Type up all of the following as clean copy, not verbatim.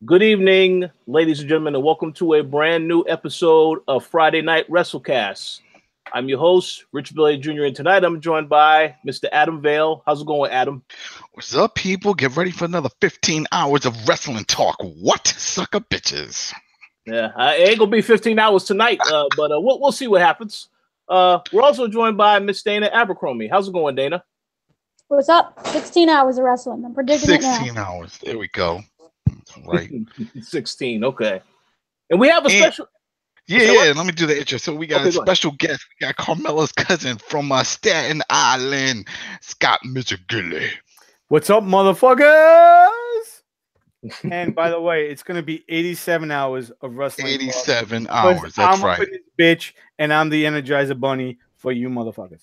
Good evening, ladies and gentlemen, and welcome to a brand new episode of Friday Night WrestleCast. I'm your host, Rich Billy Jr., and tonight I'm joined by Mr. Adam Vale. How's it going, Adam? What's up, people? Get ready for another 15 hours of wrestling talk. What? Sucker bitches. Yeah, it ain't going to be 15 hours tonight, but we'll see what happens. We're also joined by Miss Dana Abercrombie. How's it going, Dana? What's up? 16 hours of wrestling. I'm predicting 16 hours. There we go. Right. 16, okay. And we have a special... Yeah, let me do the intro. So we got a special guest. We got Carmella's cousin from Staten Island, Scott Mizzagilly. What's up, motherfuckers? And by the way, it's going to be 87 hours of wrestling. 87 hours, that's right. I'm a bitch, and I'm the Energizer Bunny for you motherfuckers.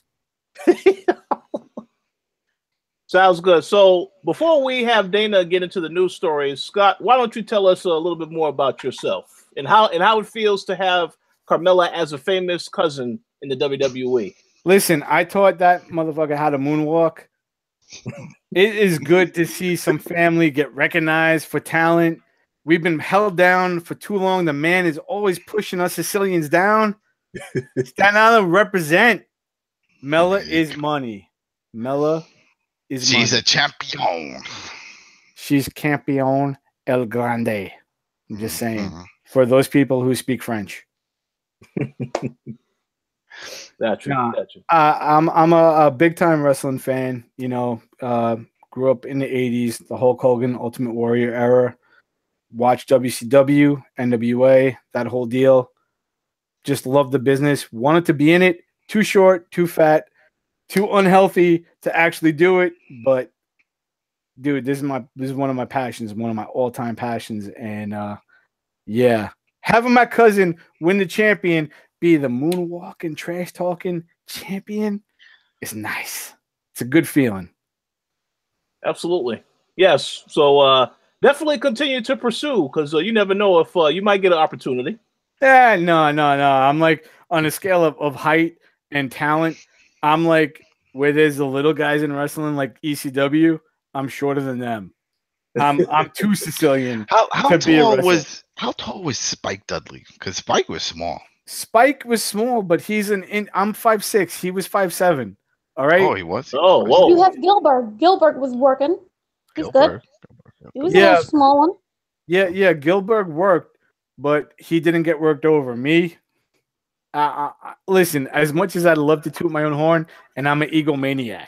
Sounds good. So before we have Dana get into the news stories, Scott, why don't you tell us a little bit more about yourself and how it feels to have Carmella as a famous cousin in the WWE? Listen, I taught that motherfucker how to moonwalk. It is good to see some family get recognized for talent. We've been held down for too long. The man is always pushing us Sicilians down. Staten Island represent. Mella is money. Mella is money. She's a champion. She's campeon el grande. I'm just saying. For those people who speak French. That's true. I'm a big time wrestling fan. You know, grew up in the 80s, the Hulk Hogan Ultimate Warrior era. Watched WCW, NWA, that whole deal. Just loved the business. Wanted to be in it. Too short, too fat, too unhealthy to actually do it. But dude, this is one of my passions, one of my all-time passions. And yeah, having my cousin win the champion, be the moonwalking, trash talking champion is nice. It's a good feeling. Absolutely. Yes. So definitely continue to pursue, because you never know if you might get an opportunity. Yeah, no. I'm like on a scale of height and talent. I'm like where there's the little guys in wrestling like ECW. I'm shorter than them. I'm too Sicilian. How tall was Spike Dudley? Because Spike was small. Spike was small, but I'm 5'6". He was 5'7". All right. Oh, he was. Oh, whoa. You have Gilbert. Gilbert was working. He's good. He was a little small one. Yeah. Gilbert worked, but he didn't get worked over. Me, listen, as much as I'd love to toot my own horn, and I'm an egomaniac,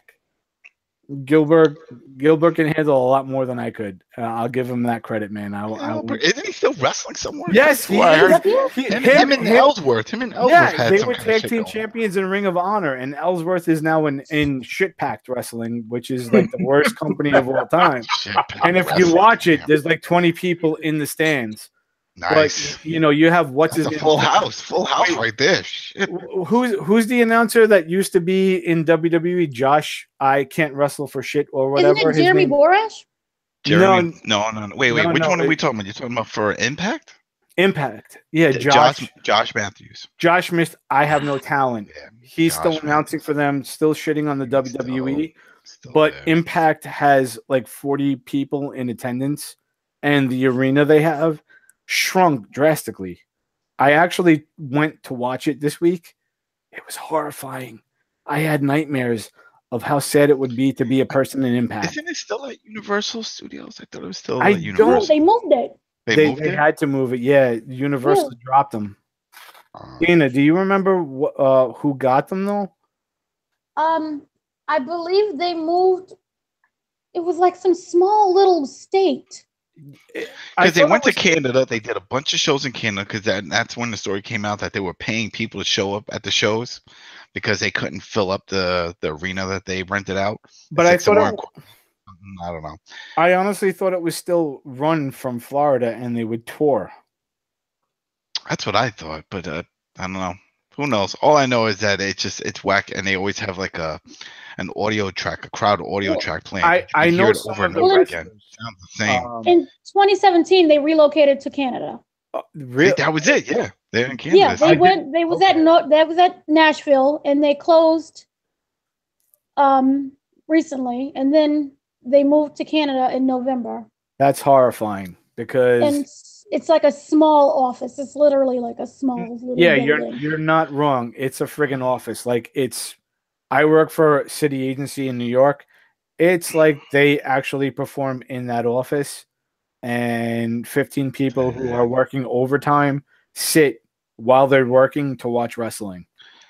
Gilbert can handle a lot more than I could. I'll give him that credit, man. Isn't he still wrestling somewhere? Yes, him and Ellsworth. Yeah, they were tag team champions in Ring of Honor, and Ellsworth is now in Shit Packed Wrestling, which is like the worst company of all time. And if you watch it, there's like 20 people in the stands. Nice. But, you have full house right there. Shit. Who's the announcer that used to be in WWE? Josh, I can't wrestle for shit or whatever. Isn't it Jeremy Borash? No. Wait. Which one are we talking about? You're talking about for Impact? Impact. Yeah, Josh Matthews. Josh missed. I have no talent. Yeah, he's still announcing for them, still shitting on the WWE. But there. Impact has like 40 people in attendance, and the arena they have shrunk drastically. I actually went to watch it this week. It was horrifying. I had nightmares of how sad it would be to be a person in Impact. Isn't it still at Universal Studios? I thought it was still at Universal. No, they moved it. They had to move it. Yeah, Universal dropped them. Dana, do you remember who got them though? I believe they moved. It was like some small little state. Because they went to Canada, they did a bunch of shows in Canada. Because that's when the story came out that they were paying people to show up at the shows because they couldn't fill up the arena that they rented out. But I thought I don't know. I honestly thought it was still run from Florida and they would tour. That's what I thought, but I don't know. Who knows? All I know is that it's whack, and they always have like an audio track, a crowd audio track playing. I know it over and over again. Sounds the same. In 2017, they relocated to Canada. Really? That was it. Yeah, they're in Canada. Yeah, they went. They was at Nashville, and they closed recently, and then they moved to Canada in November. That's horrifying. because it's like a small office. It's literally like a small little building. you're not wrong. It's a friggin' office. Like I work for a city agency in New York. It's like they actually perform in that office, and 15 people who are working overtime sit while they're working to watch wrestling.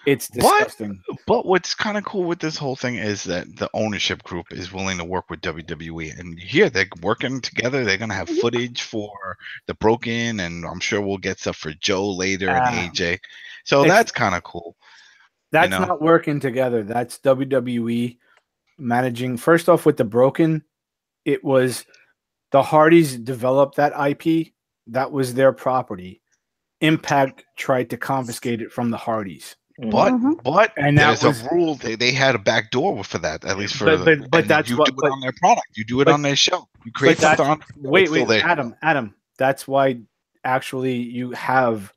It's disgusting. But what's kind of cool with this whole thing is that the ownership group is willing to work with WWE. And here they're working together. They're going to have footage for the Broken, and I'm sure we'll get stuff for Joe later and AJ. So that's kind of cool. That's not working together. That's WWE managing. First off, with the Broken, it was the Hardys developed that IP. That was their property. Impact tried to confiscate it from the Hardys. But and there's a rule. They had a back door for that, at least for. But that's you do it on their product. You do it on their show. You create something on. Wait, Adam. That's why actually you have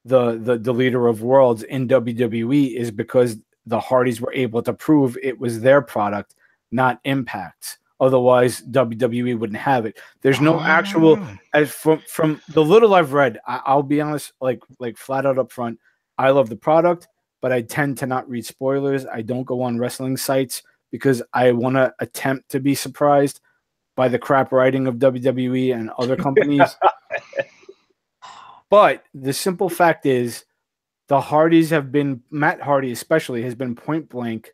the leader of worlds in WWE is because the Hardys were able to prove it was their product, not Impact's. Otherwise, WWE wouldn't have it. There's no actual. As from the little I've read, I'll be honest, like flat out up front, I love the product. But I tend to not read spoilers. I don't go on wrestling sites because I want to attempt to be surprised by the crap writing of WWE and other companies. But the simple fact is the Hardys have been, Matt Hardy especially, has been point blank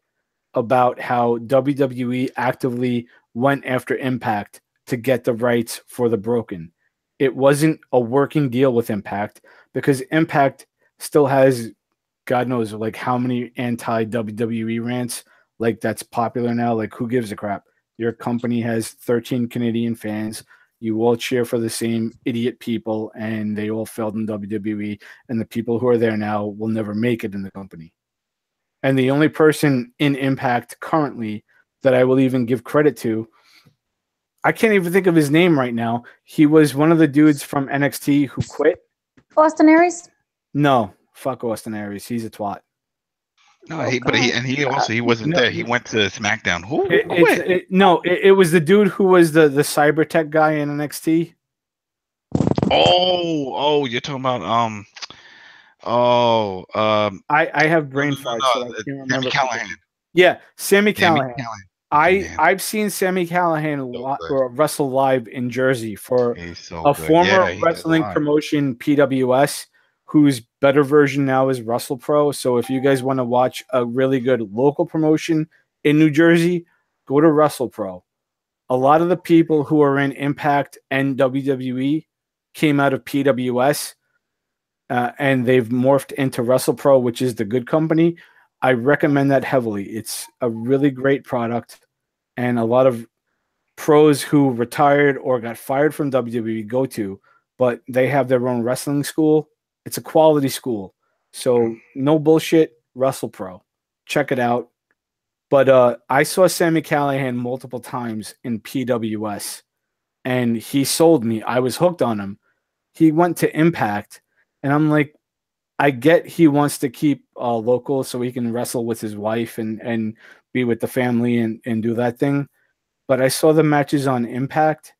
about how WWE actively went after Impact to get the rights for the Broken. It wasn't a working deal with Impact because Impact still has God knows like how many anti-WWE rants like that's popular now. Like who gives a crap? Your company has 13 Canadian fans. You all cheer for the same idiot people, and they all failed in WWE. And the people who are there now will never make it in the company. And the only person in Impact currently that I will even give credit to, I can't even think of his name right now. He was one of the dudes from NXT who quit. Austin Aries? No. Fuck Austin Aries. He's a twat. No, he wasn't there. He went to SmackDown. Who? It was the dude who was the cyber tech guy in NXT. Oh, you're talking about I have brain farts. So I can't remember. Sami Callihan. Yeah, Sami Callihan. I've seen Sami Callihan wrestle live in Jersey for a former wrestling promotion, PWS. Whose better version now is WrestlePro. So if you guys want to watch a really good local promotion in New Jersey, go to WrestlePro. A lot of the people who are in Impact and WWE came out of PWS, and they've morphed into WrestlePro, which is the good company. I recommend that heavily. It's a really great product, and a lot of pros who retired or got fired from WWE go to, but they have their own wrestling school. It's a quality school. So no bullshit, WrestlePro. Check it out. But I saw Sami Callihan multiple times in PWS, and he sold me. I was hooked on him. He went to Impact, and I'm like, I get he wants to keep local so he can wrestle with his wife and be with the family and do that thing. But I saw the matches on Impact,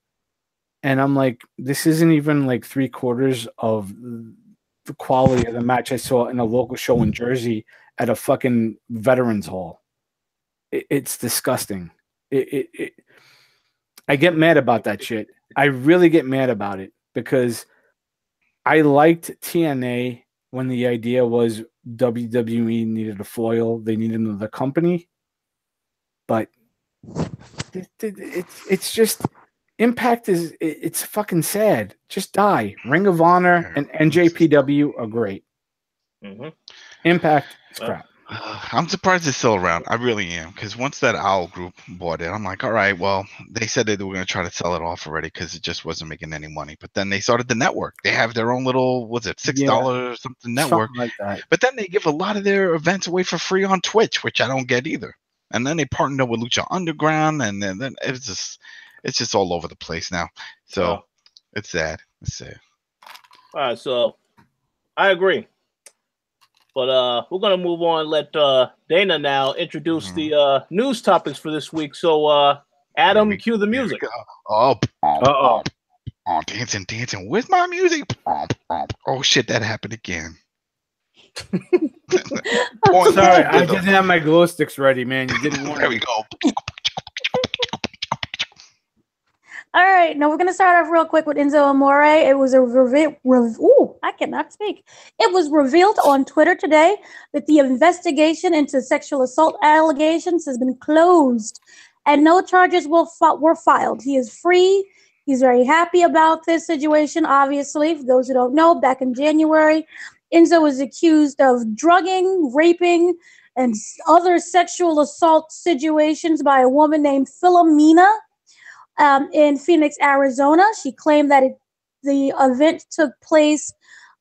and I'm like, this isn't even like 3/4 of the quality of the match I saw in a local show in Jersey at a fucking Veterans Hall. It's disgusting. I get mad about that shit. I really get mad about it because I liked TNA when the idea was WWE needed a foil. They needed another company. But it's just... Impact it's fucking sad. Just die. Ring of Honor and NJPW are great. Mm-hmm. Impact is crap. I'm surprised it's still around. I really am, because once that Owl group bought it, I'm like, all right, well, they said they were going to try to sell it off already because it just wasn't making any money. But then they started the network. They have their own little, what's it, $6 or something network. Something like that. But then they give a lot of their events away for free on Twitch, which I don't get either. And then they partnered up with Lucha Underground, and then it's just all over the place now. So it's sad. It's sad. All right, so I agree. But we're going to move on. Let Dana now introduce the news topics for this week. So, Adam, cue the music. Oh. Oh, dancing, dancing. Where's my music? Oh shit, that happened again. Sorry, I didn't have my glow sticks ready, man. You didn't want There we go. All right, now we're going to start off real quick with Enzo Amore. It was I cannot speak. It was revealed on Twitter today that the investigation into sexual assault allegations has been closed and no charges were filed. He is free. He's very happy about this situation, obviously. For those who don't know, back in January, Enzo was accused of drugging, raping, and other sexual assault situations by a woman named Philomena. In Phoenix, Arizona. She claimed that the event took place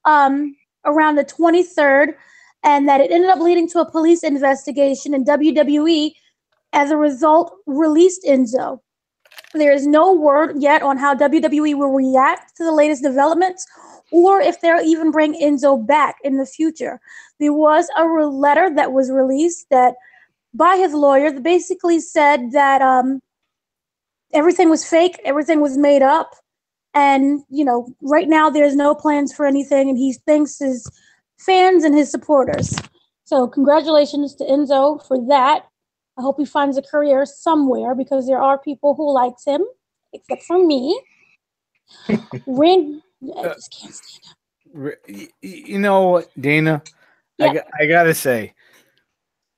around the 23rd and that it ended up leading to a police investigation, and WWE, as a result, released Enzo. There is no word yet on how WWE will react to the latest developments or if they'll even bring Enzo back in the future. There was a letter that was released that by his lawyer that basically said that everything was fake, everything was made up, and, right now there's no plans for anything, and he thanks his fans and his supporters. So congratulations to Enzo for that. I hope he finds a career somewhere because there are people who likes him, except for me. I just can't stand him. You know what, Dana? Yeah. I gotta say,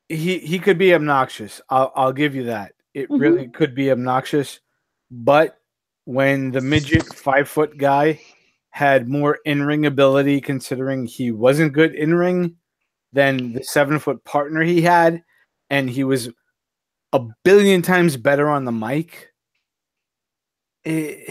he could be obnoxious. I'll give you that. It really could be obnoxious. But when the midget 5-foot guy had more in-ring ability, considering he wasn't good in-ring than the 7-foot partner he had, and he was a billion times better on the mic. It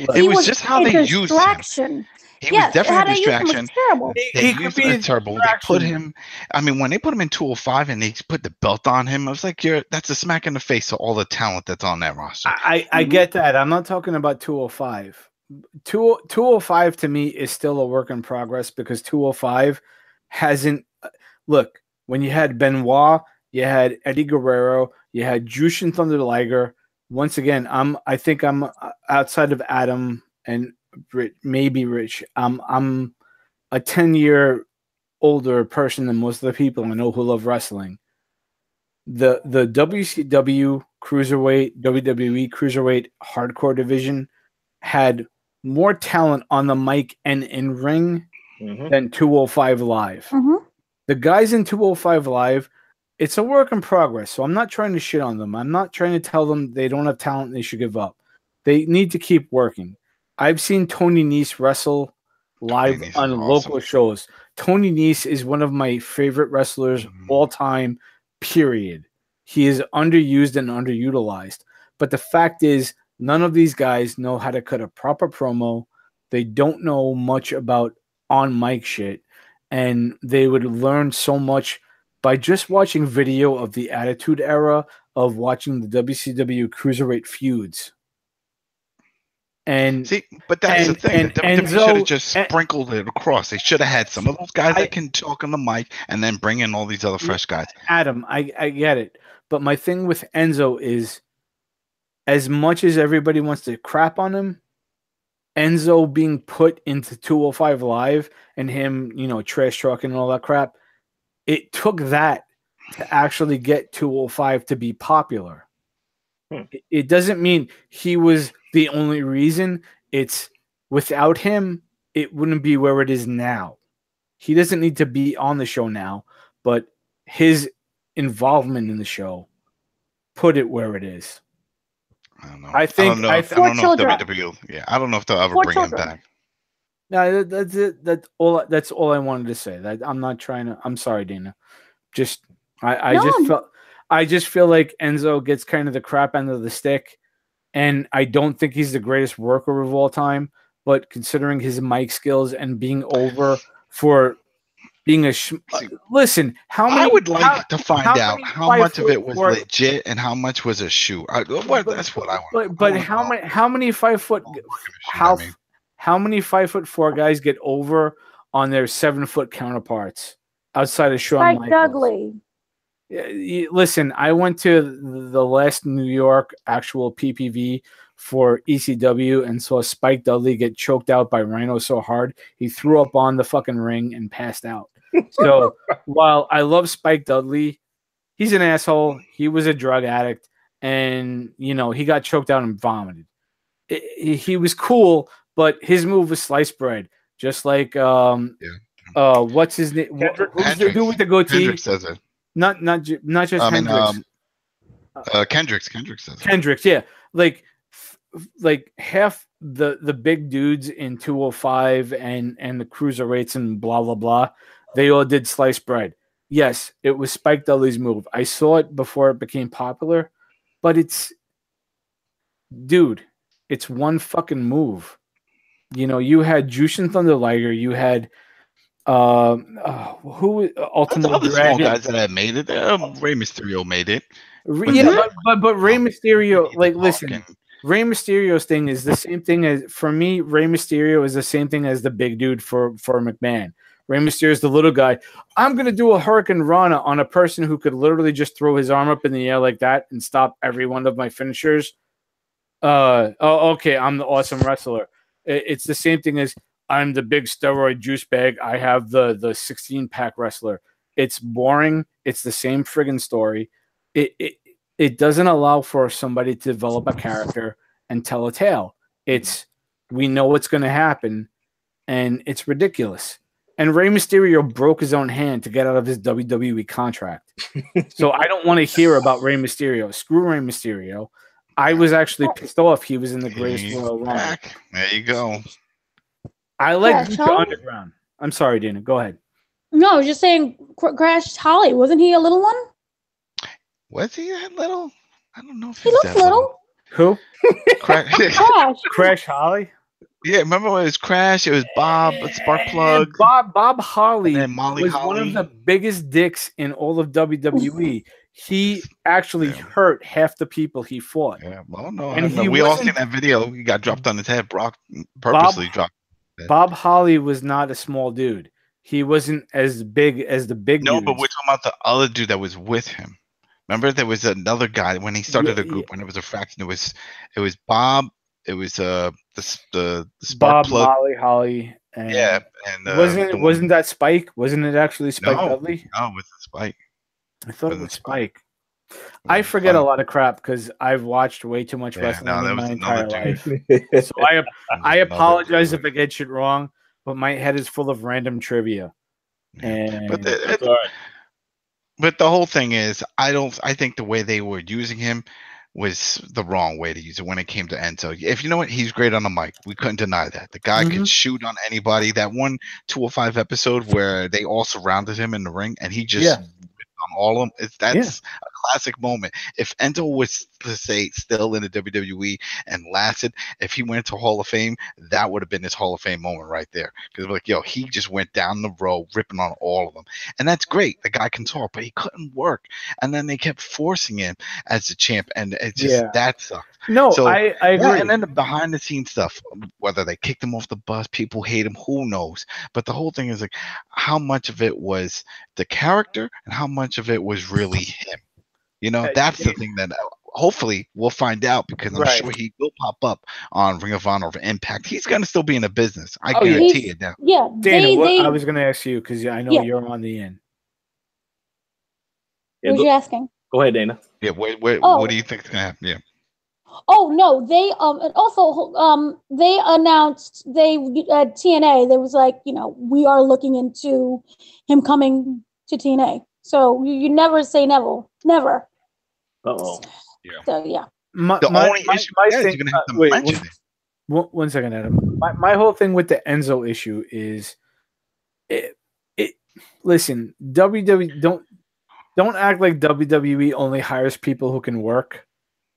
was just how they used him. He was definitely a distraction. They used him as terrible. They put him. I mean, when they put him in 205 and they put the belt on him, I was like, that's a smack in the face of all the talent that's on that roster. I get that. I'm not talking about 205. 205 to me is still a work in progress because 205 hasn't. Look, when you had Benoit, you had Eddie Guerrero, you had Jushin Thunder Liger. Once again, I think I'm outside of Adam and maybe Rich. I'm a 10-year older person than most of the people I know who love wrestling. The WCW cruiserweight, WWE cruiserweight hardcore division had more talent on the mic and in ring than 205 Live. The guys in 205 Live, it's a work in progress. So I'm not trying to shit on them. I'm not trying to tell them they don't have talent and they should give up. They need to keep working. I've seen Tony Nese wrestle live on local shows. Tony Nese is one of my favorite wrestlers all time, period. He is underused and underutilized. But the fact is, none of these guys know how to cut a proper promo. They don't know much about on-mic shit. And they would learn so much by just watching video of the Attitude Era, of watching the WCW Cruiserweight feuds. And see, but that's the thing. The WWE should have just sprinkled it across. They should have had some of those guys that can talk on the mic, and then bring in all these other fresh guys. Adam, I get it, but my thing with Enzo is, as much as everybody wants to crap on him, Enzo being put into 205 Live and him, trash talking and all that crap, it took that to actually get 205 to be popular. It doesn't mean he was the only reason. It's without him, it wouldn't be where it is now. He doesn't need to be on the show now, but his involvement in the show put it where it is. I don't know. I don't know if WWE. Yeah, I don't know if they'll ever bring him back. No, that's it. That's all I wanted to say. I'm not trying to. I'm sorry, Dana. I just feel like Enzo gets kind of the crap end of the stick, and I don't think he's the greatest worker of all time. But considering his mic skills and being over for being listen, I would like to find out how much of it was legit and how much was a shoe. That's what I want. But how many 5 foot how many 5'4" guys get over on their 7-foot counterparts outside of Shawn Michaels? Dudley. Listen, I went to the last New York actual PPV for ECW and saw Spike Dudley get choked out by Rhino so hard, he threw up on the fucking ring and passed out. So while I love Spike Dudley, he's an asshole. He was a drug addict, and he got choked out and vomited. He was cool, but his move was sliced bread, just like what's his name? Who's the dude with the goatee? Kendrick says it. Not just Hendricks. Kendrick says it. Kendricks, yeah. Like half the big dudes in 205 and the cruiserweights and blah blah blah, they all did sliced bread. Yes, it was Spike Dudley's move. I saw it before it became popular, but it's one fucking move. You had Jushin Thunder Liger, you had who Ultimate the small guys that had made it. Rey Mysterio made it. But Rey Mysterio, listen, Rey Mysterio's thing is the same thing as, for me, Rey Mysterio is the same thing as the big dude for McMahon. Rey Mysterio is the little guy. I'm going to do a Hurricane Rana on a person who could literally just throw his arm up in the air like that and stop every one of my finishers. Okay, I'm the awesome wrestler. It's the same thing as I'm the big steroid juice bag. I have the 16-pack wrestler. It's boring. It's the same friggin' story. It doesn't allow for somebody to develop a character and tell a tale. We know what's going to happen, and it's ridiculous. And Rey Mysterio broke his own hand to get out of his WWE contract. So I don't want to hear about Rey Mysterio. Screw Rey Mysterio. I was actually pissed off he was in the Greatest Royal Rumble. There you go. I like Lucha Underground. I'm sorry, Dana. Go ahead. No, I was just saying Crash Holly. Wasn't he a little one? Was he that little? I don't know if he looks little. Who? Crash Holly? Yeah, remember when it was Crash? It was Bob, Sparkplug. Bob Holly was Holly. one of the biggest dicks in all of WWE. He actually hurt half the people he fought. Yeah, well, no, and we all seen that video. He got dropped on his head. Brock purposely dropped. Bob Holly was not a small dude. He wasn't as big as the big dudes. No, but we're talking about the other dude that was with him. Remember, there was another guy when he started a group when it was a fraction. It was Bob. It was the Spark Bob, Plug. Holly, and and wasn't that Spike? Wasn't it actually Spike Dudley? No, it was Spike. I thought it was Spike. I forget a lot of crap because I've watched way too much wrestling in my entire life. So I apologize if I get shit wrong, but my head is full of random trivia. And but the whole thing is, I think the way they were using him was the wrong way to use it when it came to Enzo. If you know what, he's great on the mic. We couldn't deny that. The guy could shoot on anybody. That one 205 episode where they all surrounded him in the ring and he just on all of them. That's a classic moment. If Enzo was, to say, still in the WWE and lasted, if he went to Hall of Fame, that would have been his Hall of Fame moment right there. Because he just went down the row, ripping on all of them. And that's great. The guy can talk, but he couldn't work. And then they kept forcing him as the champ. And it just, that sucked. No, so, I agree. And then the behind the scenes stuff, whether they kicked him off the bus, people hate him, who knows? But the whole thing is how much of it was the character and how much of it was really him. That's the thing that hopefully we'll find out, because I'm sure he will pop up on Ring of Honor or Impact. He's going to still be in the business. I guarantee it now. Yeah, Dana, I was going to ask you, because I know you're on the end. What was you asking? Go ahead, Dana. Yeah, what do you think is going to happen? Yeah. Oh no, they and also they announced at TNA, they was we are looking into him coming to TNA. So you never say never. Uh-oh. Yeah. So yeah. The only issue is you're gonna have to mention it. One second, Adam. My whole thing with the Enzo issue is listen, WWE don't act like WWE only hires people who can work.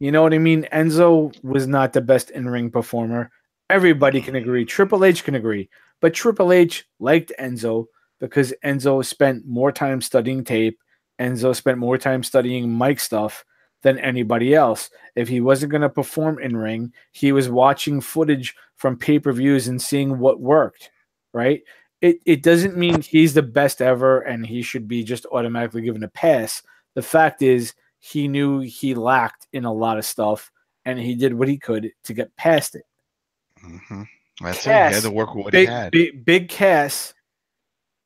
You know what I mean? Enzo was not the best in-ring performer. Everybody can agree. Triple H can agree. But Triple H liked Enzo because Enzo spent more time studying tape. Enzo spent more time studying mic stuff than anybody else. If he wasn't going to perform in-ring, he was watching footage from pay-per-views and seeing what worked, right? It doesn't mean he's the best ever and he should be just automatically given a pass. The fact is, he knew he lacked in a lot of stuff, and he did what he could to get past it. Mm-hmm. That's Cass, it. He had to work with what he had. Big Cass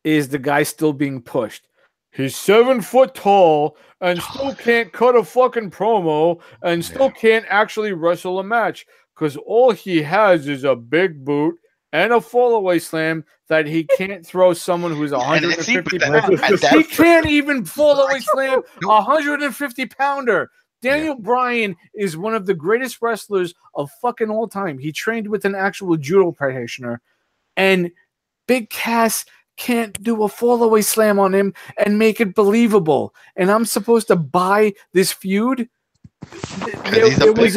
is the guy still being pushed. He's 7 foot tall and still can't cut a fucking promo and still can't actually wrestle a match because all he has is a big boot and a fallaway slam that he can't throw someone who's 150 pounds. He can't even fallaway slam a 150 pounder. Daniel Bryan is one of the greatest wrestlers of fucking all time. He trained with an actual judo practitioner, and Big Cass can't do a fallaway slam on him and make it believable. And I'm supposed to buy this feud? There was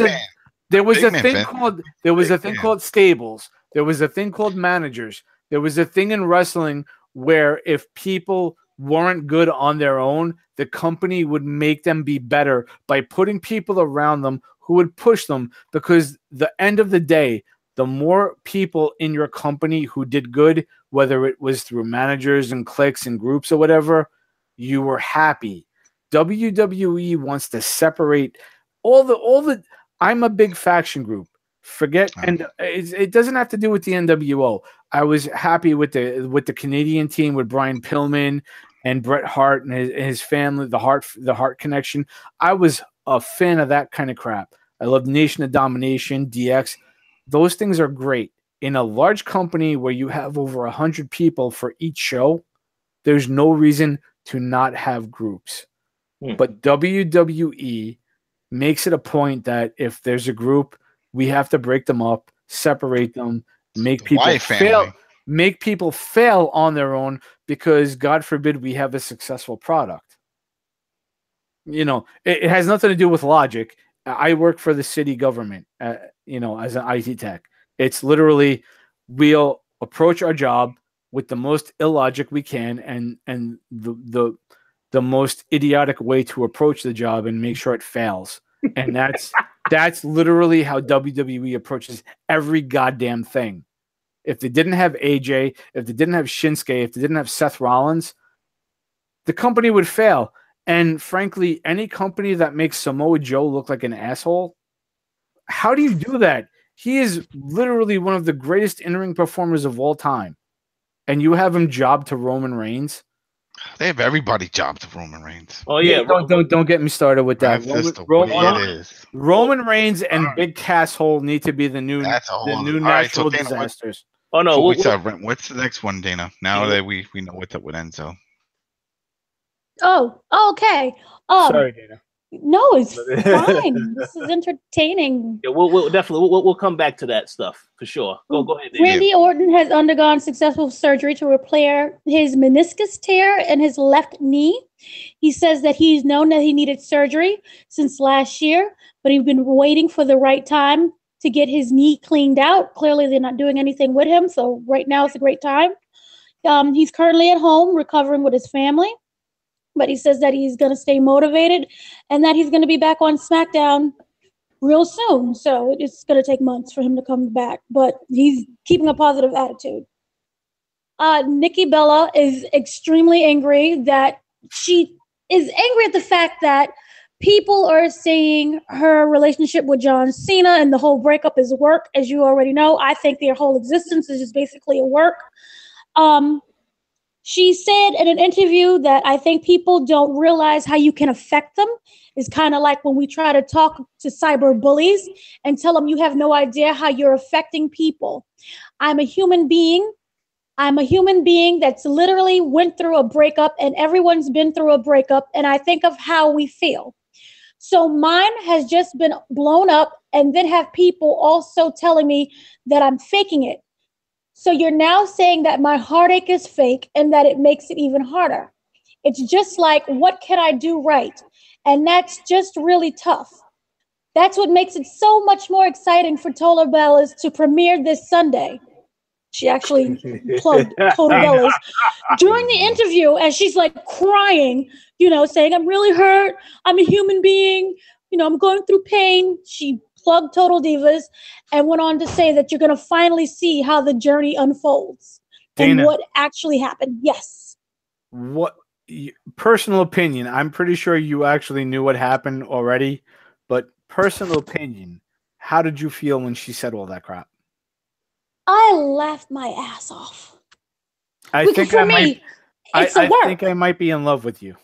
a thing called stables. There was a thing called managers. There was a thing in wrestling where if people weren't good on their own, the company would make them be better by putting people around them who would push them, because the end of the day, the more people in your company who did good, whether it was through managers and cliques and groups or whatever, you were happy. WWE wants to separate all the I'm a big faction group. Forget, and it doesn't have to do with the NWO. I was happy with the Canadian team with Brian Pillman and Bret Hart and his family, the Hart connection. I was a fan of that kind of crap. I love Nation of Domination, DX. Those things are great. In a large company where you have over 100 people for each show, there's no reason to not have groups. But WWE makes it a point that if there's a group, we have to break them up, separate them, make people fail on their own, because God forbid we have a successful product. You know, it has nothing to do with logic. I work for the city government, as an IT tech. It's literally, we'll approach our job with the most illogic we can and the most idiotic way to approach the job and make sure it fails. And that's literally how WWE approaches every goddamn thing. If they didn't have AJ, if they didn't have Shinsuke, if they didn't have Seth Rollins, the company would fail. And frankly, any company that makes Samoa Joe look like an asshole, how do you do that? He is literally one of the greatest in-ring performers of all time. And you have him jobbed to Roman Reigns? They have everybody jobbed to Roman Reigns. Oh yeah, don't get me started with that. Roman Reigns and Big Casshole need to be the new natural disasters. Oh no! What's the next one, Dana? Now that we know what's up with Enzo. Oh, okay. Sorry, Dana. No, it's fine. This is entertaining. Yeah, we'll definitely we'll come back to that stuff for sure. Go ahead. Dana. Randy Orton has undergone successful surgery to repair his meniscus tear in his left knee. He says that he's known that he needed surgery since last year, but he's been waiting for the right time to get his knee cleaned out. Clearly, they're not doing anything with him, so right now it's a great time. He's currently at home recovering with his family. But he says that he's going to stay motivated and that he's going to be back on Smackdown real soon. So it's going to take months for him to come back, but he's keeping a positive attitude. Nikki Bella is extremely angry that she is angry at the fact that people are saying her relationship with John Cena and the whole breakup is work. As you already know, I think their whole existence is just basically a work. She said in an interview that I think people don't realize how you can affect them. It's kind of like when we try to talk to cyber bullies and tell them you have no idea how you're affecting people. I'm a human being. I'm a human being that's literally went through a breakup, and everyone's been through a breakup, and I think of how we feel. So mine has just been blown up, and then have people also telling me that I'm faking it. So you're now saying that my heartache is fake and that it makes it even harder. It's just like, what can I do right? And that's just really tough. That's what makes it so much more exciting for Total Bellas to premiere this Sunday. She actually plugged Total Bellas during the interview, and she's like crying, saying, I'm really hurt. I'm a human being. I'm going through pain. She plugged Total Divas and went on to say that you're going to finally see how the journey unfolds. Dana, and what actually happened. Yes. What personal opinion? I'm pretty sure you actually knew what happened already, but personal opinion. how did you feel when she said all that crap? I laughed my ass off. I think I might be in love with you.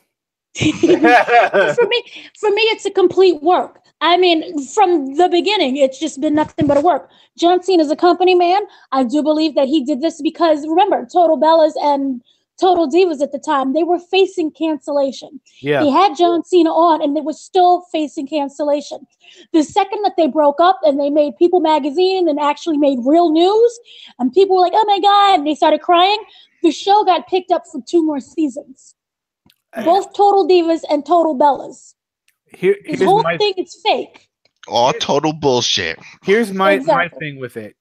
For me, it's a complete work. I mean, from the beginning, it's just been nothing but a work. John Cena is a company man. I do believe that he did this because, remember, Total Bellas and Total Divas at the time, they were facing cancellation. Yeah. He had John Cena on, and they were still facing cancellation. The second that they broke up and they made People Magazine and actually made real news, and people were like, oh my God, and they started crying, the show got picked up for 2 more seasons. Both Total Divas and Total Bellas. This whole thing is fake. All total bullshit. Here's my thing with it.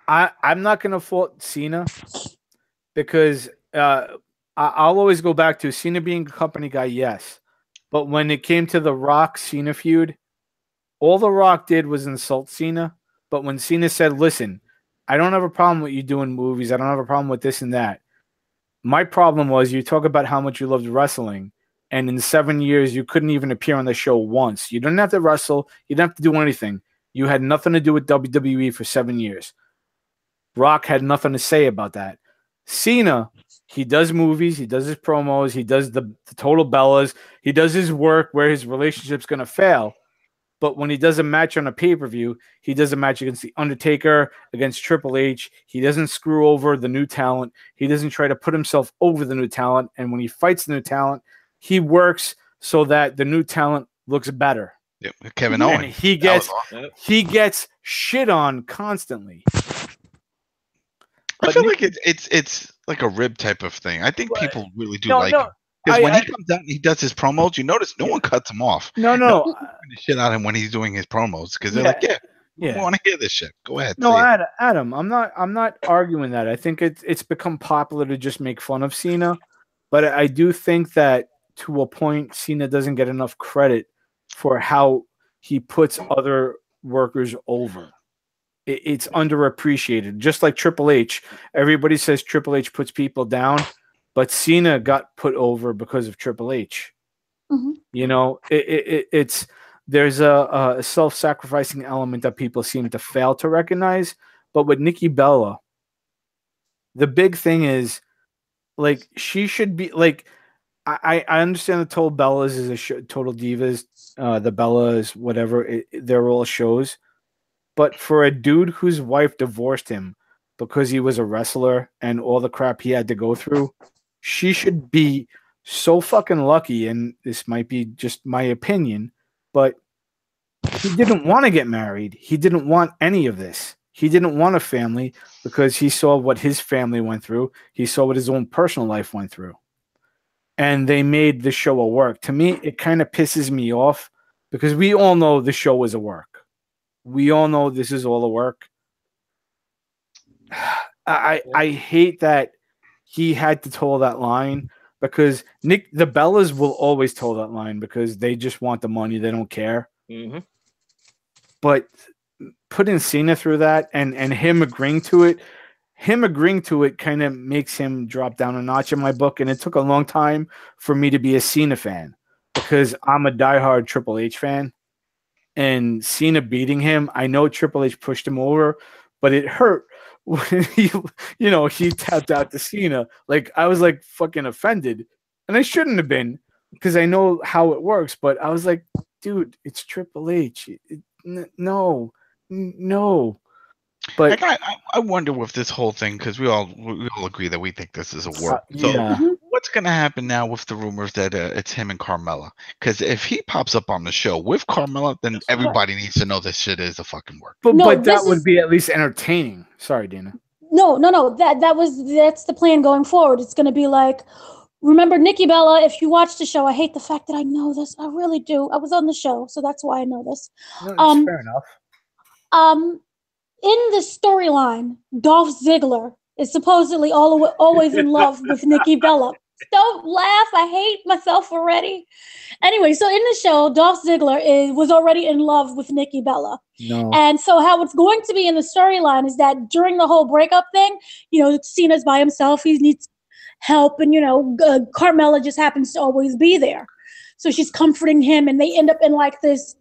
I'm not going to fault Cena because I'll always go back to Cena being a company guy, yes. But when it came to the Rock-Cena feud, all the Rock did was insult Cena. But when Cena said, listen, I don't have a problem with you doing movies. I don't have a problem with this and that. My problem was you talk about how much you loved wrestling, and in 7 years, you couldn't even appear on the show once. You didn't have to wrestle. You didn't have to do anything. You had nothing to do with WWE for 7 years. Rock had nothing to say about that. Cena, he does movies. He does his promos. He does the Total Bellas. He does his work where his relationship's going to fail. But when he does a match on a pay-per-view, he does a match against The Undertaker, against Triple H. He doesn't screw over the new talent. He doesn't try to put himself over the new talent. And when he fights the new talent, he works so that the new talent looks better. Yep. Kevin Owens. And he gets shit on constantly. I feel like it's like a rib type of thing. I think people really do like him. Because when he comes out and he does his promos, you notice no one cuts him off. No. The shit out of him when he's doing his promos because they're like, we want to hear this shit. Go ahead. No, Adam, I'm not arguing that. I think it's become popular to just make fun of Cena, but I do think that to a point, Cena doesn't get enough credit for how he puts other workers over. It's underappreciated, just like Triple H. Everybody says Triple H puts people down. But Cena got put over because of Triple H. Mm-hmm. You know, there's a self-sacrificing element that people seem to fail to recognize. But with Nikki Bella, the big thing is, like, she should be like. I understand the Total Bellas is a Total Divas, the Bellas, whatever. They're all shows. But for a dude whose wife divorced him because he was a wrestler and all the crap he had to go through. She should be so fucking lucky, and this might be just my opinion, but he didn't want to get married. He didn't want any of this. He didn't want a family because he saw what his family went through. He saw what his own personal life went through. And they made the show a work. To me, it kind of pisses me off because we all know the show is a work. We all know this is all a work. I hate that he had to toe that line because the Bellas will always toe that line because they just want the money. They don't care. Mm-hmm. But putting Cena through that and him agreeing to it kind of makes him drop down a notch in my book. And it took a long time for me to be a Cena fan because I'm a diehard Triple H fan. And Cena beating him, I know Triple H pushed him over, but it hurt. When he tapped out to Cena, like I was like fucking offended, and I shouldn't have been because I know how it works. But I was like, dude, it's Triple H. No. But I wonder with this whole thing because we all agree that we think this is a work. So what's going to happen now with the rumors that it's him and Carmella? Because if he pops up on the show with Carmella, then everybody needs to know this shit is a fucking work. But that would be at least entertaining. Sorry, Dana. No. That's the plan going forward. It's going to be like, remember Nikki Bella, if you watch the show, I hate the fact that I know this. I really do. I was on the show, so that's why I know this. No, fair enough. In the storyline, Dolph Ziggler is supposedly always in love with Nikki Bella. Don't laugh. I hate myself already. Anyway, so in the show, Dolph Ziggler was already in love with Nikki Bella. No. And so how it's going to be in the storyline is that during the whole breakup thing, Cena's by himself. He needs help. And, Carmella just happens to always be there. So she's comforting him. And they end up in like this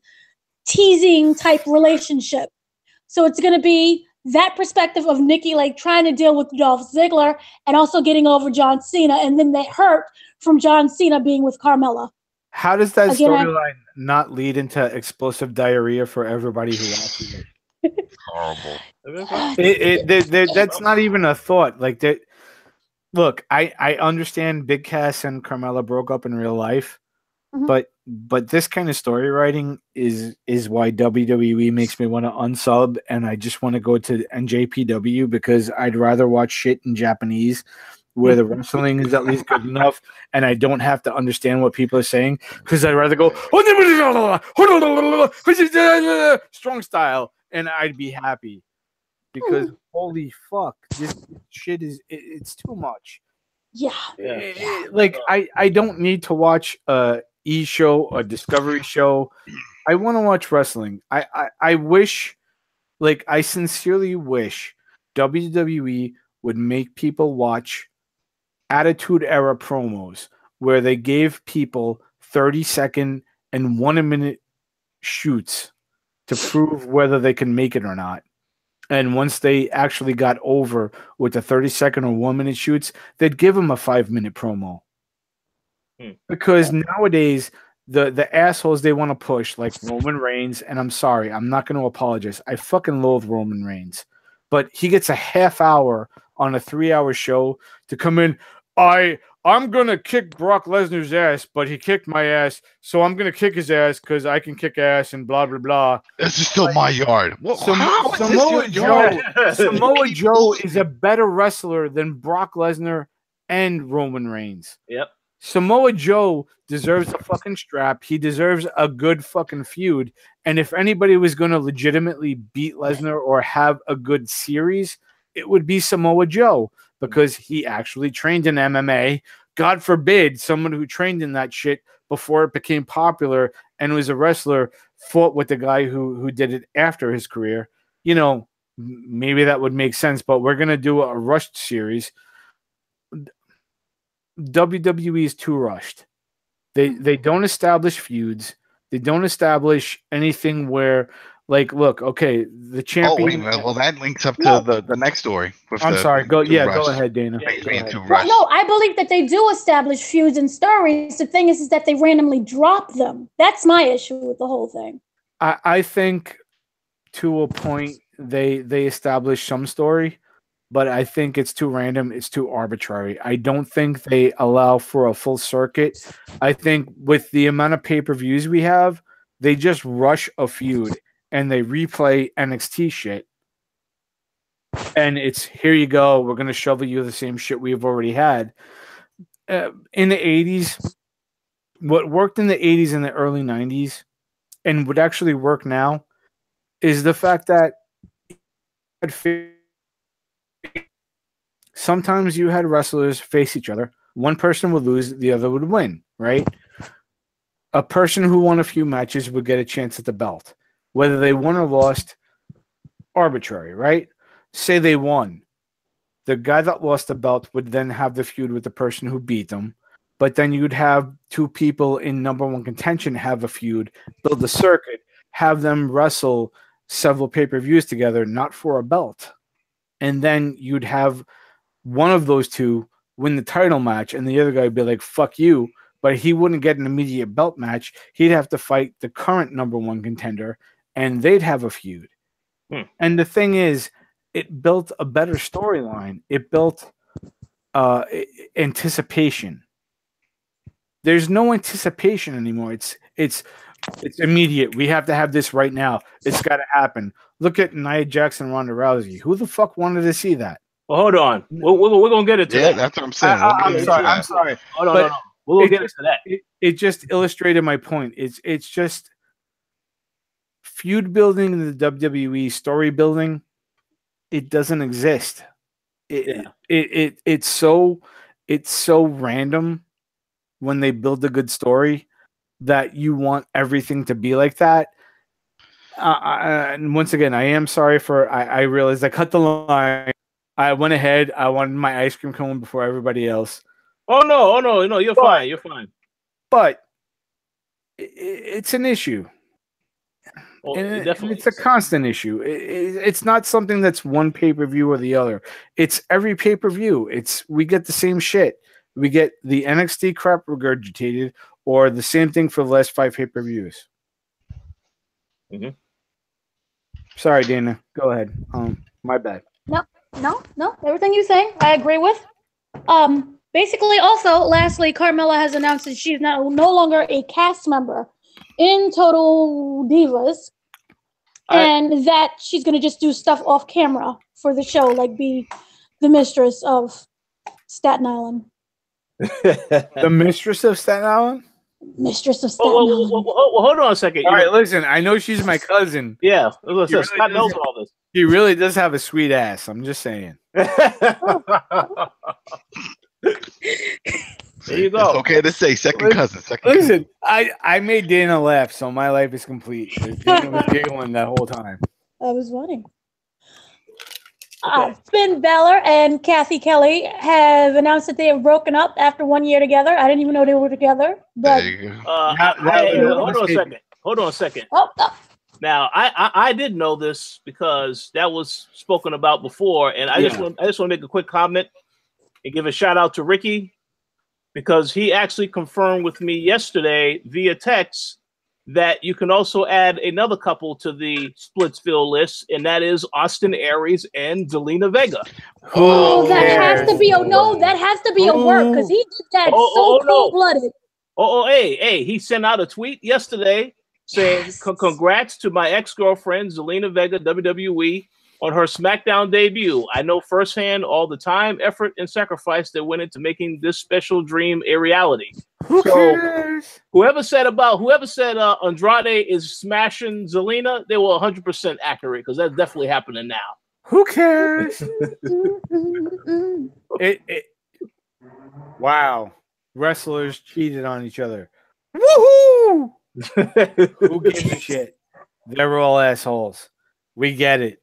teasing type relationship. So it's going to be that perspective of Nikki like trying to deal with Dolph Ziggler and also getting over John Cena, and then the hurt from John Cena being with Carmella. How does that storyline not lead into explosive diarrhea for everybody who watches it? Horrible. That's not even a thought. Like that. Look, I understand Big Cass and Carmella broke up in real life, but this kind of story writing is why WWE makes me want to unsub, and I just want to go to NJPW because I'd rather watch shit in Japanese where the wrestling is at least good enough and I don't have to understand what people are saying, because I'd rather go strong style and I'd be happy, because holy fuck, this shit it's too much. Like I don't need to watch a E show, a Discovery show. I want to watch wrestling. I wish, like I sincerely wish WWE would make people watch Attitude Era promos where they gave people 30-second and 1 minute shoots to prove whether they can make it or not. And once they actually got over with the 30-second or 1 minute shoots, they'd give them a 5-minute promo. Because nowadays, the assholes they want to push, like Roman Reigns, and I'm sorry, I'm not going to apologize. I fucking loathe Roman Reigns. But he gets a half hour on a 3-hour show to come in. I'm going to kick Brock Lesnar's ass, but he kicked my ass, so I'm going to kick his ass because I can kick ass and blah, blah, blah. This is still my yard. Samoa Joe is a better wrestler than Brock Lesnar and Roman Reigns. Yep. Samoa Joe deserves a fucking strap. He deserves a good fucking feud. And if anybody was going to legitimately beat Lesnar or have a good series, it would be Samoa Joe, because he actually trained in MMA. God forbid someone who trained in that shit before it became popular and was a wrestler fought with the guy who did it after his career. You know, maybe that would make sense, but we're going to do a rushed series. WWE is too rushed. They don't establish feuds. They don't establish anything where, like, look, okay, the champion. Well, that links up to the next story. I'm sorry. Go ahead, Dana. No, I believe that they do establish feuds and stories. The thing is that they randomly drop them. That's my issue with the whole thing. I think to a point they establish some story, but I think it's too random. It's too arbitrary. I don't think they allow for a full circuit. I think with the amount of pay-per-views we have, they just rush a feud and they replay NXT shit. And it's, here you go, we're going to shovel you the same shit we've already had. In the 80s, what worked in the 80s and the early 90s and would actually work now is the fact that sometimes you had wrestlers face each other. One person would lose, the other would win, right? A person who won a few matches would get a chance at the belt. Whether they won or lost, arbitrary, right? Say they won. The guy that lost the belt would then have the feud with the person who beat them. But then you'd have two people in number one contention have a feud, build a circuit, have them wrestle several pay-per-views together, not for a belt. And then you'd have one of those two win the title match, and the other guy would be like, fuck you. But he wouldn't get an immediate belt match. He'd have to fight the current number one contender, and they'd have a feud. And the thing is, it built a better storyline. It built anticipation. There's no anticipation anymore. It's immediate. We have to have this right now. It's got to happen. Look at Nia Jax and Ronda Rousey. Who the fuck wanted to see that? Well, hold on. We're going to get into that. That's what I'm saying. I'm sorry. Hold on. No. We'll get into that. It just illustrated my point. It's just feud building in the WWE, story building. It doesn't exist. It's so random when they build a good story that you want everything to be like that. And once again, I am sorry for. I realized I cut the line. I went ahead. I wanted my ice cream cone before everybody else. Oh no! You're fine. You're fine. But it's an issue. Well, And definitely it's a constant issue. It's not something that's one pay-per-view or the other. It's every pay-per-view. We get the same shit. We get the NXT crap regurgitated, or the same thing for the last 5 pay-per-views. Mm-hmm. Sorry, Dana. Go ahead. My bad. No. Everything you're saying, I agree with. Basically, also, lastly, Carmella has announced that she's no longer a cast member in Total Divas, and that she's gonna just do stuff off camera for the show, like be the mistress of Staten Island. The mistress of Staten Island? Mistress of Staten Island. Hold on a second. All right, listen. I know she's my cousin. Yeah, Really Scott knows all this. She really does have a sweet ass. I'm just saying. There you go. It's okay to say second cousin. Listen, I made Dana laugh, so my life is complete. Dana was giggling that whole time. That was funny. Finn Balor and Kathy Kelly have announced that they have broken up after 1 year together. I didn't even know they were together. But Hold on a second. Oh. Now, I did know this because that was spoken about before, and I just want to make a quick comment and give a shout out to Ricky, because he actually confirmed with me yesterday via text that you can also add another couple to the Splitsville list, and that is Austin Aries and Delina Vega. That has to be a work, because he did that cold-blooded. Hey, he sent out a tweet yesterday saying, congrats to my ex-girlfriend, Delina Vega, WWE, on her Smackdown debut. I know firsthand all the time, effort, and sacrifice that went into making this special dream a reality. Who cares? Whoever said Andrade is smashing Zelina, they were 100% accurate, because that's definitely happening now. Who cares? Wow. Wrestlers cheated on each other. Woohoo! Who gives a shit? They're all assholes. We get it.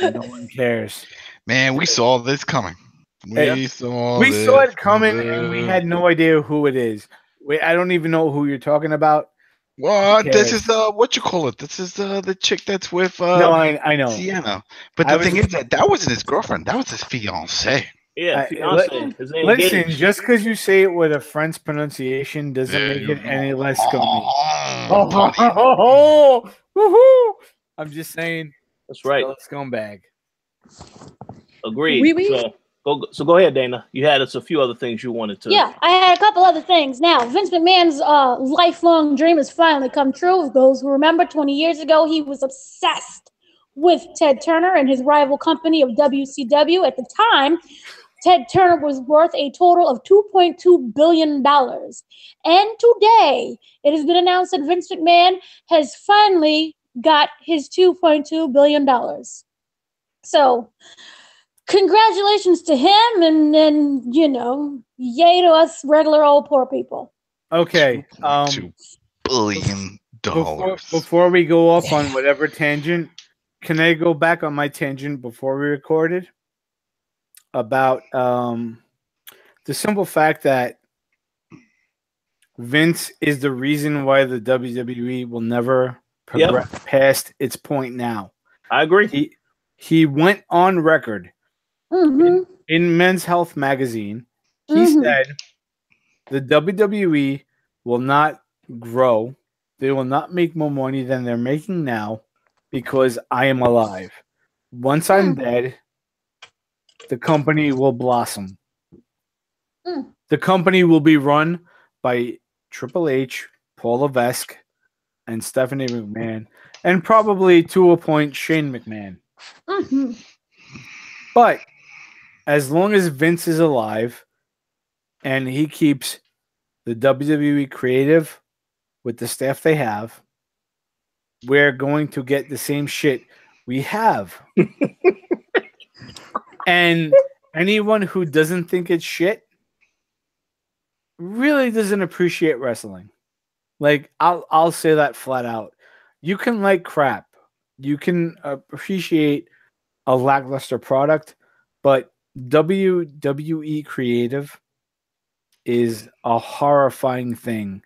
No one cares. Man, we saw this coming. We saw it coming, and we had no idea who it is. I don't even know who you're talking about. Well, this is what you call it. This is the chick that's with no, I know Sienna. But the thing is that wasn't his girlfriend. That was his fiance. Yeah, fiance. Listen, just because you say it with a French pronunciation doesn't make it any less scummy. I'm just saying. That's right. Scumbag. Agreed. Oui. So go ahead, Dana. You had us a few other things you wanted to. Yeah, I had a couple other things. Now, Vince McMahon's lifelong dream has finally come true. Those who remember, 20 years ago, he was obsessed with Ted Turner and his rival company of WCW. At the time, Ted Turner was worth a total of $2.2 billion. And today, it has been announced that Vince McMahon has finally got his $2.2 billion. So, congratulations to him, and yay to us regular old poor people. Okay. $2 billion. Before we go off on whatever tangent, can I go back on my tangent before we recorded about the simple fact that Vince is the reason why the WWE will never progress past its point now. I agree. He went on record in Men's Health magazine. He said the WWE will not grow. They will not make more money than they're making now because I am alive. Once I'm dead, the company will blossom. The company will be run by Triple H, Paul Levesque, and Stephanie McMahon, and probably to a point Shane McMahon. But as long as Vince is alive and he keeps the WWE creative with the staff they have, we're going to get the same shit we have. And anyone who doesn't think it's shit really doesn't appreciate wrestling. Like, I'll say that flat out. You can like crap. You can appreciate a lackluster product, but WWE creative is a horrifying thing,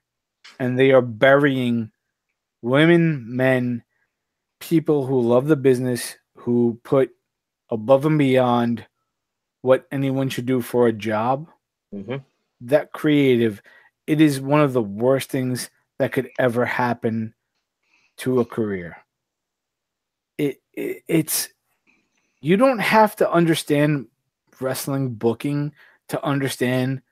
and they are burying women, men, people who love the business, who put above and beyond what anyone should do for a job. Mm-hmm. That creative, it is one of the worst things that could ever happen to a career. It's you don't have to understand wrestling booking to understand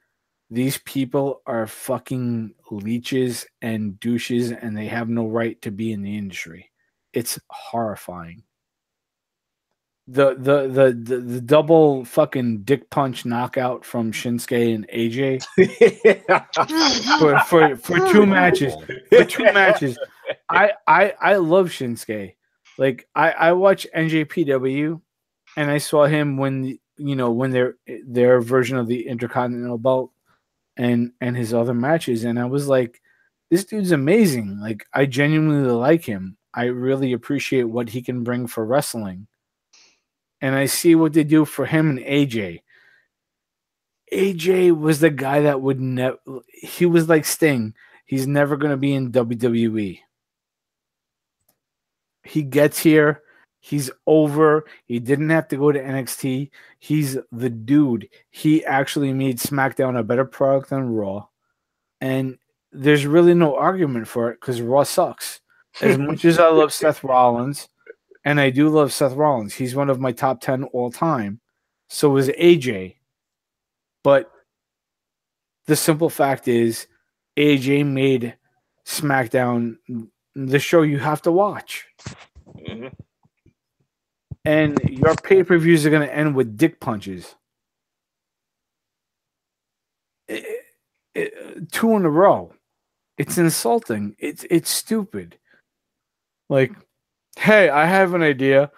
these people are fucking leeches and douches and they have no right to be in the industry. It's horrifying. The double fucking dick punch knockout from Shinsuke and AJ for 2 matches. For 2 matches. I love Shinsuke. Like I watch NJPW and I saw him when their version of the Intercontinental belt and his other matches, and I was like, this dude's amazing. Like I genuinely like him. I really appreciate what he can bring for wrestling. And I see what they do for him and AJ. AJ was the guy that would never. He was like Sting. He's never going to be in WWE. He gets here. He's over. He didn't have to go to NXT. He's the dude. He actually made SmackDown a better product than Raw. And there's really no argument for it because Raw sucks. As much as I love Seth Rollins, and I do love Seth Rollins, he's one of my top 10 all time. So is AJ. But the simple fact is, AJ made SmackDown the show you have to watch. Mm-hmm. And your pay-per-views are going to end with dick punches. 2 in a row. It's insulting. It's stupid. Like, hey, I have an idea.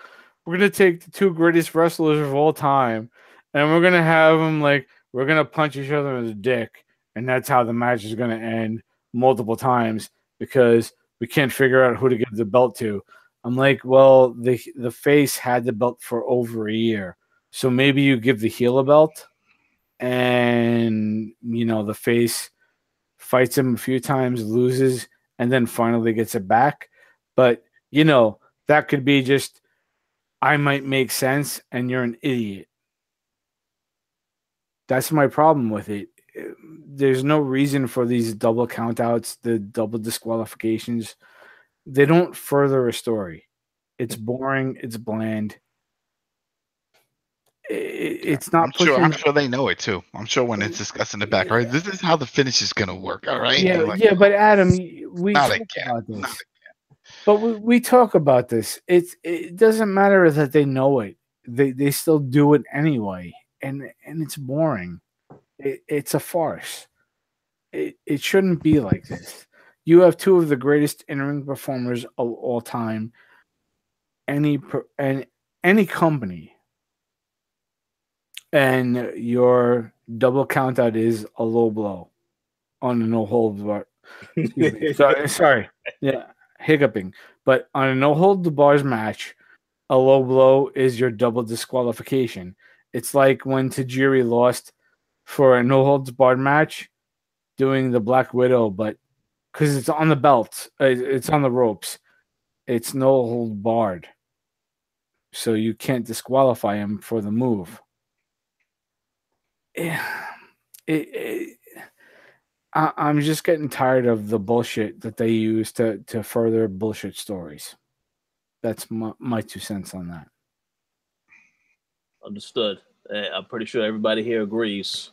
We're going to take the 2 greatest wrestlers of all time, and we're going to have them, like, we're going to punch each other in the dick, and that's how the match is going to end multiple times because we can't figure out who to give the belt to. I'm like, well, the face had the belt for over a year. So maybe you give the heel a belt and, the face fights him a few times, loses, and then finally gets it back. But, that could be just, I might make sense and you're an idiot. That's my problem with it. There's no reason for these double countouts, the double disqualifications. They don't further a story. It's boring. It's bland. It's not. I'm sure they know it too. I'm sure when it's discussed in the back, all right, this is how the finish is going to work. All right. Yeah. But Adam, we talk about this. But we talk about this. It doesn't matter that they know it. They still do it anyway, and it's boring. It's a farce. It shouldn't be like this. You have 2 of the greatest in-ring performers of all time. Any company, and your double countout is a low blow on a no hold bar. Sorry, yeah, hiccuping. But on a no hold bars match, a low blow is your double disqualification. It's like when Tajiri lost for a no holds barred match, doing the Black Widow, but because it's on the belt, it's on the ropes. It's no hold barred. So you can't disqualify him for the move. I'm just getting tired of the bullshit that they use to further bullshit stories. That's my 2 cents on that. Understood. I'm pretty sure everybody here agrees.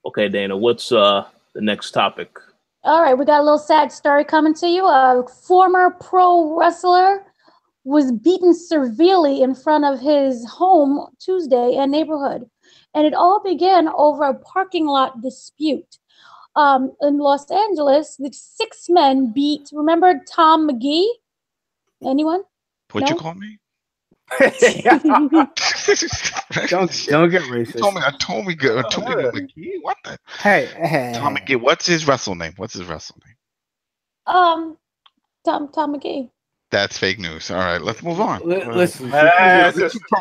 Okay, Dana, what's the next topic? All right, we got a little sad story coming to you. A former pro wrestler was beaten severely in front of his home Tuesday and neighborhood. And it all began over a parking lot dispute. In Los Angeles, the 6 men beat, remember Tom McGee? Anyone? What'd you call me? Don't get racist. Told me McGee. What the? Hey. Tom McGee. What's his wrestle name? Tom McGee. That's fake news. All right, let's move on. Listen, for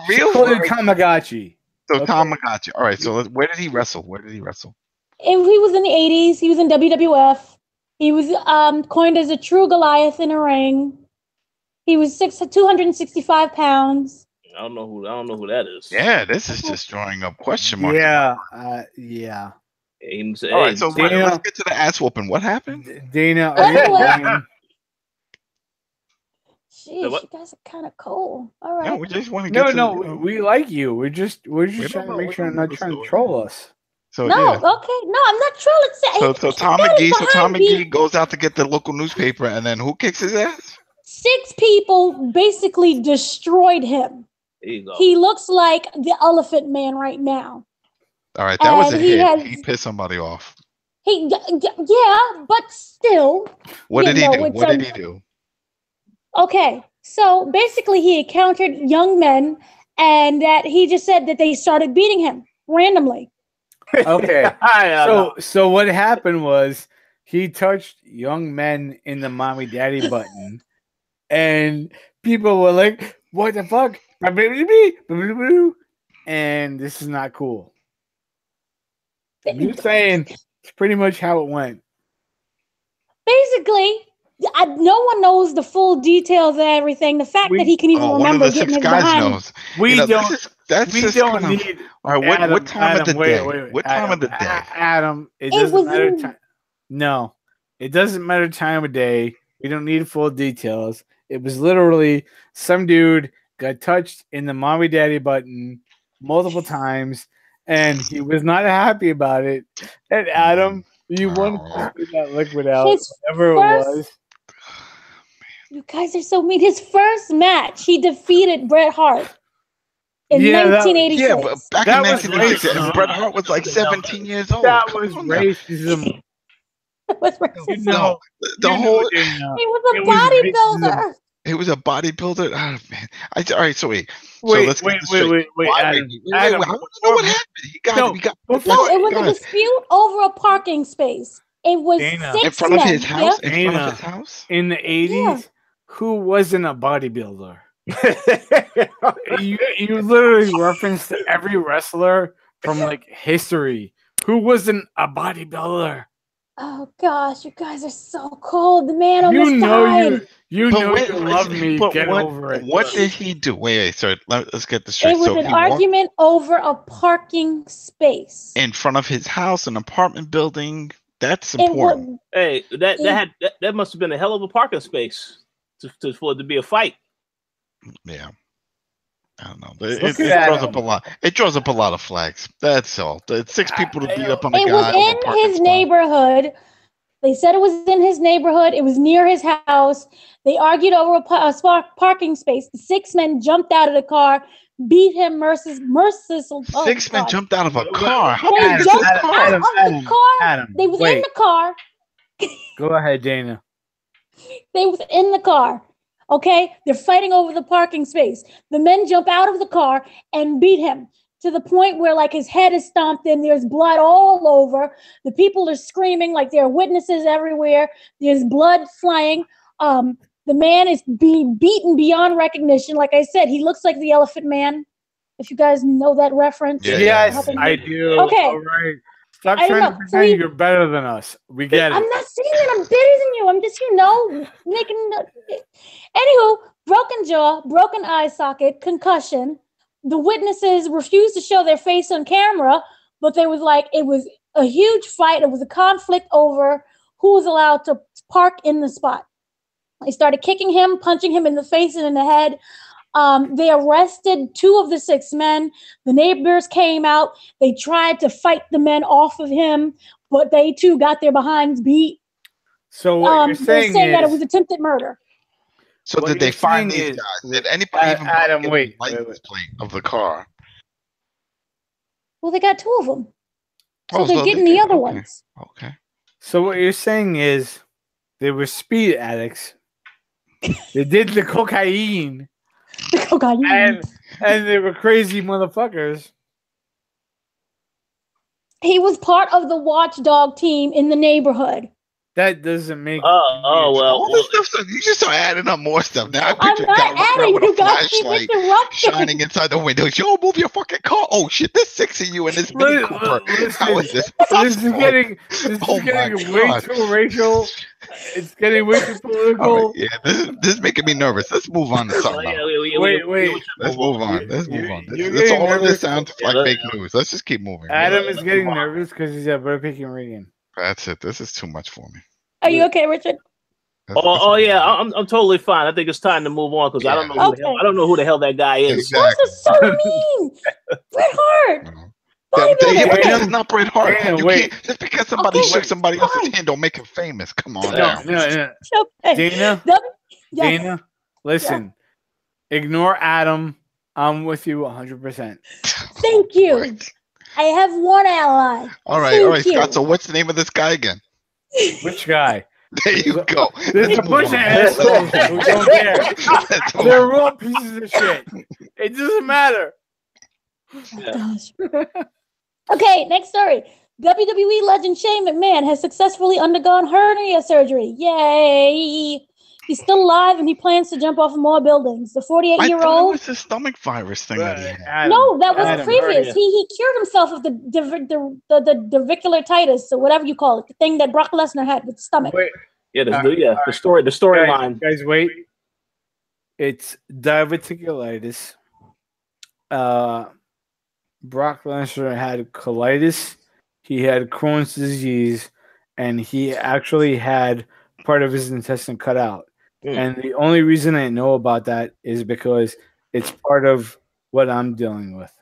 real? Tamagotchi. So Tamagotchi. All right. So where did he wrestle? He was in the 80s. He was in WWF. He was coined as a true Goliath in a ring. He was 265 pounds. I don't know who that is. Yeah, this is just drawing up question marks. Yeah, Yeah. All right, so Dana, let's get to the ass whooping. What happened? Dana, Jeez, you guys are kind of cold. All right. No, we just want to get we like you. We're just trying to make sure you're not trying to troll us. So no, yeah. okay, no, I'm not trolling. So Tom McGee goes out to get the local newspaper, and then who kicks his ass? 6 people basically destroyed him. There you go. He looks like the Elephant Man right now. All right, that was a hit. He pissed somebody off. Yeah, but still. What did he do? What did he do? Okay, so basically he encountered young men, and that he just said that they started beating him randomly. Okay, so what happened was he touched young men in the mommy daddy button, and people were like, "What the fuck?" And this is not cool. I'm just saying, it's pretty much how it went. Basically, no one knows the full details of everything. The fact that he can even remember one of the getting 6 his guys behind. knows. We don't. We don't need. All right, Adam, what time of the day? Wait, what time of the day? Adam, it doesn't matter. No, it doesn't matter time of day. We don't need full details. It was literally some dude got touched in the mommy daddy button multiple times, and he was not happy about it. And Adam, you wanted to spit that liquid out, whatever it was. You guys are so mean. His first match, he defeated Bret Hart. In 1986. Yeah, but back in 1986, Bret Hart was like 17 years old. That was racism. It was racism. No, he was a bodybuilder. He was a bodybuilder. Oh man! All right, so wait. Wait, let's wait, Adam, I want to know what happened. It was a dispute over a parking space. It was Dana. 6 in front men. of his house. Yeah? In front of his house. In the 80s, who wasn't a bodybuilder? you literally referenced every wrestler from like history. Who wasn't a bodybuilder? Oh gosh, you guys are so cold. The man almost died. You love me. Get over it. What did he do? Wait, sorry. Let's get this straight. It was an argument over a parking space in front of his house, an apartment building. That's important. Hey, that must have been a hell of a parking space for it to be a fight. Yeah. I don't know. It draws up a lot. It draws up a lot of flags. That's all. It's 6 people to beat up on the guy. It was in his neighborhood. They said it was in his neighborhood. It was near his house. They argued over a parking space. The 6 men jumped out of the car, beat him mercilessly. 6 men jumped out of a car. They jumped out of the car. They was in the car. Go ahead, Dana. They was in the car. Okay, they're fighting over the parking space. The men jump out of the car and beat him to the point where like his head is stomped in. There's blood all over. The people are screaming like there are witnesses everywhere. There's blood flying. The man is being beaten beyond recognition. Like I said, he looks like the Elephant Man. If you guys know that reference. Yes, I do. Okay. All right. Stop trying to pretend you're better than us. We get it. I'm not saying that I'm better than you. I'm just, making Anywho, broken jaw, broken eye socket, concussion. The witnesses refused to show their face on camera, but it was a huge fight. It was a conflict over who was allowed to park in the spot. They started kicking him, punching him in the face and in the head. They arrested 2 of the 6 men. The neighbors came out. They tried to fight the men off of him, but they too got their behinds beat. So what you're saying is that it was attempted murder. So did they find these guys? Did anybody even Adam, wait, license plate of the car? Well, they got 2 of them. So they're getting the other ones. Okay. So what you're saying is they were speed addicts. They did the cocaine. And they were crazy motherfuckers. He was part of the watchdog team in the neighborhood. That doesn't make. All this stuff. So you just start adding up more stuff. Now I picture I'm a guy not walking around adding. with a You guys keep flashlight interrupting. shining inside the windows. Yo, move your fucking car. Oh shit, there's 6 of you in this Mini Cooper. How is this? This is getting way too racial. It's getting way too political. Right, yeah, this is making me nervous. Let's move on to something else. Wait. Let's move on. You're This getting all of nervous. this sounds like fake news. Let's just keep moving. Adam is getting nervous because he's at Brother Picking Reagan. That's it. This is too much for me. Are you okay, Richard? Yeah, I'm totally fine. I think it's time to move on because I don't know who the hell that guy is. Exactly. This is so mean. Bret Hart. But this is not Bret Hart. Wait. Just because somebody shook somebody else's hand don't make him famous. Come on now. No. Okay. Dana, listen. Ignore Adam. I'm with you 100%. Thank you. Right. I have one ally. All right, Scott. So what's the name of this guy again? Which guy? There you go. There's a bunch of assholes who don't care. They're real pieces of shit. It doesn't matter. Gosh. Okay, next story. WWE legend Shane McMahon has successfully undergone hernia surgery. Yay! He's still alive and he plans to jump off more buildings. The 48-year-old. I thought it was the stomach virus thing that he had. Adam, No, that was previous. hernia. He cured himself of the diverticulitis or whatever you call it, the thing that Brock Lesnar had with the stomach. Wait, The storyline. guys, wait. It's diverticulitis. Brock Lesnar had colitis. He had Crohn's disease, and he actually had part of his intestine cut out. And the only reason I know about that is because it's part of what I'm dealing with.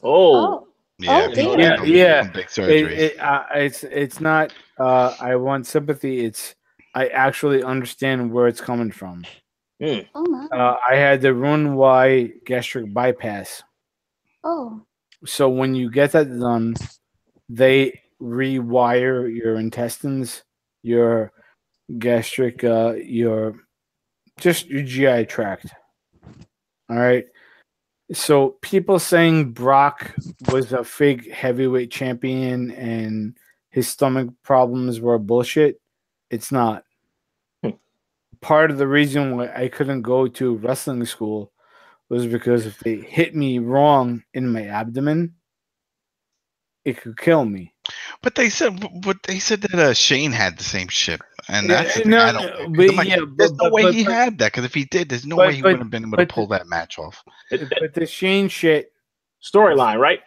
Oh. Yeah. Big surgeries. It's not. I want sympathy. I actually understand where it's coming from. Oh my. I had the Roux gastric bypass. Oh. So when you get that done, they rewire your intestines, your gastric, your GI tract. All right. So people saying Brock was a fake heavyweight champion and his stomach problems were bullshit. It's not. Part of the reason why I couldn't go to wrestling school was because if they hit me wrong in my abdomen, it could kill me. But they said that Shane had the same shit, and that's there's no way he had that. Because if he did, there's no way he wouldn't have been able to pull that match off. But the Shane shit Storyline, right?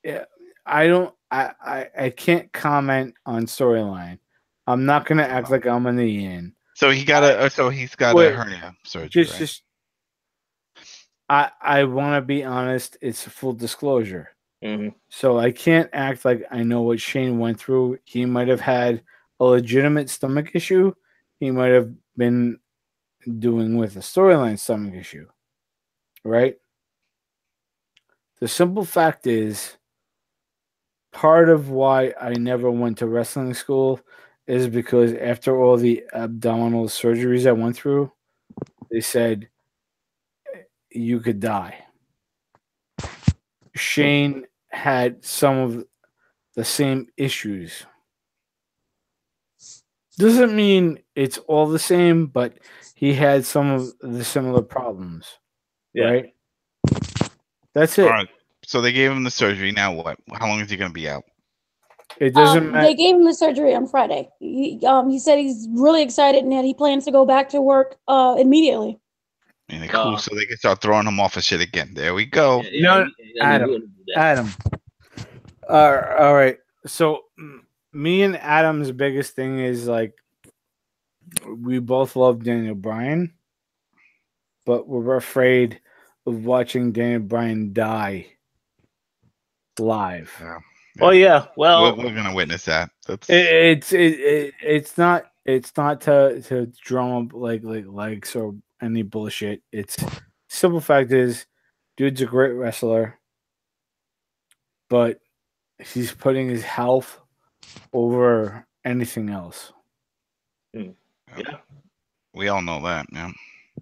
Yeah, I can't comment on storyline. I'm not gonna act like I'm in the in. So he's got a hernia surgery. Just I want to be honest. It's full disclosure. Mm-hmm. So I can't act like I know what Shane went through. He might have had a legitimate stomach issue. He might have been doing with a storyline stomach issue. Right? The simple fact is, part of why I never went to wrestling school is because after all the abdominal surgeries I went through, they said you could die. Shane had some of the same issues. Doesn't mean it's all the same, but he had some of the similar problems. Yeah. Right? That's it. All right. So they gave him the surgery. Now what? How long is he going to be out? It doesn't matter. They gave him the surgery on Friday. He said he's really excited and that he plans to go back to work immediately. And cool, so they can start throwing him off of shit again. There we go. Adam. All right. So me and Adam's biggest thing is like we both love Daniel Bryan, but we're afraid of watching Daniel Bryan die live. Yeah. Oh yeah. Well, we're gonna witness that. It's not to drum up like likes or any bullshit. It's simple fact is, dude's a great wrestler, but he's putting his health over anything else. Yeah, we all know that.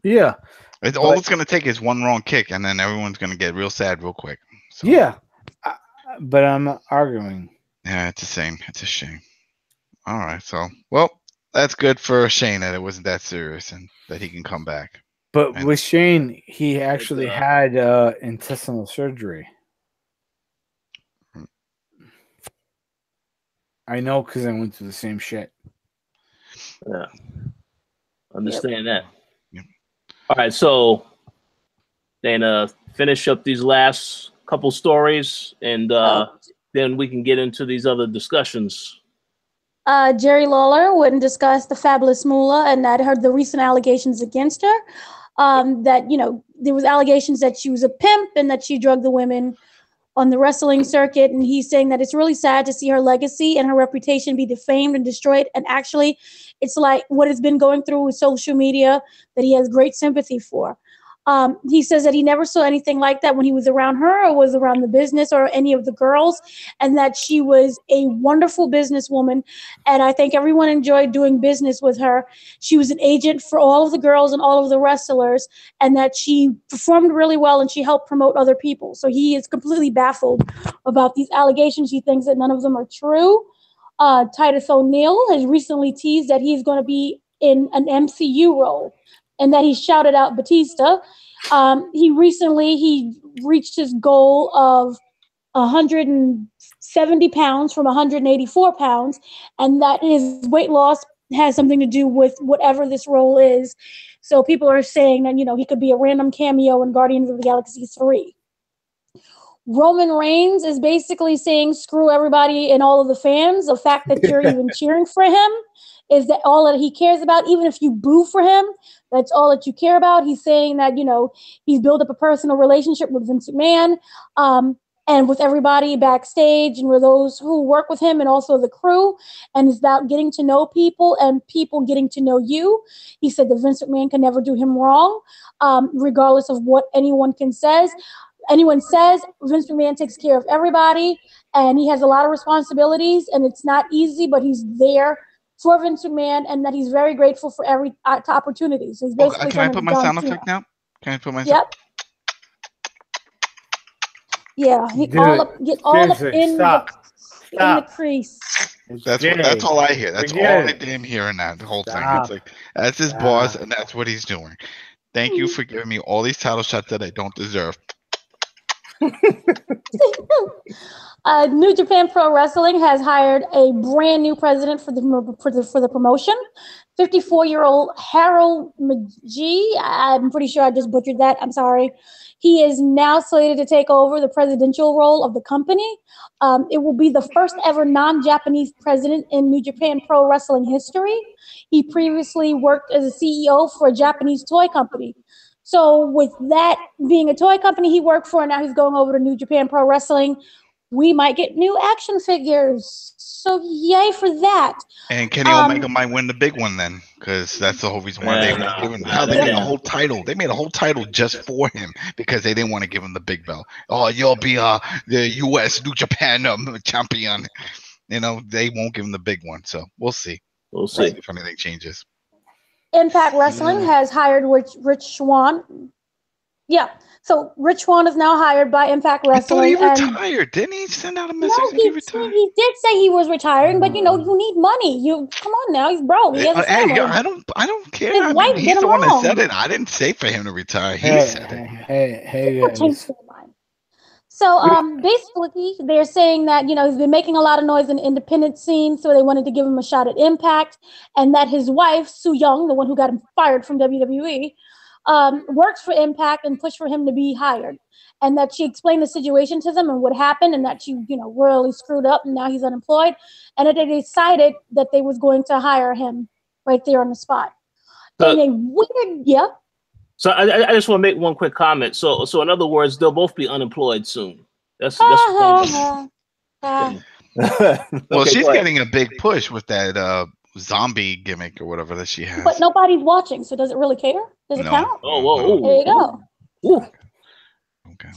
Yeah. All it's gonna take is one wrong kick, and then everyone's gonna get real sad real quick. So. Yeah, but I'm not arguing. Yeah, it's the same. It's a shame. All right, so well, That's good for Shane that it wasn't that serious and that he can come back. But And- with Shane, he actually had intestinal surgery. I know because I went through the same shit. Yeah. Understand that. Yep. All right, so Dana, finish up these last couple stories, and then we can get into these other discussions. Jerry Lawler wouldn't discuss the fabulous Moolah and that heard the recent allegations against her. That, you know, there was allegations that she was a pimp and that she drugged the women on the wrestling circuit. And he's saying that it's really sad to see her legacy and her reputation be defamed and destroyed. And actually, it's like what has been going through with social media that he has great sympathy for. He says that he never saw anything like that when he was around her or was around the business or any of the girls, and that she was a wonderful businesswoman. And I think everyone enjoyed doing business with her. She was an agent for all of the girls and all of the wrestlers, and that she performed really well and she helped promote other people. So he is completely baffled about these allegations. He thinks that none of them are true. Titus O'Neil has recently teased that he's going to be in an MCU role, and that he shouted out Batista. He reached his goal of 170 pounds from 184 pounds, and that his weight loss has something to do with whatever this role is. So people are saying that, you know, he could be a random cameo in Guardians of the Galaxy 3. Roman Reigns is basically saying, screw everybody and all of the fans. The fact that you're even cheering for him is that all that he cares about. Even if you boo for him, that's all that you care about. He's saying that, you know, he's built up a personal relationship with Vince McMahon and with everybody backstage and with those who work with him and also the crew. And it's about getting to know people and people getting to know you. He said that Vince McMahon can never do him wrong, regardless of what anyone says. Vince McMahon takes care of everybody, and he has a lot of responsibilities, and it's not easy, but he's there for Vince McMahon, and that he's very grateful for every opportunity. So he's basically can I put my sound effect now? Can I put my Yep. Yeah, get all up in the crease. That's all I hear. That's all I damn hear in that whole thing. It's like that's his boss, and that's what he's doing. Thank you for giving me all these title shots that I don't deserve. New Japan Pro Wrestling has hired a brand new president for the promotion. 54-year-old Harold McGee. I'm pretty sure I just butchered that. I'm sorry. He is now slated to take over the presidential role of the company. It will be the first ever non-Japanese president in New Japan Pro Wrestling history. He previously worked as a CEO for a Japanese toy company. So with that being a toy company he worked for, and now he's going over to New Japan Pro Wrestling, we might get new action figures. So yay for that. And Kenny Omega might win the big one then, because that's the whole reason why they won't give him. They made a whole title. They made a whole title just for him because they didn't want to give him the big belt. Oh, you'll be the U.S. New Japan champion. You know, they won't give him the big one. So we'll see. We'll see if anything changes. Impact Wrestling has hired Rich Swann. Yeah. So Rich Swann is now hired by Impact Wrestling. I thought he retired. Didn't he send out a message? No, he did say he was retiring, but you know, you need money. You come on now, he's broke. He has a family. I don't care. His wife he's the one that said it. I didn't say for him to retire. He said it. Hey, So basically, they're saying that, you know, he's been making a lot of noise in the independent scene, so they wanted to give him a shot at Impact, and that his wife, Sue Young, the one who got him fired from WWE, works for Impact and pushed for him to be hired, and that she explained the situation to them and what happened, and that she, you know, really screwed up, and now he's unemployed, and that they decided that they was going to hire him right there on the spot. In a weird, So I just want to make one quick comment. So in other words, they'll both be unemployed soon. That's well, she's getting a big push with that zombie gimmick or whatever that she has. But nobody's watching, so does it really care? Does it count? Oh, whoa. There you go. Ooh. Okay.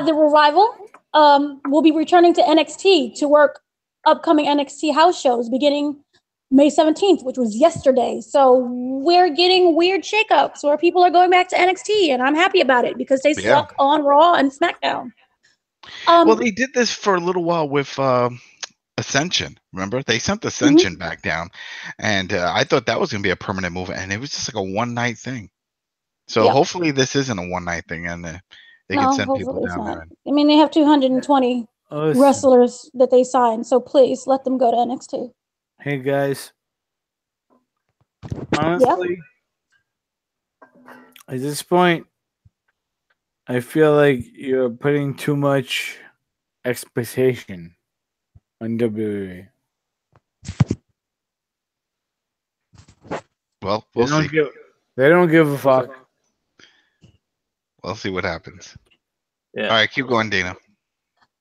The Revival will be returning to NXT to work upcoming NXT house shows beginning May 17th, which was yesterday. So we're getting weird shakeups where people are going back to NXT, and I'm happy about it because they suck on Raw and SmackDown. Well, they did this for a little while with Ascension. Remember, they sent Ascension back down, and I thought that was going to be a permanent move, and it was just like a one-night thing. So hopefully this isn't a one-night thing, and they can send people down there. I mean, they have 220 wrestlers that they signed, so please let them go to NXT. Hey guys, honestly, at this point, I feel like you're putting too much expectation on WWE. Well, we'll see. They don't give a fuck. We'll see what happens. Yeah. All right, keep going, Dana.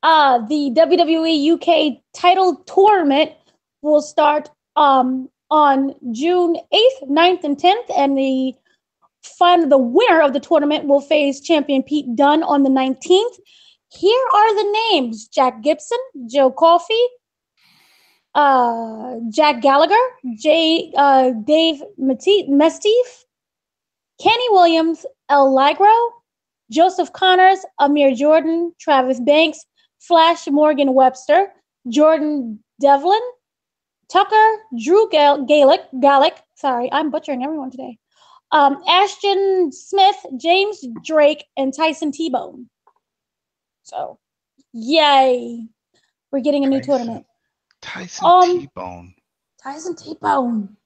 The WWE UK title tournament will start on June 8th, 9th, and 10th, and the winner of the tournament will face champion Pete Dunne on the 19th. Here are the names: Jack Gibson, Joe Coffey, Jack Gallagher, Dave Mestif, Kenny Williams, El Ligro, Joseph Connors, Amir Jordan, Travis Banks, Flash Morgan Webster, Jordan Devlin, Tucker, Drew Gallic. Sorry, I'm butchering everyone today. Ashton Smith, James Drake, and Tyson T-Bone. So, yay. We're getting a new tournament. Tyson T-Bone. Tyson T-Bone.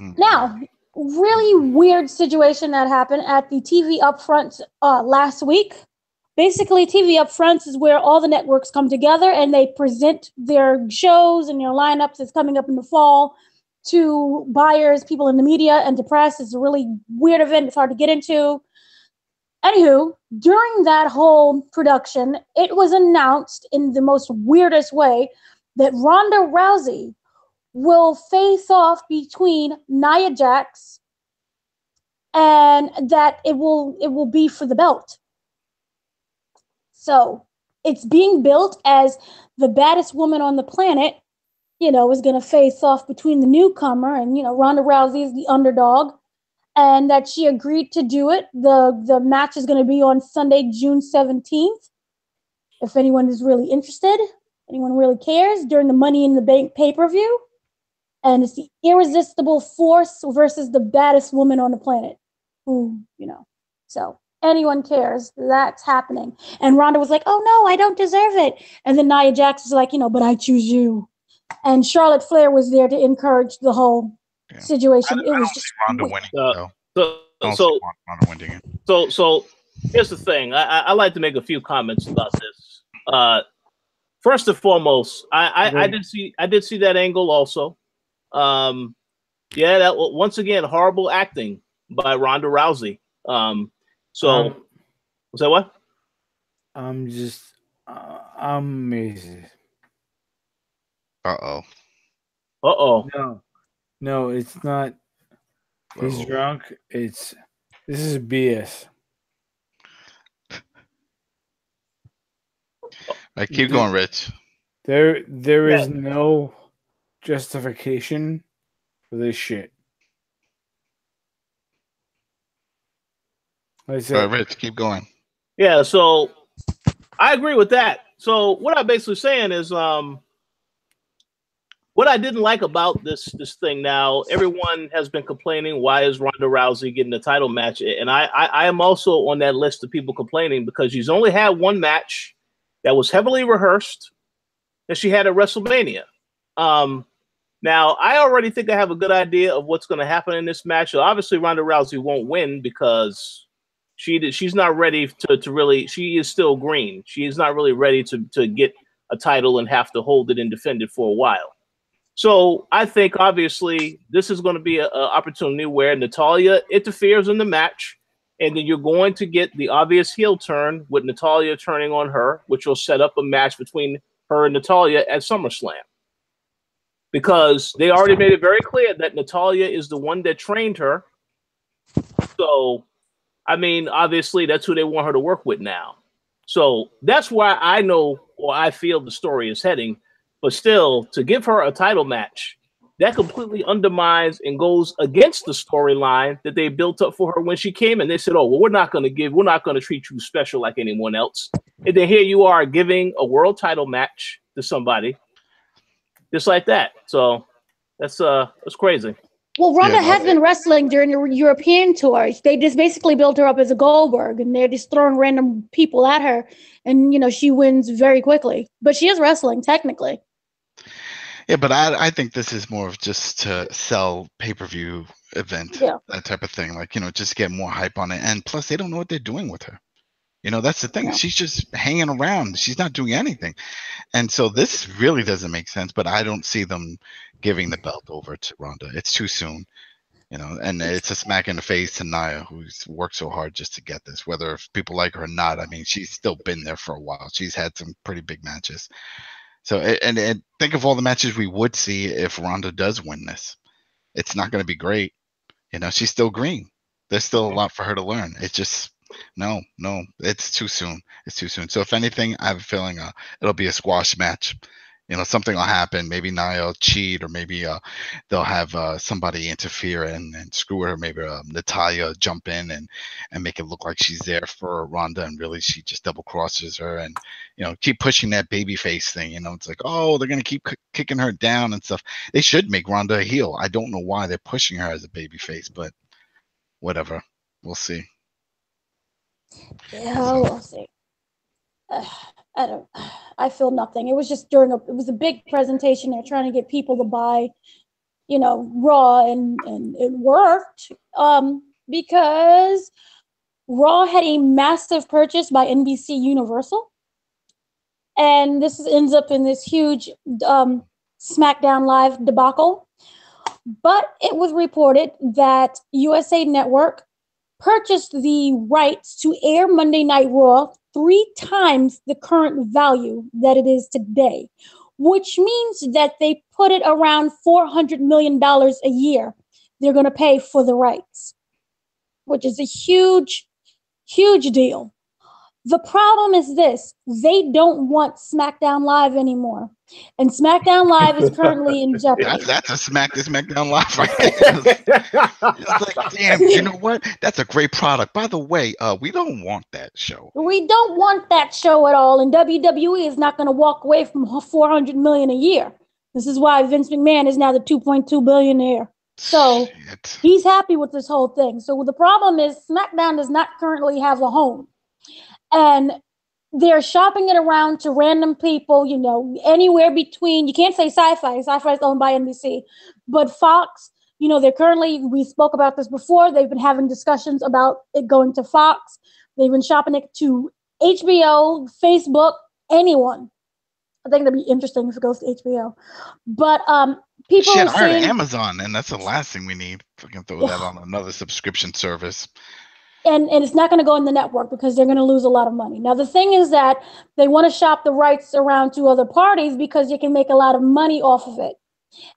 Now, really weird situation that happened at the TV Upfront last week. Basically, TV Upfronts is where all the networks come together and they present their shows and their lineups that's coming up in the fall to buyers, people in the media, and to press. It's a really weird event. It's hard to get into. Anywho, during that whole production, it was announced in the most weirdest way that Ronda Rousey will face off between Nia Jax, and that it will be for the belt. So it's being built as the baddest woman on the planet, is going to face off between the newcomer, and Ronda Rousey is the underdog, and that she agreed to do it. The match is going to be on Sunday, June 17th. If anyone is really interested, anyone really cares, during the Money in the Bank pay-per-view. And it's the irresistible force versus the baddest woman on the planet. So anyone cares, that's happening. And Ronda was like, oh no, I don't deserve it. And then Nia Jax was like, but I choose you. And Charlotte Flair was there to encourage the whole situation. I don't see Ronda winning, So here's the thing. I like to make a few comments about this. First and foremost, I did see that angle also. That once again, horrible acting by Ronda Rousey. Was that what? I'm amazed. Uh-oh. No, it's not. He's drunk. This is BS. Keep going, Rich. There is no justification for this shit. All right, Rich, keep going. Yeah, so I agree with that. So what I'm basically saying is what I didn't like about this thing now, everyone has been complaining, why is Ronda Rousey getting a title match? And I am also on that list of people complaining because she's only had one match that was heavily rehearsed that she had at WrestleMania. Now, I already think I have a good idea of what's going to happen in this match. So obviously, Ronda Rousey won't win because she's not ready to really – she is still green. She is not really ready to get a title and have to hold it and defend it for a while. So I think, obviously, this is going to be an opportunity where Natalya interferes in the match, and then you're going to get the obvious heel turn with Natalya turning on her, which will set up a match between her and Natalya at SummerSlam. Because they already made it very clear that Natalya is the one that trained her. So, I mean, obviously, that's who they want her to work with now. So that's why I know, or I feel the story is heading. But still, to give her a title match, that completely undermines and goes against the storyline that they built up for her when she came in. They said, oh, well, we're not going to treat you special like anyone else. And then here you are giving a world title match to somebody, just like that. So that's crazy. Well, Ronda has been wrestling during the European tours. They just basically built her up as a Goldberg, and they're just throwing random people at her, and she wins very quickly. But she is wrestling technically. Yeah, but I think this is more of just to sell pay-per-view event, that type of thing. Like, just get more hype on it. And plus, they don't know what they're doing with her. That's the thing. Yeah. She's just hanging around. She's not doing anything. And so this really doesn't make sense, but I don't see them giving the belt over to Ronda. It's too soon, and it's a smack in the face to Nia, who's worked so hard just to get this, whether if people like her or not. I mean, she's still been there for a while. She's had some pretty big matches. So, and think of all the matches we would see if Ronda does win this. It's not going to be great. She's still green. There's still a lot for her to learn. It's just, no, it's too soon. It's too soon. So if anything, I have a feeling it'll be a squash match. Something will happen. Maybe Nia will cheat, or maybe they'll have somebody interfere and screw her. Maybe Natalya jump in and make it look like she's there for Ronda, and really she just double crosses her, and keep pushing that baby face thing. It's like, oh, they're gonna keep kicking her down and stuff. They should make Ronda a heel. I don't know why they're pushing her as a baby face, but whatever. We'll see. Yeah, we'll see. I feel nothing. It was just it was a big presentation. They're trying to get people to buy, Raw, and it worked because Raw had a massive purchase by NBC Universal, and this ends up in this huge SmackDown Live debacle. But it was reported that USA Network purchased the rights to air Monday Night Raw 3 times the current value that it is today, which means that they put it around $400 million a year they're going to pay for the rights, which is a huge, huge deal. The problem is this: they don't want SmackDown Live anymore. And SmackDown Live is currently in jeopardy. That's a SmackDown Live right there. It's like, damn, you know what? That's a great product. By the way, we don't want that show. We don't want that show at all. And WWE is not going to walk away from $400 million a year. This is why Vince McMahon is now the $2.2 billionaire. So he's happy with this whole thing. So the problem is SmackDown does not currently have a home. And they're shopping it around to random people, anywhere between, you can't say Sci-Fi. Sci-Fi is owned by NBC. But Fox, they're currently, we spoke about this before, they've been having discussions about it going to Fox. They've been shopping it to HBO, Facebook, anyone. I think that'd be interesting if it goes to HBO. But people are saying Amazon, and that's the last thing we need. If we can throw that on another subscription service. And it's not going to go in the network because they're going to lose a lot of money. Now, the thing is that they want to shop the rights around to other parties because you can make a lot of money off of it.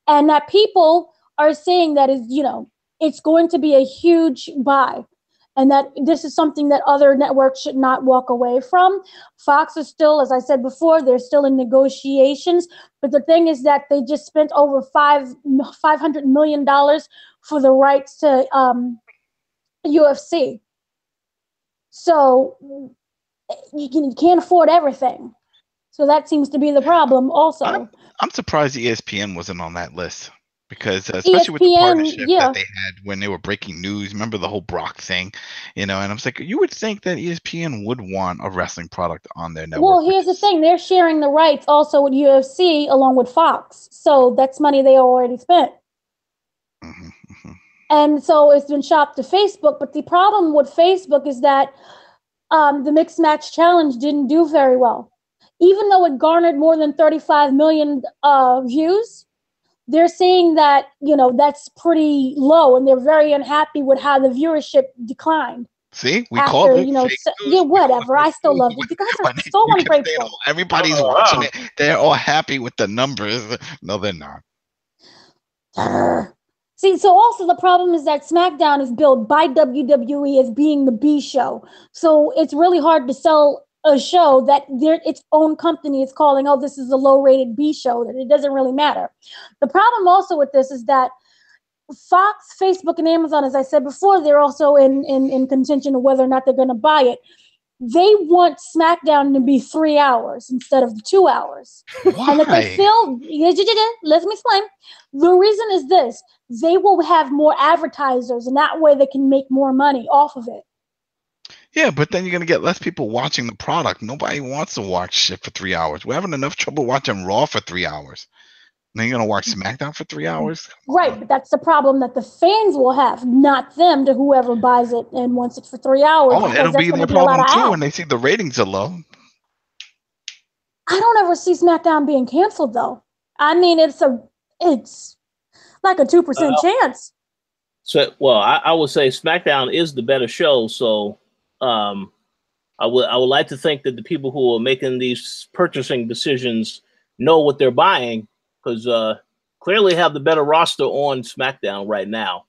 And that people are saying that it's going to be a huge buy. And that this is something that other networks should not walk away from. Fox is still, as I said before, they're still in negotiations. But the thing is that they just spent over $500 million for the rights to UFC. So you can't afford everything. So that seems to be the problem also. I'm surprised ESPN wasn't on that list because especially with the partnership that they had when they were breaking news. Remember the whole Brock thing, and I was like, you would think that ESPN would want a wrestling product on their network. Well, here's the thing. They're sharing the rights also with UFC along with Fox. So that's money they already spent. Mm-hmm, mm-hmm. And so it's been shopped to Facebook. But the problem with Facebook is that the Mixed Match Challenge didn't do very well. Even though it garnered more than 35 million views, they're saying that, that's pretty low. And they're very unhappy with how the viewership declined. See, we called it. Whatever. I still love it. You guys are so ungrateful. Everybody's watching it. They're all happy with the numbers. No, they're not. See, so also the problem is that SmackDown is billed by WWE as being the B show. So it's really hard to sell a show that its own company is calling, oh, this is a low-rated B show, that it doesn't really matter. The problem also with this is that Fox, Facebook, and Amazon, as I said before, they're also in contention of whether or not they're going to buy it. they want SmackDown to be 3 hours instead of 2 hours. Why? And that they feel, let me explain. The reason is this: they will have more advertisers, and that way they can make more money off of it. Yeah, but then you're gonna get less people watching the product. Nobody wants to watch shit for 3 hours. We're having enough trouble watching Raw for 3 hours. And then you're gonna watch SmackDown for 3 hours? Right, but that's the problem that the fans will have, not them, to whoever buys it and wants it for 3 hours. Oh, it'll be their problem too when they see the ratings are low. I don't ever see SmackDown being canceled though. I mean, it's like a 2% chance. So, well, I would say SmackDown is the better show. So, I would like to think that the people who are making these purchasing decisions know what they're buying, because clearly have the better roster on SmackDown right now.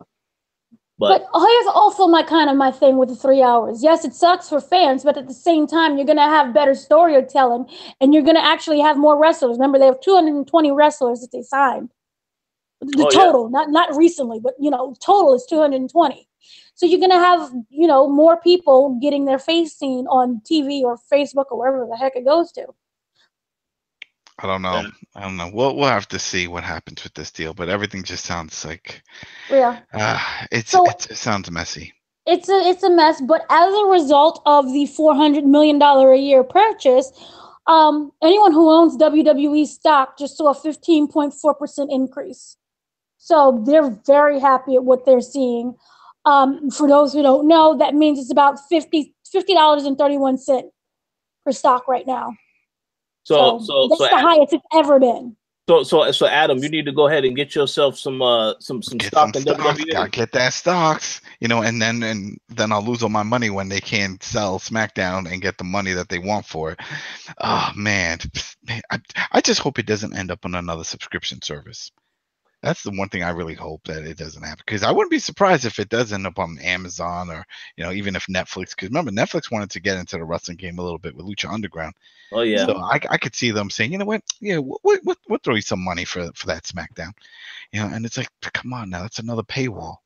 But here's also my thing with the 3 hours. Yes, it sucks for fans, but at the same time, you're going to have better storytelling, and you're going to actually have more wrestlers. Remember, they have 220 wrestlers that they signed. The total, not recently, but total is 220. So you're going to have more people getting their face seen on TV or Facebook or wherever the heck it goes to. I don't know. We'll have to see what happens with this deal, but everything just sounds like it sounds messy. It's a mess, but as a result of the $400 million a year purchase, anyone who owns WWE stock just saw a 15.4% increase. So they're very happy at what they're seeing. For those who don't know, that means it's about $50.31 per stock right now. So that's the highest it's ever been. So Adam, you need to go ahead and get yourself some stock in WWE. Gotta get that stocks, and then I'll lose all my money when they can't sell SmackDown and get the money that they want for it. Oh man, I just hope it doesn't end up on another subscription service. That's the one thing I really hope that it doesn't happen, because I wouldn't be surprised if it does end up on Amazon or even if Netflix. Because remember, Netflix wanted to get into the wrestling game a little bit with Lucha Underground. Oh yeah. So I could see them saying, you know what? Yeah, we'll throw you some money for that SmackDown. And it's like, come on now, that's another paywall.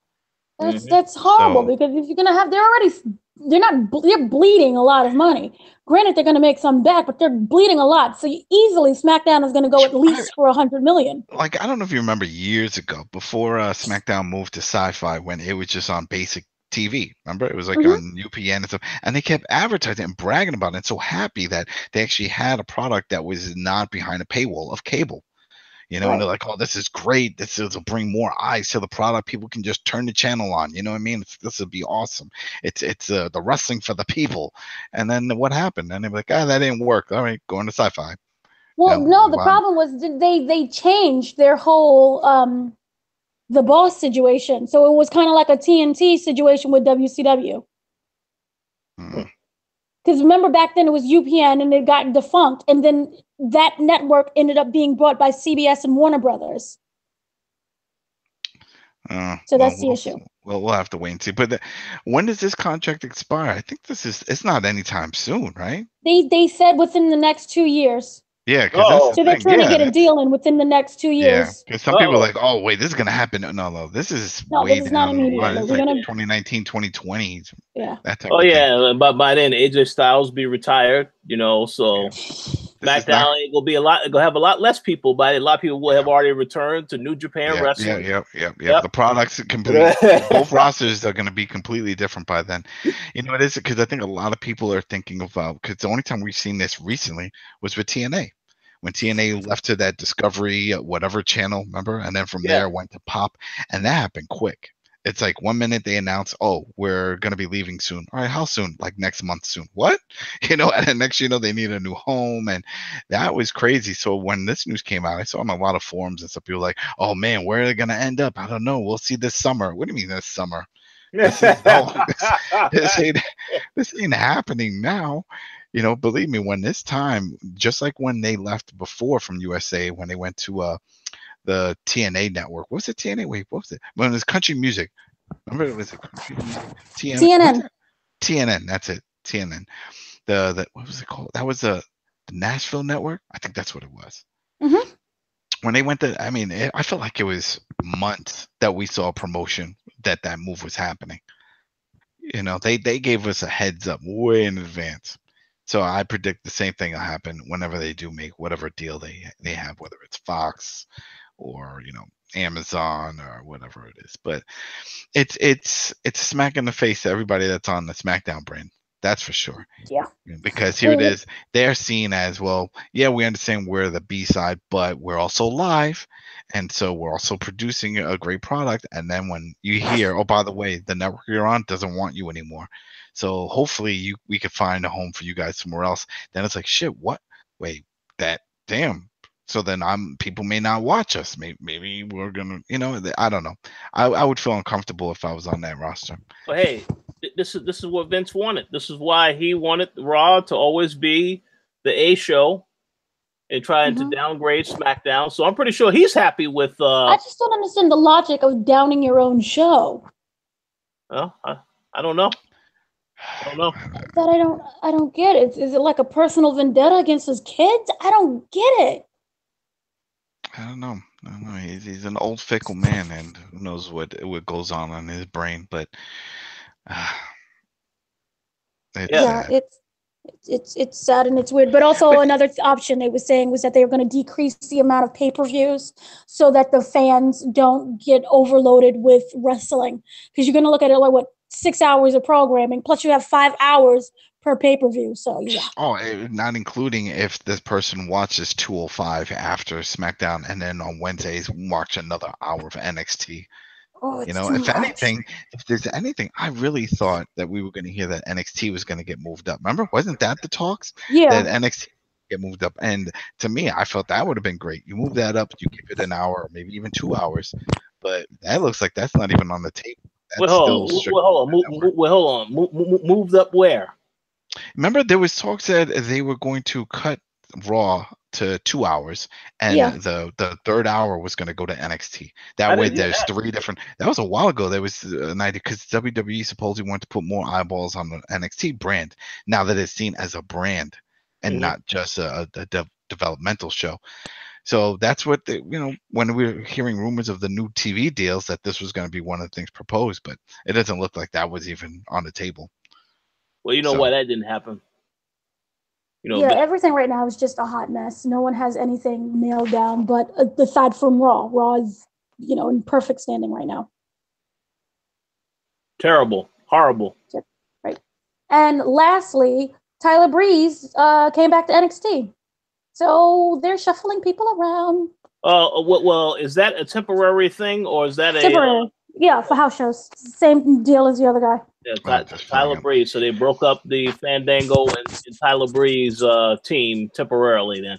That's horrible, because if you're gonna have, they're bleeding a lot of money. Granted, they're gonna make some back, but they're bleeding a lot. So easily SmackDown is gonna go at least for $100 million. Like, I don't know if you remember years ago, before SmackDown moved to Sci-Fi, when it was just on basic TV. Remember, it was like on UPN and stuff, and they kept advertising and bragging about it, and so happy that they actually had a product that was not behind a paywall of cable. And they're like, oh, this is great. This will bring more eyes to the product. People can just turn the channel on. You know what I mean? This would be awesome. It's the wrestling for the people. And then what happened? And they're like, that didn't work. All right, going to Sci-Fi. Well, no, the problem was they changed their whole the boss situation. So it was kind of like a TNT situation with WCW. Because remember, back then it was UPN and it got defunct, and then that network ended up being bought by CBS and Warner Brothers. So that's the issue. Well, we'll have to wait and see. But when does this contract expire? I think it's not anytime soon, right? They said within the next 2 years. Yeah, because so they're trying to get a deal in within the next 2 years. Yeah, because some people are like, oh wait, this is gonna happen. No, this is way down. It's like 2019, 2020. Yeah. But by then AJ Styles be retired. So SmackDown ain't gonna be gonna have a lot less people. But a lot of people will have already returned to New Japan Wrestling. Yeah. The products completely. Both rosters are gonna be completely different by then. It is, because I think a lot of people are thinking about, because the only time we've seen this recently was with TNA. When TNA left to that Discovery, whatever channel, remember? And then from there went to Pop. And that happened quick. It's like 1 minute they announce, oh, we're going to be leaving soon. All right, how soon? Like next month soon. What? And then next they need a new home. And that was crazy. So when this news came out, I saw on a lot of forums and stuff, people like, oh man, where are they going to end up? I don't know. We'll see this summer. What do you mean this summer? This ain't happening now. Believe me, when this time, just like when they left before from USA, when they went to the TNA network. What was it? TNA? Wait, what was it? When it was country music. Remember, it was country music? TNN. TNN, that's it. TNN. The what was it called? That was the Nashville network? I think that's what it was. When they went to, I felt like it was months that we saw a promotion that move was happening. You know, they gave us a heads up way in advance. So I predict the same thing will happen whenever they do make whatever deal they have, whether it's Fox or, you know, Amazon or whatever it is. But it's a smack in the face to everybody that's on the Smackdown brand. That's for sure. Yeah. Because here it is. They're seen as, well, yeah, we understand we're the B-side, but we're also live. And so we're also producing a great product. And then when you hear, oh, by the way, the network you're on doesn't want you anymore. So hopefully we could find a home for you guys somewhere else. Then it's like, shit, what? Wait, damn. So then people may not watch us. Maybe we're going to, you know, I don't know. I would feel uncomfortable if I was on that roster. But hey, this is what Vince wanted. This is why he wanted Raw to always be the A show and trying to downgrade SmackDown. So I'm pretty sure he's happy with. I just don't understand the logic of downing your own show. Well, I don't know. I don't know. That I don't get it. Is it like a personal vendetta against his kids? I don't get it. I don't know. He's an old fickle man, and who knows what goes on in his brain. But it's sad and it's weird. But also another option they were saying was that they were going to decrease the amount of pay-per-views so that the fans don't get overloaded with wrestling. Because you're going to look at it like 6 hours of programming, plus you have 5 hours per pay-per-view. So yeah. Oh, not including if this person watches 205 after SmackDown, and then on Wednesdays watch another hour of NXT. Oh, you know, if there's anything, I really thought that we were going to hear that NXT was going to get moved up. Remember, wasn't that the talks? Yeah. That NXT get moved up, and to me, I felt that would have been great. You move that up, you give it an hour, or maybe even 2 hours, but that looks like that's not even on the table. Hold on. Moved up where? Remember, there was talks that they were going to cut Raw to 2 hours, and the third hour was going to go to NXT. That way, there's 3 different. That was a while ago. There was an idea because WWE supposedly wanted to put more eyeballs on the NXT brand now that it's seen as a brand and not just a developmental show. So that's what when we were hearing rumors of the new TV deals, that this was going to be one of the things proposed, but it doesn't look like that was even on the table. Well, you know why that didn't happen. Everything right now is just a hot mess. No one has anything nailed down, but aside from Raw. Raw is, in perfect standing right now. Terrible. Horrible. Right. And lastly, Tyler Breeze came back to NXT. So they're shuffling people around. Well, is that a temporary thing, or is that temporary? Yeah, for house shows. Same deal as the other guy. Yeah, Tyler Breeze. So they broke up the Fandango and Tyler Breeze team temporarily then.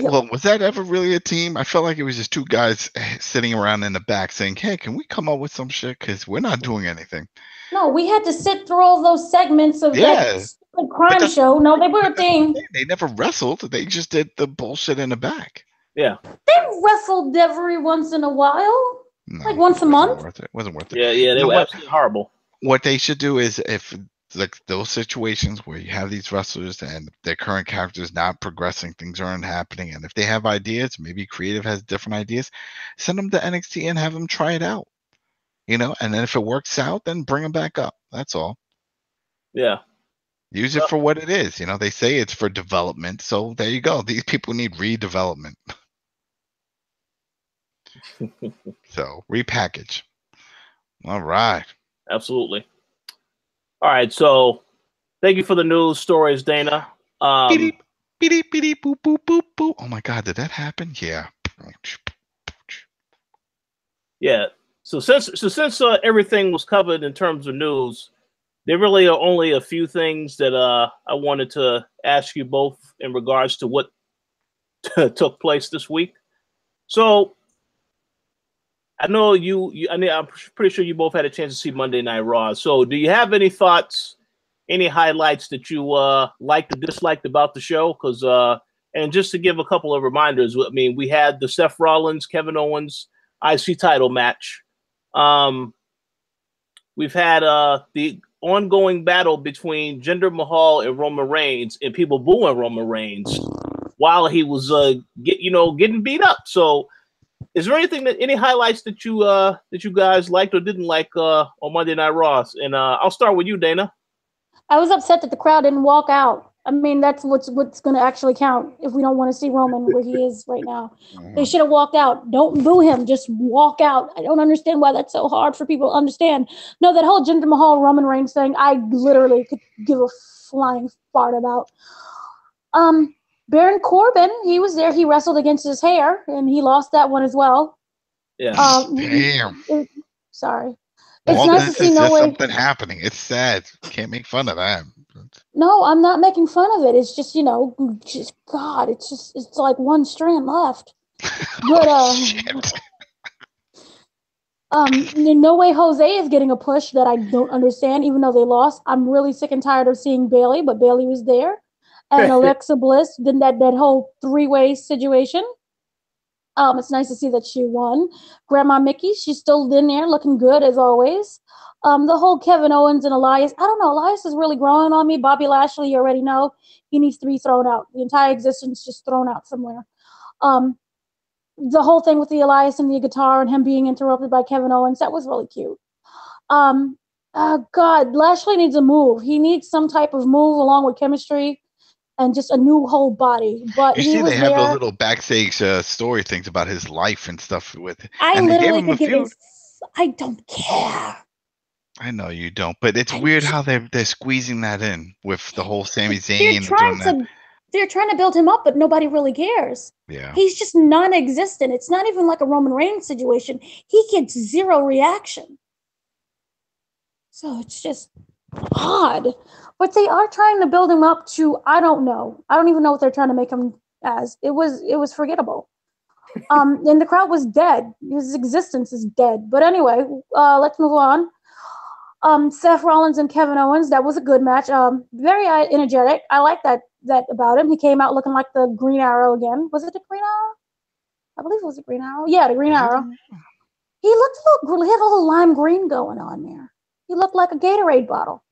Well, was that ever really a team? I felt like it was just 2 guys sitting around in the back saying, hey, can we come up with some shit? Because we're not doing anything. No, we had to sit through all those segments of that stupid crime show. No, they were a thing. They never wrestled. They just did the bullshit in the back. Yeah. They wrestled every once in a while. No, like once a month. It wasn't worth it. Yeah, they were absolutely horrible. What they should do is, if like those situations where you have these wrestlers and their current characters not progressing, things aren't happening, and if they have ideas, maybe creative has different ideas, send them to NXT and have them try it out. And then if it works out, then bring them back up. That's all. Yeah. Use it for what it is. They say it's for development, so there you go. These people need redevelopment. So repackage. All right. Absolutely. All right. So thank you for the news stories, Dana. Beep, beep, beep, boop, boop, boop, boop. Oh my God, did that happen? Yeah. Yeah. So since everything was covered in terms of news, there really are only a few things that I wanted to ask you both in regards to what took place this week. So I know I'm pretty sure you both had a chance to see Monday Night Raw. So do you have any thoughts, any highlights that you liked or disliked about the show? Because and just to give a couple of reminders, I mean, we had the Seth Rollins, Kevin Owens IC title match. We've had the ongoing battle between Jinder Mahal and Roman Reigns, and people booing Roman Reigns while he was getting beat up. So Is there any highlights that you guys liked or didn't like on Monday Night Raw? And I'll start with you, Dana. I was upset that the crowd didn't walk out. I mean, that's what's going to actually count if we don't want to see Roman where he is right now. They should have walked out. Don't boo him. Just walk out. I don't understand why that's so hard for people to understand. No, that whole Jinder Mahal Roman Reigns thing, I literally could give a flying fart about. Baron Corbin, he was there. He wrestled against his hair, and he lost that one as well. Yeah. Damn. Sorry. It's nice to see there's something happening. It's sad. Can't make fun of that. No, I'm not making fun of it. It's just, God, it's like one strand left. But shit. No Way Jose is getting a push that I don't understand, even though they lost. I'm really sick and tired of seeing Bayley, but Bayley was there. And Alexa Bliss, then that whole three-way situation. It's nice to see that she won. Grandma Mickey, she's still in there looking good as always. The whole Kevin Owens and Elias, I don't know. Elias is really growing on me. Bobby Lashley, you already know. He needs to be thrown out. The entire existence just thrown out somewhere. The whole thing with the Elias and the guitar and him being interrupted by Kevin Owens, that was really cute. God, Lashley needs a move. He needs some type of move along with chemistry and just a new whole body. But you see, they have those little backstage story things about his life and stuff with. I literally could give his. I don't care. I know you don't, but it's weird how they're squeezing that in with the whole Sami Zayn. They're trying to build him up, but nobody really cares. Yeah, he's just non-existent. It's not even like a Roman Reigns situation. He gets zero reaction. So it's just odd. But they are trying to build him up to, I don't know. I don't even know what they're trying to make him as. It was forgettable. And the crowd was dead. His existence is dead. But anyway, let's move on. Seth Rollins and Kevin Owens, that was a good match. Very energetic. I like that about him. He came out looking like the Green Arrow again. Was it the Green Arrow? I believe it was the Green Arrow. Yeah, the Green Arrow. He had a little lime green going on there. He looked like a Gatorade bottle.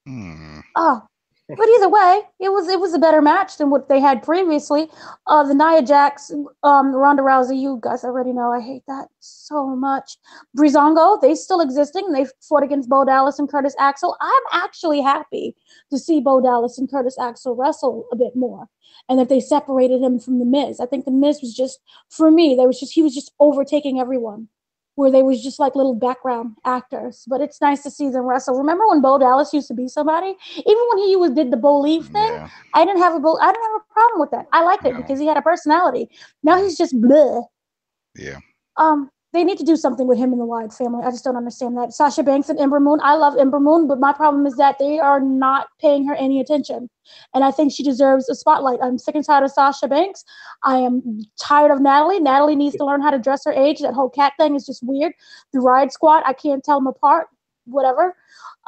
But either way, it was a better match than what they had previously. The Nia Jax, Ronda Rousey, you guys already know I hate that so much. Breezango, they still existing. They fought against Bo Dallas and Curtis Axel. I'm actually happy to see Bo Dallas and Curtis Axel wrestle a bit more, and that they separated him from The Miz. I think The Miz was just, for me, he was just overtaking everyone, where they was just like little background actors. But it's nice to see them wrestle. Remember when Bo Dallas used to be somebody? Even when he did the Bo Leave thing, yeah. I didn't have a problem with that. I liked it because he had a personality. Now he's just bleh. Yeah. They need to do something with him and the Wyatt family. I just don't understand that. Sasha Banks and Ember Moon. I love Ember Moon, but my problem is that they are not paying her any attention. And I think she deserves a spotlight. I'm sick and tired of Sasha Banks. I am tired of Natalie. Natalie needs to learn how to dress her age. That whole cat thing is just weird. The Riot Squad, I can't tell them apart. Whatever.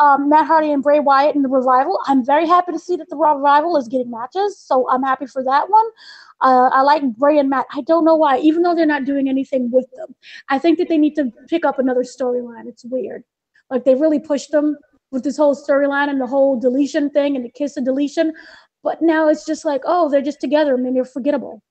Matt Hardy and Bray Wyatt in the Revival. I'm very happy to see that the Revival is getting matches, so I'm happy for that one. I like Bray and Matt. I don't know why, even though they're not doing anything with them. I think that they need to pick up another storyline. It's weird. Like, they really pushed them with this whole storyline and the whole deletion thing and the kiss of deletion. But now it's just like, oh, they're just together and they're forgettable.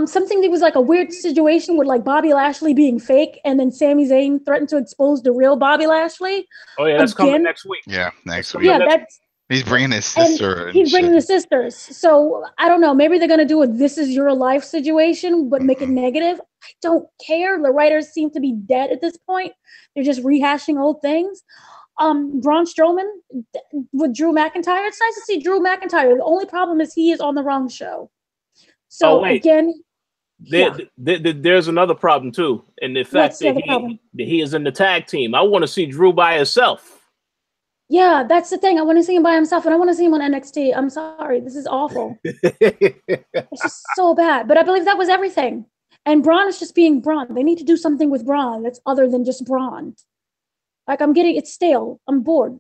Something that was like a weird situation with like Bobby Lashley being fake, and then Sami Zayn threatened to expose the real Bobby Lashley. Oh yeah, that's coming next week. Yeah, next week. Yeah, he's bringing his sister. He's bringing the sisters. So I don't know. Maybe they're gonna do a "This Is Your Life" situation, but make it negative. I don't care. The writers seem to be dead at this point. They're just rehashing old things. Braun Strowman with Drew McIntyre. It's nice to see Drew McIntyre. The only problem is he is on the wrong show. So again, there's another problem too, and the fact that he is in the tag team. I want to see Drew by himself. Yeah, that's the thing. I want to see him by himself, and I want to see him on NXT. I'm sorry, this is awful. It's just so bad. But I believe that was everything. And Braun is just being Braun. They need to do something with Braun that's other than just Braun. Like, it's stale. I'm bored.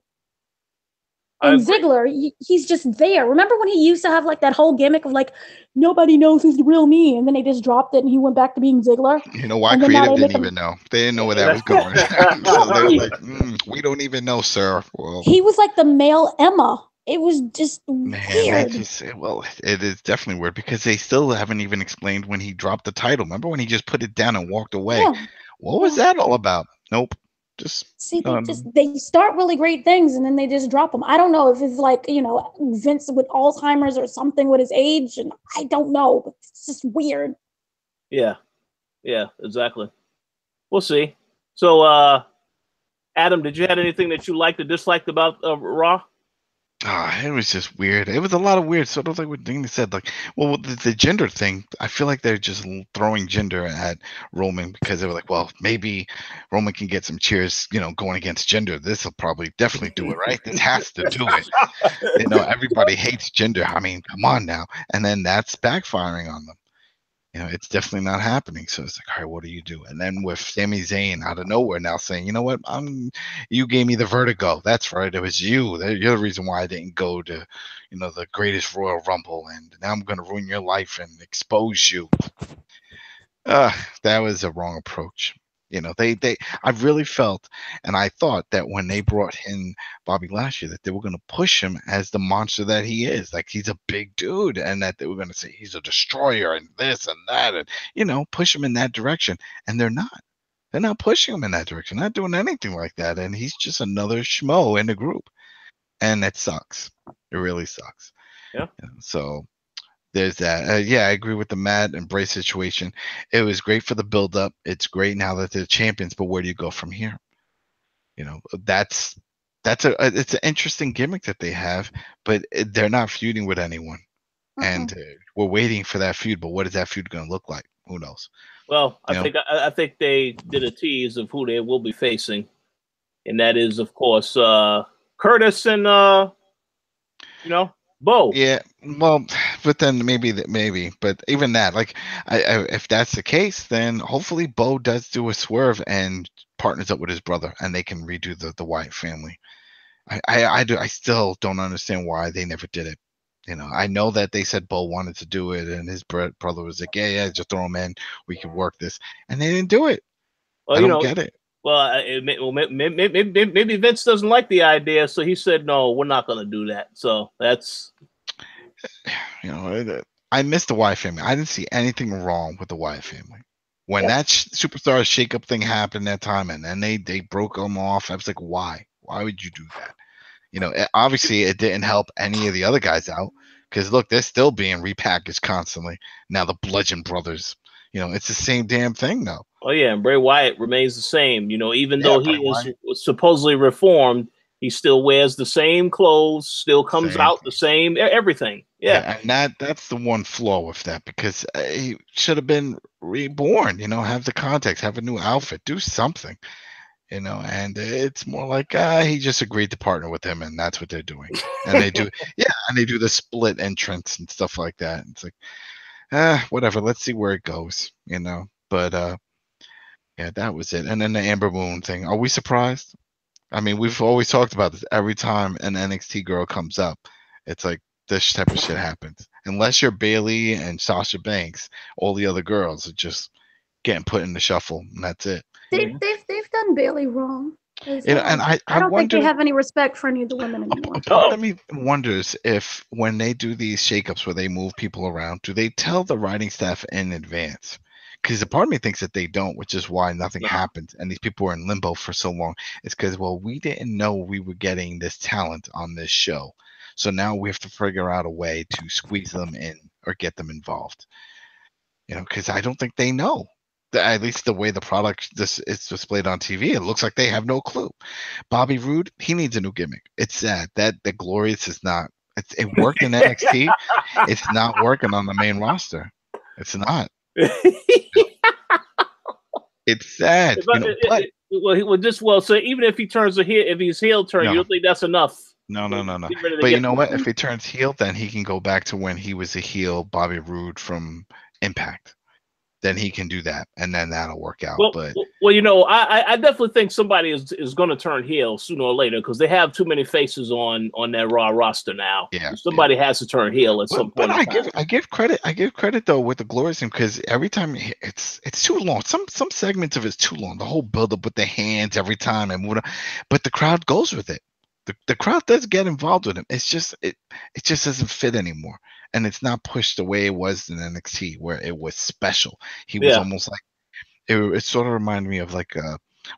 And Ziggler, he's just there. Remember when he used to have like that whole gimmick of like, nobody knows who's the real me, and then they just dropped it and he went back to being Ziggler? You know why? Creative didn't even know. They didn't know where that was going. So they were like, we don't even know, sir. Well, he was like the male Emma It was just weird. It is definitely weird because they still haven't even explained when he dropped the title. Remember when he just put it down and walked away? Yeah. What was that all about? Nope. See, they start really great things and then they just drop them. I don't know if it's like, Vince with Alzheimer's or something with his age, and I don't know, but it's just weird. Yeah, exactly. We'll see. So, Adam, did you have anything that you liked or disliked about Raw? It was just weird. It was a lot of weird. Sort of like what Dana said. Like, well, the gender thing, I feel like they're just throwing gender at Roman because they were like, well, maybe Roman can get some cheers, going against gender. This will probably definitely do it, right? This has to do it. Everybody hates gender. I mean, come on now. And then that's backfiring on them. It's definitely not happening. So it's like, all right, what do you do? And then with Sami Zayn out of nowhere now saying, you know what, you gave me the vertigo. That's right. It was you. You're the reason why I didn't go to, the greatest Royal Rumble. And now I'm going to ruin your life and expose you. That was a wrong approach. I really felt, and I thought that when they brought in Bobby Lashley, that they were going to push him as the monster that he is. Like, he's a big dude, and that they were going to say he's a destroyer and this and that, and, push him in that direction. And they're not. They're not pushing him in that direction. Not doing anything like that. And he's just another schmo in the group. And it sucks. It really sucks. Yeah. So there's that. I agree with the Matt and Bray situation. It was great for the build-up. It's great now that they're champions, but where do you go from here? It's an interesting gimmick that they have, but they're not feuding with anyone, and we're waiting for that feud. But what is that feud going to look like? Who knows? Well, I think they did a tease of who they will be facing, and that is, of course, Curtis and Bo. Yeah, well, but then maybe, but even that, like, if that's the case, then hopefully Bo does do a swerve and partners up with his brother, and they can redo the Wyatt family. I still don't understand why they never did it. I know that they said Bo wanted to do it, and his brother was like, yeah, just throw him in, we can work this, and they didn't do it. Well, I don't get it. Well, maybe Vince doesn't like the idea, so he said, "No, we're not going to do that." So that's, I missed the Wyatt family. I didn't see anything wrong with the Wyatt family when that superstar shakeup thing happened that time, and then they broke them off. I was like, why? Why would you do that? Obviously, it didn't help any of the other guys out because look, they're still being repackaged constantly. Now the Bludgeon Brothers, it's the same damn thing though. Oh yeah, and Bray Wyatt remains the same. Even though he is supposedly reformed, he still wears the same clothes, still comes out the same everything. Yeah, and that's the one flaw with that because he should have been reborn. Have the context, have a new outfit, do something. And it's more like he just agreed to partner with him, and that's what they're doing. And they do, and they do the split entrance and stuff like that. It's like, whatever. Let's see where it goes. But. Yeah, that was it. And then the Amber Moon thing. Are we surprised? I mean, we've always talked about this. Every time an NXT girl comes up, it's like this type of shit happens. Unless you're Bayley and Sasha Banks, all the other girls are just getting put in the shuffle, and that's it. They've done Bayley wrong. And I don't wonder, think they have any respect for any of the women anymore. Part of me wonders if when they do these shakeups where they move people around, do they tell the writing staff in advance? Because a part of me thinks that they don't, which is why nothing happens. And these people were in limbo for so long. It's because, well, we didn't know we were getting this talent on this show. So now we have to figure out a way to squeeze them in or get them involved. Because I don't think they know. At least the way the product is displayed on TV, it looks like they have no clue. Bobby Roode, he needs a new gimmick. It's sad that the Glorious is not. It worked in NXT. It's not working on the main roster. It's not. It's sad. So even if he turns if he's heel turn, you don't think that's enough? No. But you know what? If he turns heel, then he can go back to when he was a heel, Bobby Roode from Impact. Then he can do that, and then that'll work out. I definitely think somebody is going to turn heel sooner or later because they have too many faces on that Raw roster now. Yeah, somebody has to turn heel at some point. But I give credit though with the Glorious team because every time it's too long. Some segments of it's too long. The whole build up with the hands every time but the crowd goes with it. the crowd does get involved with him. It's just it just doesn't fit anymore, and it's not pushed the way it was in NXT where it was special. He was almost like it sort of reminded me of like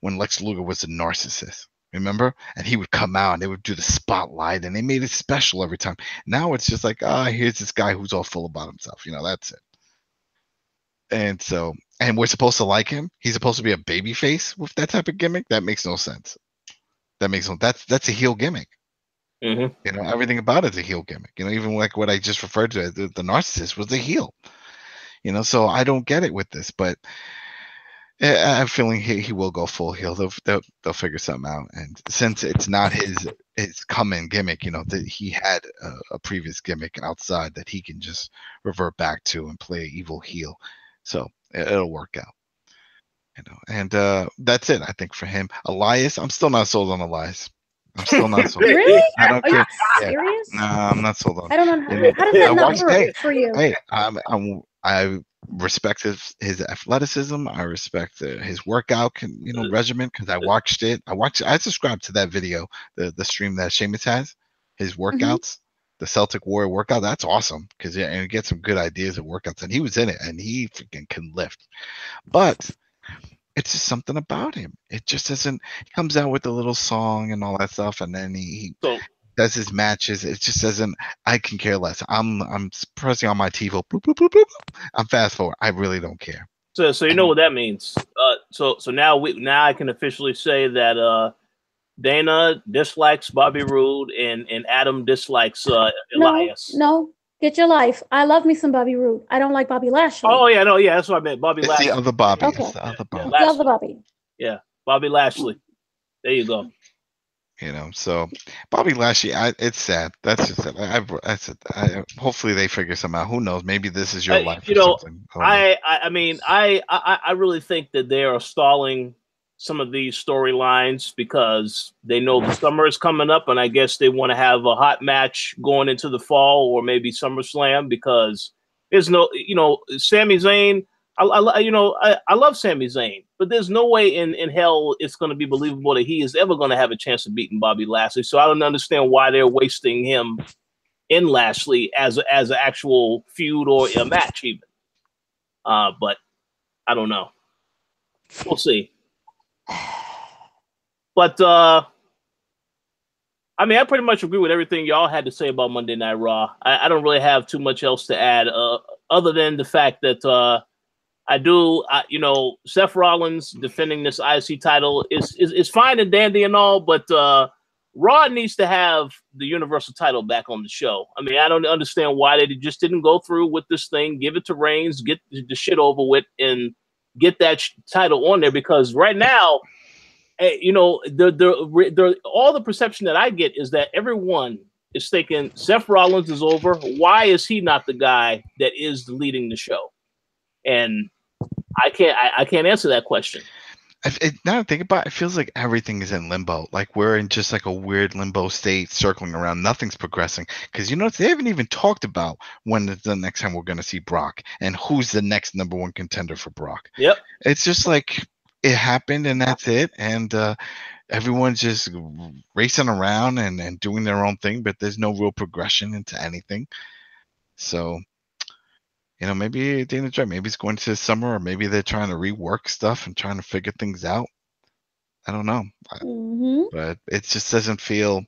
when Lex Luger was a narcissist. Remember? And he would come out and they would do the spotlight and they made it special every time. Now it's just like, here's this guy who's all full about himself. That's it. And so, and we're supposed to like him. He's supposed to be a baby face with that type of gimmick. That makes no sense. That's a heel gimmick. Mm-hmm. Everything about it's a heel gimmick. Even like what I just referred to as the narcissist was a heel. So I don't get it with this, but I'm feeling he will go full heel. They'll figure something out. And since it's not his come-in gimmick, that he had a previous gimmick outside that he can just revert back to and play evil heel. So it'll work out. And that's it, I think, for him. Elias, I'm still not sold on Elias. I'm still not sold. Really? I don't Are care. you serious? No, I'm not sold on. I don't know. How does that not work for you? Hey, I respect his athleticism. I respect his workout, regimen because I watched it. I subscribed to that video, the stream that Sheamus has, his workouts, the Celtic Warrior workout. That's awesome because and you get some good ideas of workouts, and he was in it, and he freaking can lift. But it's just something about him. It just doesn't. He comes out with a little song and all that stuff, and then he does his matches. It just doesn't. I can care less. I'm pressing on my TV. Bloop, bloop, bloop, bloop. I'm fast forward. I really don't care. So you know what that means. So now I can officially say that Dana dislikes Bobby Roode and Adam dislikes Elias. No, get your life. I love me some Bobby Roode. I don't like Bobby Lashley. Oh yeah, no, yeah, that's what I meant. Bobby Lashley. The other Bobby. Okay. It's the other Bobby. The other Bobby. Yeah, Bobby Lashley. There you go. So Bobby Lashley, it's sad. That's just it. Hopefully they figure something out. Who knows? Maybe this is your life. I really think that they are stalling some of these storylines because they know the summer is coming up, and I guess they want to have a hot match going into the fall or maybe SummerSlam because there's no, Sami Zayn. I love Sami Zayn, but there's no way in hell it's going to be believable that he is ever going to have a chance of beating Bobby Lashley. So I don't understand why they're wasting him in Lashley as an actual feud or a match even. But I don't know. We'll see. But I pretty much agree with everything y'all had to say about Monday Night Raw. I don't really have too much else to add other than the fact that Seth Rollins defending this IC title is fine and dandy and all, but Raw needs to have the Universal title back on the show. I don't understand why they just didn't go through with this thing, give it to Reigns, get the shit over with, and get that title on there because right now, all the perception that I get is that everyone is thinking Seth Rollins is over. Why is he not the guy that is leading the show? And I can't answer that question. Now I think about it, it feels like everything is in limbo. Like we're in just like a weird limbo state, circling around. Nothing's progressing because they haven't even talked about when the next time we're going to see Brock and who's the next number one contender for Brock. Yep, it's just like it happened and that's it, and everyone's just racing around and doing their own thing, but there's no real progression into anything. So. Maybe Dana's right. Maybe it's going to summer, or maybe they're trying to rework stuff and trying to figure things out. I don't know. But it just doesn't feel.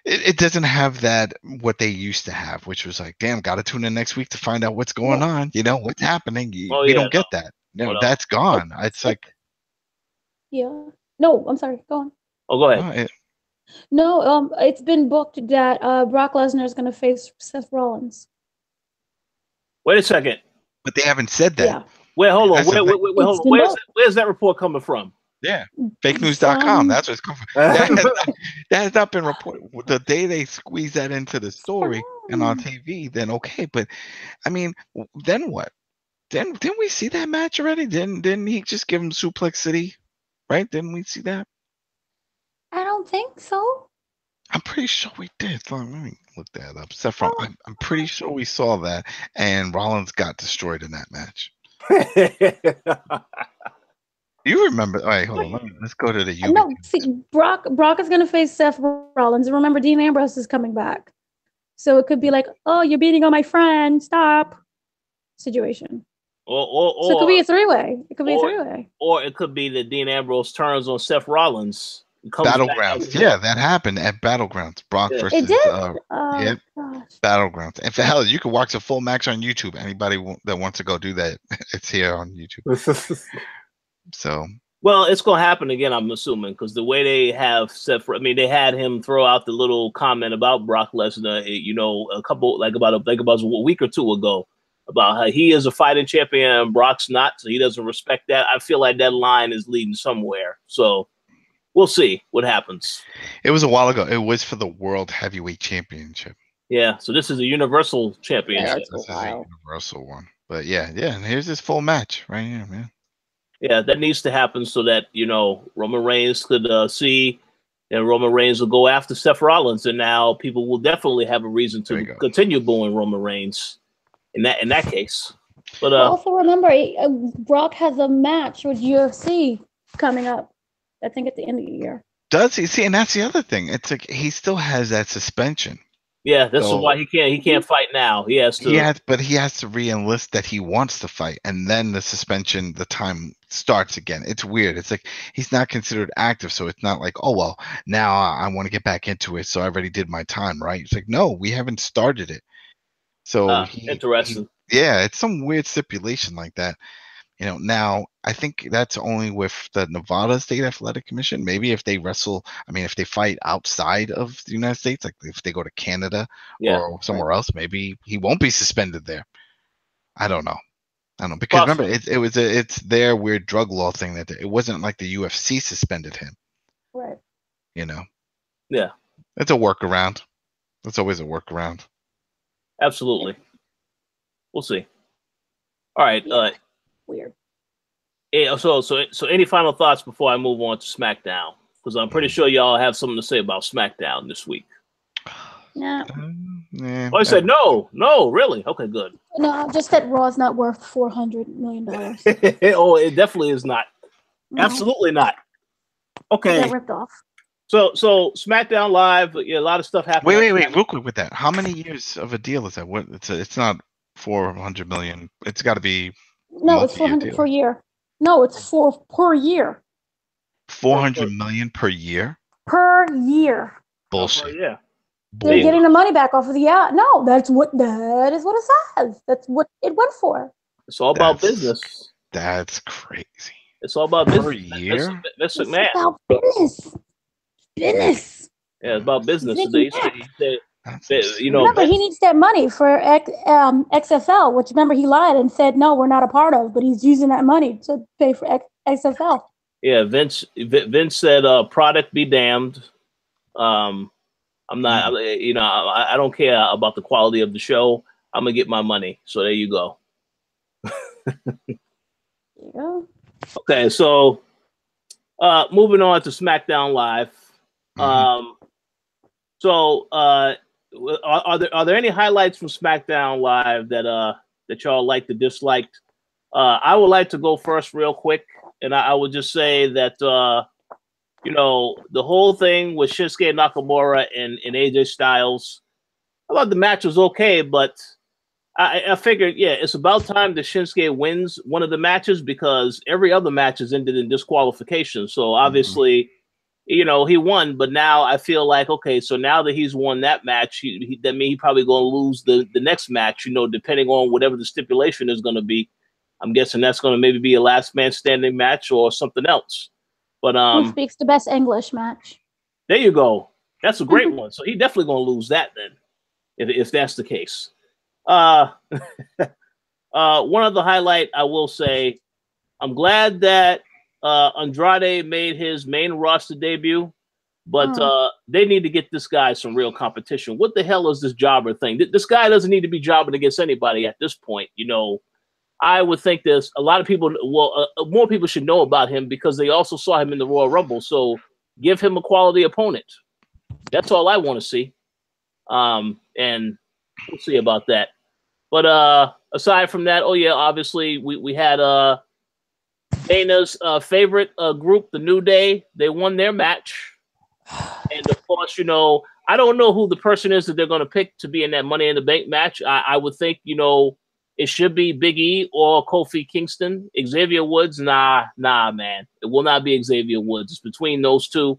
It doesn't have that what they used to have, which was like, damn, got to tune in next week to find out what's going on. What's happening. We don't get that. No, that's gone. It's like. Yeah. No, I'm sorry. Go on. Oh, go ahead. No, it's been booked that Brock Lesnar is going to face Seth Rollins. Wait a second. But they haven't said that. Yeah. Wait, hold on. Wait, hold on. Where's that report coming from? Yeah. Fakenews.com. That's where it's coming from. That has not been reported. The day they squeeze that into the story and on TV, then okay. But then what? Didn't we see that match already? Didn't he just give him Suplex City? Right? Didn't we see that? I don't think so. I'm pretty sure we did. Let me look that up. I'm pretty sure we saw that, and Rollins got destroyed in that match. You remember? All right, hold on. Let's go to the UBT. No, see, Brock is going to face Seth Rollins, and remember, Dean Ambrose is coming back, so it could be like, oh, you're beating on my friend, stop, situation. Or so it could be a three-way. It could be a three-way. Or it could be that Dean Ambrose turns on Seth Rollins. Battlegrounds. Yeah, that happened at Battlegrounds. Brock versus it did? Yep. Battlegrounds. And for hell, you can watch a full match on YouTube. Anybody that wants to go do that, it's here on YouTube. So. Well, it's going to happen again, I'm assuming, because the way they have Seth, I mean, they had him throw out the little comment about Brock Lesnar, you know, about a week or two ago, about how he is a fighting champion, Brock's not, so he doesn't respect that. I feel like that line is leading somewhere. So we'll see what happens. It was a while ago. It was for the World Heavyweight Championship. Yeah, so this is a Universal Championship. This is a Universal one. But yeah, and here's this full match right here, man. Yeah, that needs to happen so that, you know, Roman Reigns could see, and Roman Reigns will go after Seth Rollins, and now people will definitely have a reason to continue booing Roman Reigns in that case. But also remember, Brock has a match with UFC coming up, I think, at the end of the year. Does he? See, and that's the other thing. It's like he still has that suspension. Yeah, this is why he can't fight now. He has to. But he has to re-enlist that he wants to fight, and then the suspension, the time starts again. It's weird. It's like he's not considered active, so it's not like, oh well, now I want to get back into it, so I already did my time, right? It's like, no, we haven't started it. So interesting. It's some weird stipulation like that. You know, now I think that's only with the Nevada State Athletic Commission. Maybe if they if they fight outside of the United States, like if they go to Canada or somewhere else, maybe he won't be suspended there. I don't know because remember it's their weird drug law thing that it wasn't like the UFC suspended him. Right. You know. Yeah. It's a workaround. It's always a workaround. Absolutely. We'll see. All right. Weird. Yeah, so any final thoughts before I move on to SmackDown? Because I'm pretty sure y'all have something to say about SmackDown this week. No. I said no, really? Okay, good. No, just that Raw's not worth $400 million. Oh, it definitely is not. No. Absolutely not. Okay. Got ripped off. So SmackDown Live, a lot of stuff happened. Wait, real quick with that. How many years of a deal is that? What? It's not 400 million. It's got to be. No, it's 400 per year. No, it's per year. 400 million per year? Per year. Bullshit. Yeah. They're getting the money back off of the No, that is what it says. That's what it went for. It's all about business. That's crazy. It's all about business. Per year? It's about business. Business. Yeah, it's about business. Remember, he needs that money for XFL, which remember he lied and said no, we're not a part of, but he's using that money to pay for XFL. Yeah, Vince said, "Product be damned." I'm not, I don't care about the quality of the show. I'm gonna get my money. So there you go. Yeah. Okay, so moving on to SmackDown Live. Are there any highlights from SmackDown Live that y'all liked or disliked? I would like to go first real quick, and I would just say that the whole thing with Shinsuke Nakamura and AJ Styles, I thought the match was okay, but I figured, it's about time that Shinsuke wins one of the matches because every other match has ended in disqualification. So obviously, he won, but now I feel like, okay, so now that he's won that match, that means he's probably going to lose the next match, depending on whatever the stipulation is going to be. I'm guessing that's going to maybe be a last man standing match or something else. But who speaks the best English match? There you go. That's a great one. So he's definitely going to lose that then, if that's the case. One other highlight I will say, I'm glad that Andrade made his main roster debut, but they need to get this guy some real competition. What the hell is this jobber thing? This guy doesn't need to be jobbing against anybody at this point. I would think there's a lot of people, more people should know about him because they also saw him in the Royal Rumble. So give him a quality opponent. That's all I want to see. And we'll see about that. But aside from that, obviously we had Dana's favorite group, the New Day, they won their match. And of course, I don't know who the person is that they're going to pick to be in that Money in the Bank match. I would think, it should be Big E or Kofi Kingston. Xavier Woods, nah, man. It will not be Xavier Woods. It's between those two.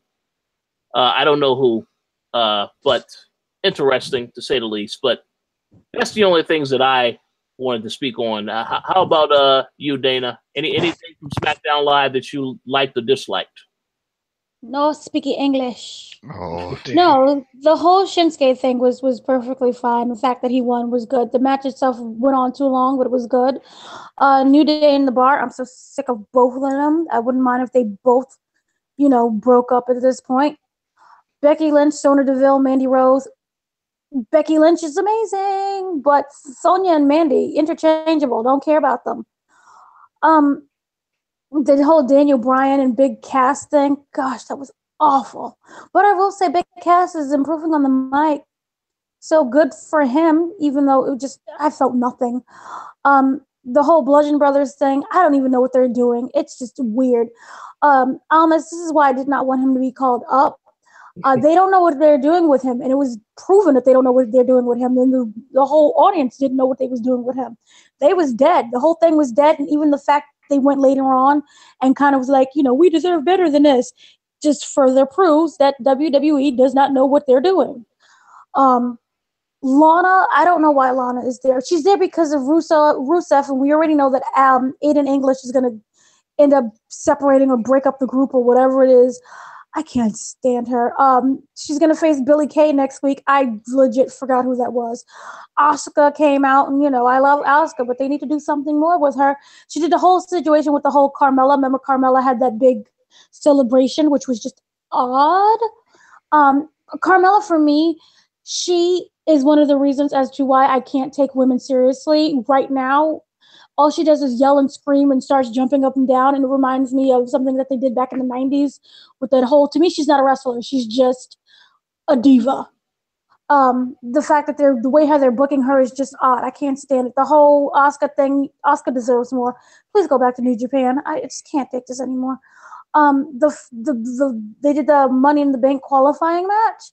I don't know who, but interesting to say the least. But that's the only things that I wanted to speak on. How about you, Dana? Anything from SmackDown Live that you liked or disliked? No speaking English. Oh, damn. No, the whole Shinsuke thing was perfectly fine. The fact that he won was good. The match itself went on too long, but it was good. New Day in the Bar, I'm so sick of both of them. I wouldn't mind if they both, broke up at this point. Becky Lynch, Sonya Deville, Mandy Rose. Becky Lynch is amazing, but Sonya and Mandy, interchangeable. Don't care about them. The whole Daniel Bryan and Big Cass thing, gosh, that was awful. But I will say Big Cass is improving on the mic. So good for him, even though I felt nothing. The whole Bludgeon Brothers thing, I don't even know what they're doing. It's just weird. Almas, this is why I did not want him to be called up. They don't know what they're doing with him, and it was proven that they don't know what they're doing with him. And the whole audience didn't know what they was doing with him. They was dead. The whole thing was dead, and even the fact they went later on and kind of was like, we deserve better than this, just further proves that WWE does not know what they're doing. Lana, I don't know why Lana is there. She's there because of Rusev, and we already know that Aiden English is going to end up separating or break up the group or whatever it is. I can't stand her. She's going to face Billie Kay next week. I legit forgot who that was. Asuka came out, and, I love Asuka, but they need to do something more with her. She did the whole situation with the whole Carmella. Remember, Carmella had that big celebration, which was just odd. Carmella, for me, she is one of the reasons as to why I can't take women seriously right now. All she does is yell and scream and starts jumping up and down, and it reminds me of something that they did back in the 90s with that whole, to me, she's not a wrestler. She's just a diva. The fact that the way how they're booking her is just odd. I can't stand it. The whole Asuka thing, Asuka deserves more. Please go back to New Japan. I just can't take this anymore. They did the Money in the Bank qualifying match,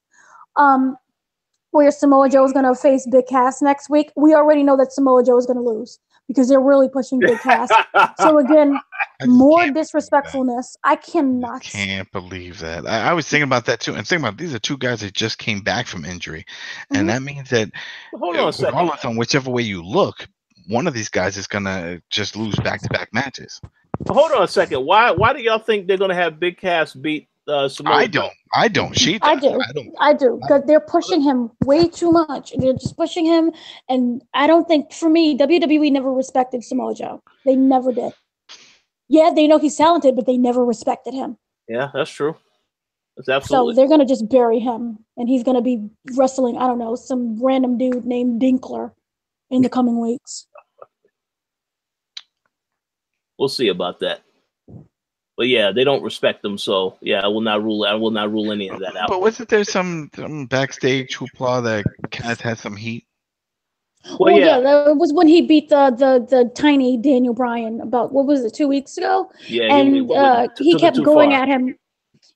where Samoa Joe is going to face Big Cass next week. We already know that Samoa Joe is going to lose, because they're really pushing Big Cass. So again, more disrespectfulness. I cannot. I can't believe that. I was thinking about that too. And thinking about, these are two guys that just came back from injury. And that means that regardless on whichever way you look, one of these guys is going to just lose back-to-back matches. Hold on a second. Why do y'all think they're going to have Big Cass beat Samoa? I don't. I do. Because they're pushing him way too much. They're just pushing him. And I don't think, for me, WWE never respected Samoa Joe. They never did. Yeah, they know he's talented, but they never respected him. Yeah, that's true. That's absolutely. So they're going to just bury him. And he's going to be wrestling, I don't know, some random dude named Dinkler in the coming weeks. We'll see about that. But yeah, they don't respect them, so yeah, I will not rule any of that out. But wasn't there some backstage hoopla that Cass had some heat? Well, yeah, that was when he beat the tiny Daniel Bryan about, what was it, 2 weeks ago? Yeah, and he kept going at him.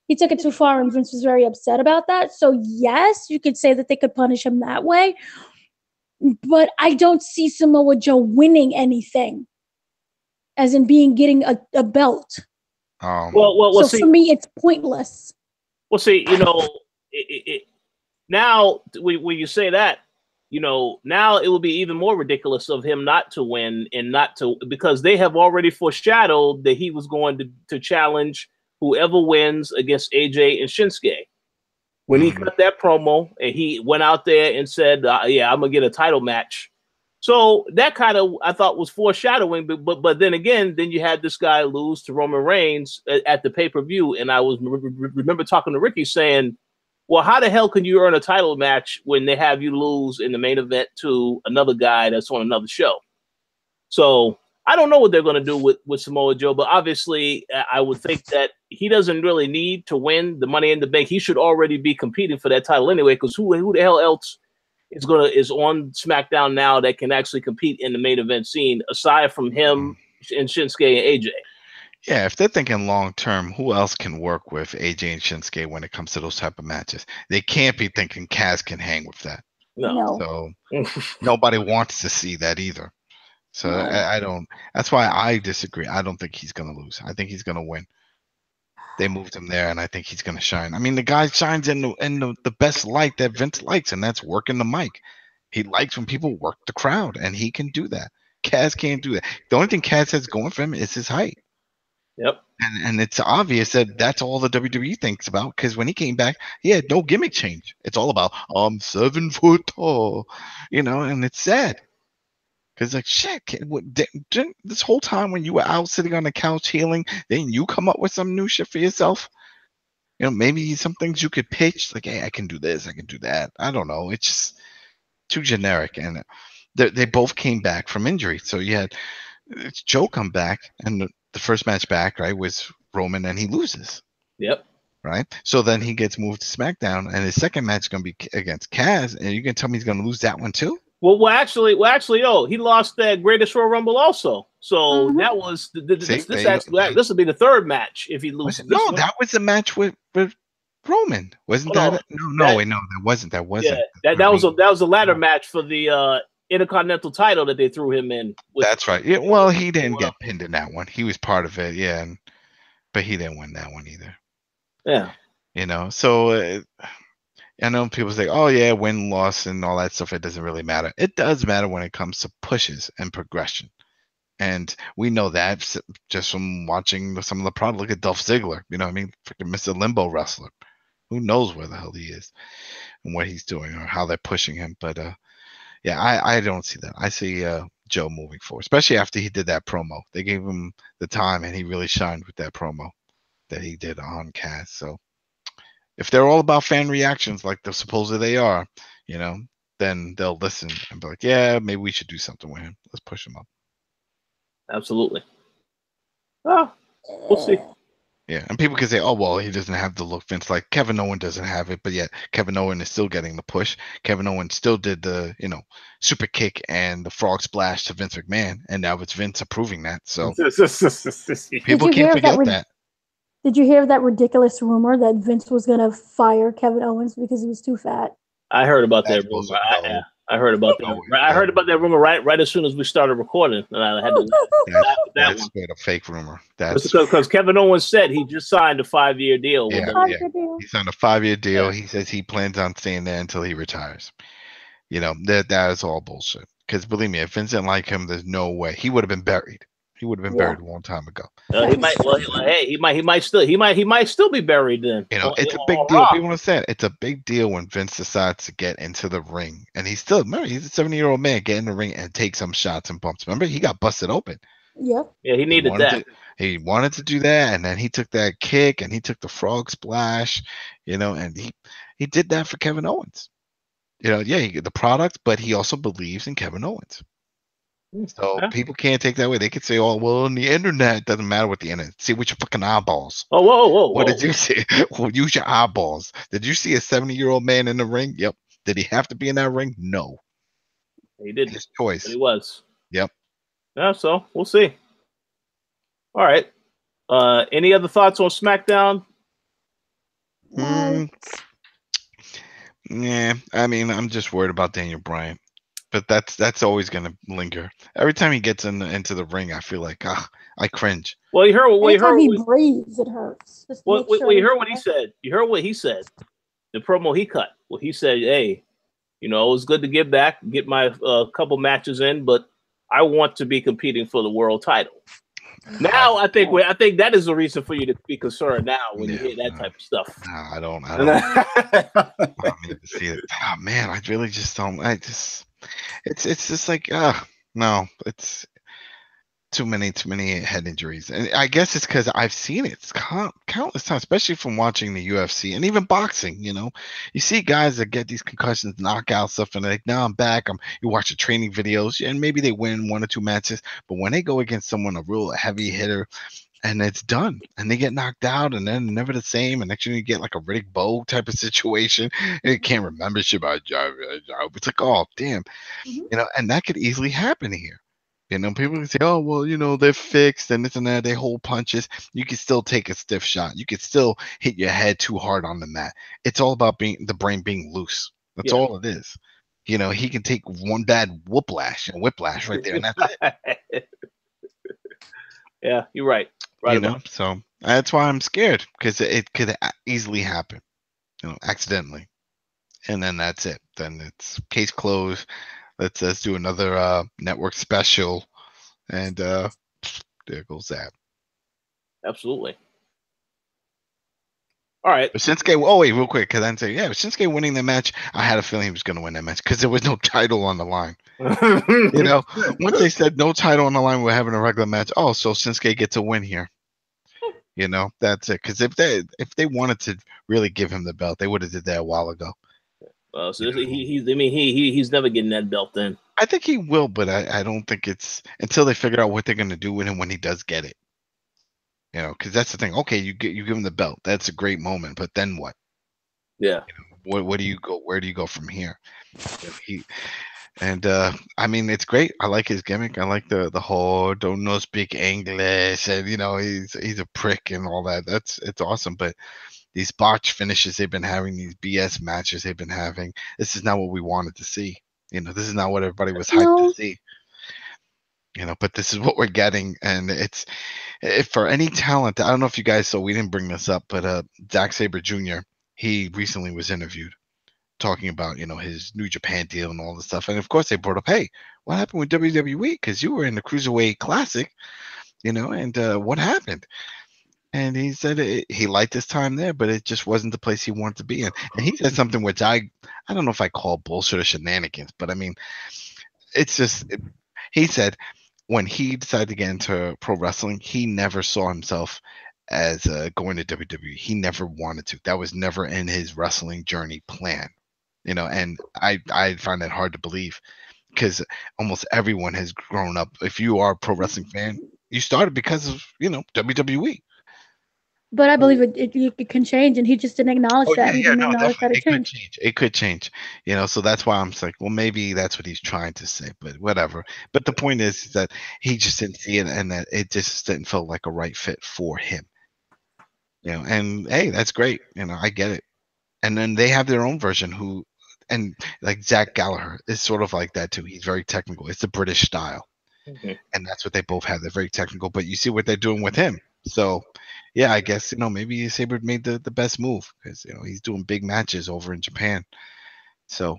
He took it too far, and Vince was very upset about that. So yes, you could say that they could punish him that way, but I don't see Samoa Joe winning anything, as in getting a belt. Well, so for me, it's pointless. Well, see, now when you say that, now it will be even more ridiculous of him not to win and because they have already foreshadowed that he was going to challenge whoever wins against AJ and Shinsuke. When he cut that promo and he went out there and said, yeah, I'm going to get a title match. So that kind of, I thought, was foreshadowing, but then again, then you had this guy lose to Roman Reigns at the pay-per-view, and I was remember talking to Ricky saying, well, how the hell can you earn a title match when they have you lose in the main event to another guy that's on another show? So I don't know what they're going to do with Samoa Joe, but obviously I would think that he doesn't really need to win the Money in the Bank. He should already be competing for that title anyway, because who the hell else is on SmackDown now that can actually compete in the main event scene aside from him and Shinsuke and AJ? Yeah, if they're thinking long term, who else can work with AJ and Shinsuke when it comes to those type of matches? They can't be thinking Kaz can hang with that. No. So nobody wants to see that either. So No. I don't. That's why I disagree. I don't think he's gonna lose. I think he's gonna win. They moved him there, and I think he's gonna shine. I mean, the guy shines in the best light that Vince likes, and that's working the mic. He likes when people work the crowd, and he can do that. Kaz can't do that. The only thing Kaz has going for him is his height. Yep. And it's obvious that that's all the WWE thinks about, because when he came back, he had no gimmick change. It's all about, I'm 7 foot tall, and it's sad. Because, like, shit, this whole time when you were out sitting on the couch healing, then you come up with some new shit for yourself? Maybe some things you could pitch, like, hey, I can do this, I can do that. I don't know. It's just too generic. And they both came back from injury. So you had Joe come back, and the first match back, right, was Roman, and he loses. Yep. Right? So then he gets moved to SmackDown, and his second match is going to be against Kaz, and you can tell me he's going to lose that one too? Well, actually, he lost that Greatest Royal Rumble also. So that was this will be the third match if he loses. No, that was the match with Roman, wasn't that? No, that wasn't. That wasn't. Yeah, that was a ladder match for the Intercontinental title that they threw him in. That's right. Yeah, well, he didn't get pinned in that one. He was part of it, yeah, but he didn't win that one either. Yeah. So I know people say, oh, yeah, win, loss, and all that stuff. It doesn't really matter. It does matter when it comes to pushes and progression. And we know that just from watching some of the product. Look at Dolph Ziggler. You know what I mean? Freaking Mr. Limbo wrestler. Who knows where the hell he is and what he's doing or how they're pushing him. But, yeah, I don't see that. I see Joe moving forward, especially after he did that promo. They gave him the time, and he really shined with that promo that he did on Kaz. So if they're all about fan reactions like supposedly they are, then they'll listen and be like, yeah, maybe we should do something with him. Let's push him up. Absolutely. Oh, we'll see. Yeah, and people can say, oh, well, he doesn't have the look, Vince. Like, Kevin Owens doesn't have it, but yet Kevin Owens is still getting the push. Kevin Owens still did the, super kick and the frog splash to Vince McMahon, and now it's Vince approving that. So people can't forget that. Did you hear that ridiculous rumor that Vince was going to fire Kevin Owens because he was too fat? I heard about that rumor. I heard about that. I heard about that rumor right as soon as we started recording, and I had to that's a fake rumor. That's because Kevin Owens said he just signed a 5-year deal. He signed a 5-year deal. Yeah. He says he plans on staying there until he retires. That is all bullshit. Because believe me, if Vince didn't like him, there's no way he would have been buried. He would have been buried a long time ago. He might. Well, hey, he might still be buried then. It's a big deal. People understand it's a big deal when Vince decides to get into the ring, and he's a 70-year-old man, get in the ring and take some shots and bumps. Remember, he got busted open. Yep. Yeah, he needed that. He wanted to do that, and then he took that kick and he took the frog splash, and he did that for Kevin Owens. He get the product, but he also believes in Kevin Owens. So people can't take that away. They could say, oh, well, on the internet, it doesn't matter what the internet. See with your fucking eyeballs. Oh, whoa. What did you see? Well, use your eyeballs. Did you see a 70-year-old man in the ring? Yep. Did he have to be in that ring? No. He didn't. His choice. But he was. Yep. Yeah, so we'll see. All right. Any other thoughts on SmackDown? Yeah, I mean, I'm just worried about Daniel Bryan. But that's always going to linger. Every time he gets into the ring, I feel like, I cringe. Well, you heard what he breathes, it hurts. You heard what he said. You heard what he said. The promo he cut. Well, he said, hey, it was good to get back, get my couple matches in, but I want to be competing for the world title. Now, I think that is the reason for you to be concerned now when you hear that type of stuff. No, I don't. I need to see it. Oh, man, I really just don't. It's just like, no, it's too many head injuries. And I guess it's because I've seen it countless times, especially from watching the UFC and even boxing. You see guys that get these concussions, knockout stuff, and they're like, now I'm back. You watch the training videos, and maybe they win 1 or 2 matches. But when they go against someone, a real heavy hitter, and it's done, and they get knocked out, and then never the same. And next thing you get like a Riddick Bowe type of situation, and you can't remember shit about job. It's like, oh damn, and that could easily happen here. People can say, oh, well, they're fixed and this and that. They hold punches. You can still take a stiff shot. You can still hit your head too hard on the mat. It's all about the brain being loose. That's all it is. He can take one bad whiplash right there, and that's it. Yeah, you're right. So that's why I'm scared, because it could easily happen, accidentally, and then that's it. Then it's case closed. Let's do another network special, and there goes that. Absolutely. All right. But Shinsuke, wait, real quick, because I didn't say, Shinsuke winning the match, I had a feeling he was going to win that match because there was no title on the line. Once they said no title on the line, we're having a regular match. Oh, so Shinsuke gets a win here. That's it. Because if they wanted to really give him the belt, they would have did that a while ago. So he's never getting that belt then. I think he will, but I don't think it's until they figure out what they're going to do with him when he does get it. Because that's the thing. Okay, you give him the belt. That's a great moment, but then what? Yeah. What do you go? Where do you go from here? It's great. I like his gimmick. I like the whole don't know speak English, and he's a prick and all that. It's awesome. But these botch finishes they've been having, these BS matches they've been having, this is not what we wanted to see. This is not what everybody was hyped to see. But this is what we're getting, and it's for any talent. I don't know if you guys saw, we didn't bring this up, but Zack Sabre Jr., he recently was interviewed talking about, his New Japan deal and all this stuff. And of course they brought up, hey, what happened with WWE? Because you were in the Cruiserweight Classic, and what happened? And he said he liked his time there, but it just wasn't the place he wanted to be in. And he said something which I don't know if I call bullshit or shenanigans, but I mean, it's just, he said when he decided to get into pro wrestling, he never saw himself as going to WWE. He never wanted to. That was never in his wrestling journey plan, and I find that hard to believe, because almost everyone has grown up. If you are a pro wrestling fan, you started because of, WWE. But I believe it can change, and he just didn't acknowledge that. He didn't acknowledge that it changed. It could change, so that's why I'm like, well, maybe that's what he's trying to say, but whatever. But the point is that he just didn't see it, and that it just didn't feel like a right fit for him. And hey, that's great. I get it. And then they have their own version and like Zach Gallagher is sort of like that too. He's very technical. It's the British style. Mm-hmm. And that's what they both have. They're very technical, but you see what they're doing with him. So yeah, I guess, maybe Sabre made the best move, because, he's doing big matches over in Japan. So,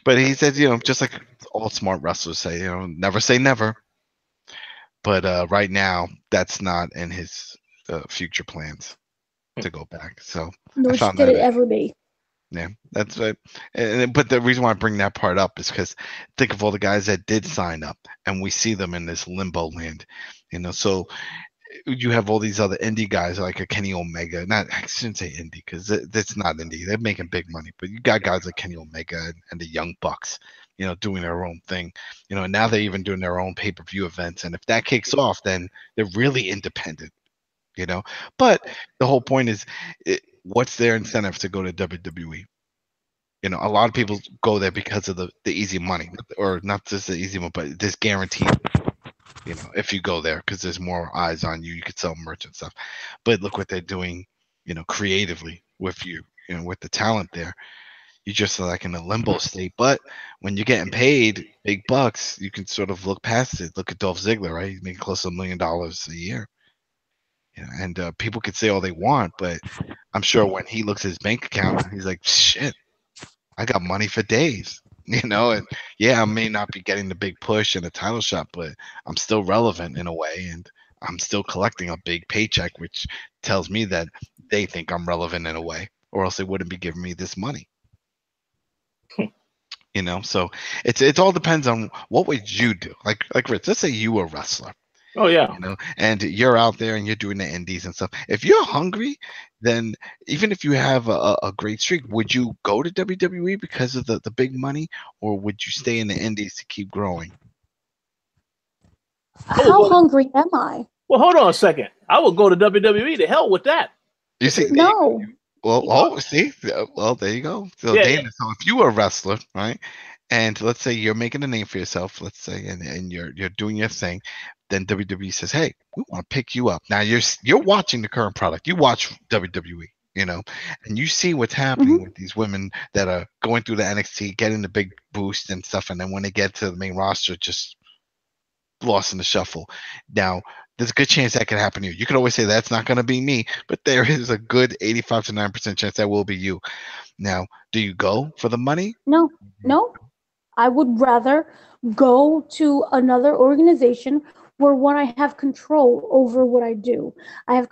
but he says, just like all smart wrestlers say, never say never. But right now, that's not in his future plans to go back. So, nor should it ever be. Yeah, that's right. But the reason why I bring that part up is because think of all the guys that did sign up, and we see them in this limbo land. So you have all these other indie guys like a Kenny Omega. I shouldn't say indie, because that's not indie. They're making big money. But you got guys like Kenny Omega and the Young Bucks, doing their own thing. And now they're even doing their own pay-per-view events. And if that kicks off, then they're really independent. But the whole point is, what's their incentive to go to WWE? A lot of people go there because of the easy money, or not just the easy money, but this guaranteed. If you go there, because there's more eyes on you, you could sell merch and stuff. But look what they're doing, creatively with you, with the talent there. You just like in a limbo state. But when you're getting paid big bucks, you can sort of look past it. Look at Dolph Ziggler, right? He's making close to $1 million a year. And people could say all they want, but I'm sure when he looks at his bank account, he's like, shit, I got money for days. And yeah, I may not be getting the big push and a title shot, but I'm still relevant in a way, and I'm still collecting a big paycheck, which tells me that they think I'm relevant in a way, or else they wouldn't be giving me this money. So it all depends on what would you do. Like Rich, let's say you were a wrestler. Oh yeah. And you're out there and you're doing the indies and stuff. If you're hungry, then even if you have a great streak, would you go to WWE because of the big money, or would you stay in the indies to keep growing? How hungry am I? Well, hold on a second. I would go to WWE. To hell with that. You see? No. Well, see? Well, there you go. So, yeah, Dana, so if you were a wrestler, right, and let's say you're making a name for yourself, let's say, and you're doing your thing, then WWE says, hey, we want to pick you up. Now you're watching the current product. You watch WWE, you know, and you see what's happening with these women that are going through the NXT, getting the big boost and stuff, and then when they get to the main roster, just lost in the shuffle. Now, there's a good chance that can happen to you. You can always say that's not going to be me, but there is a good 85 to 9% chance that will be you. Now, do you go for the money? No. I would rather go to another organization where, one, I have control over what I do. I have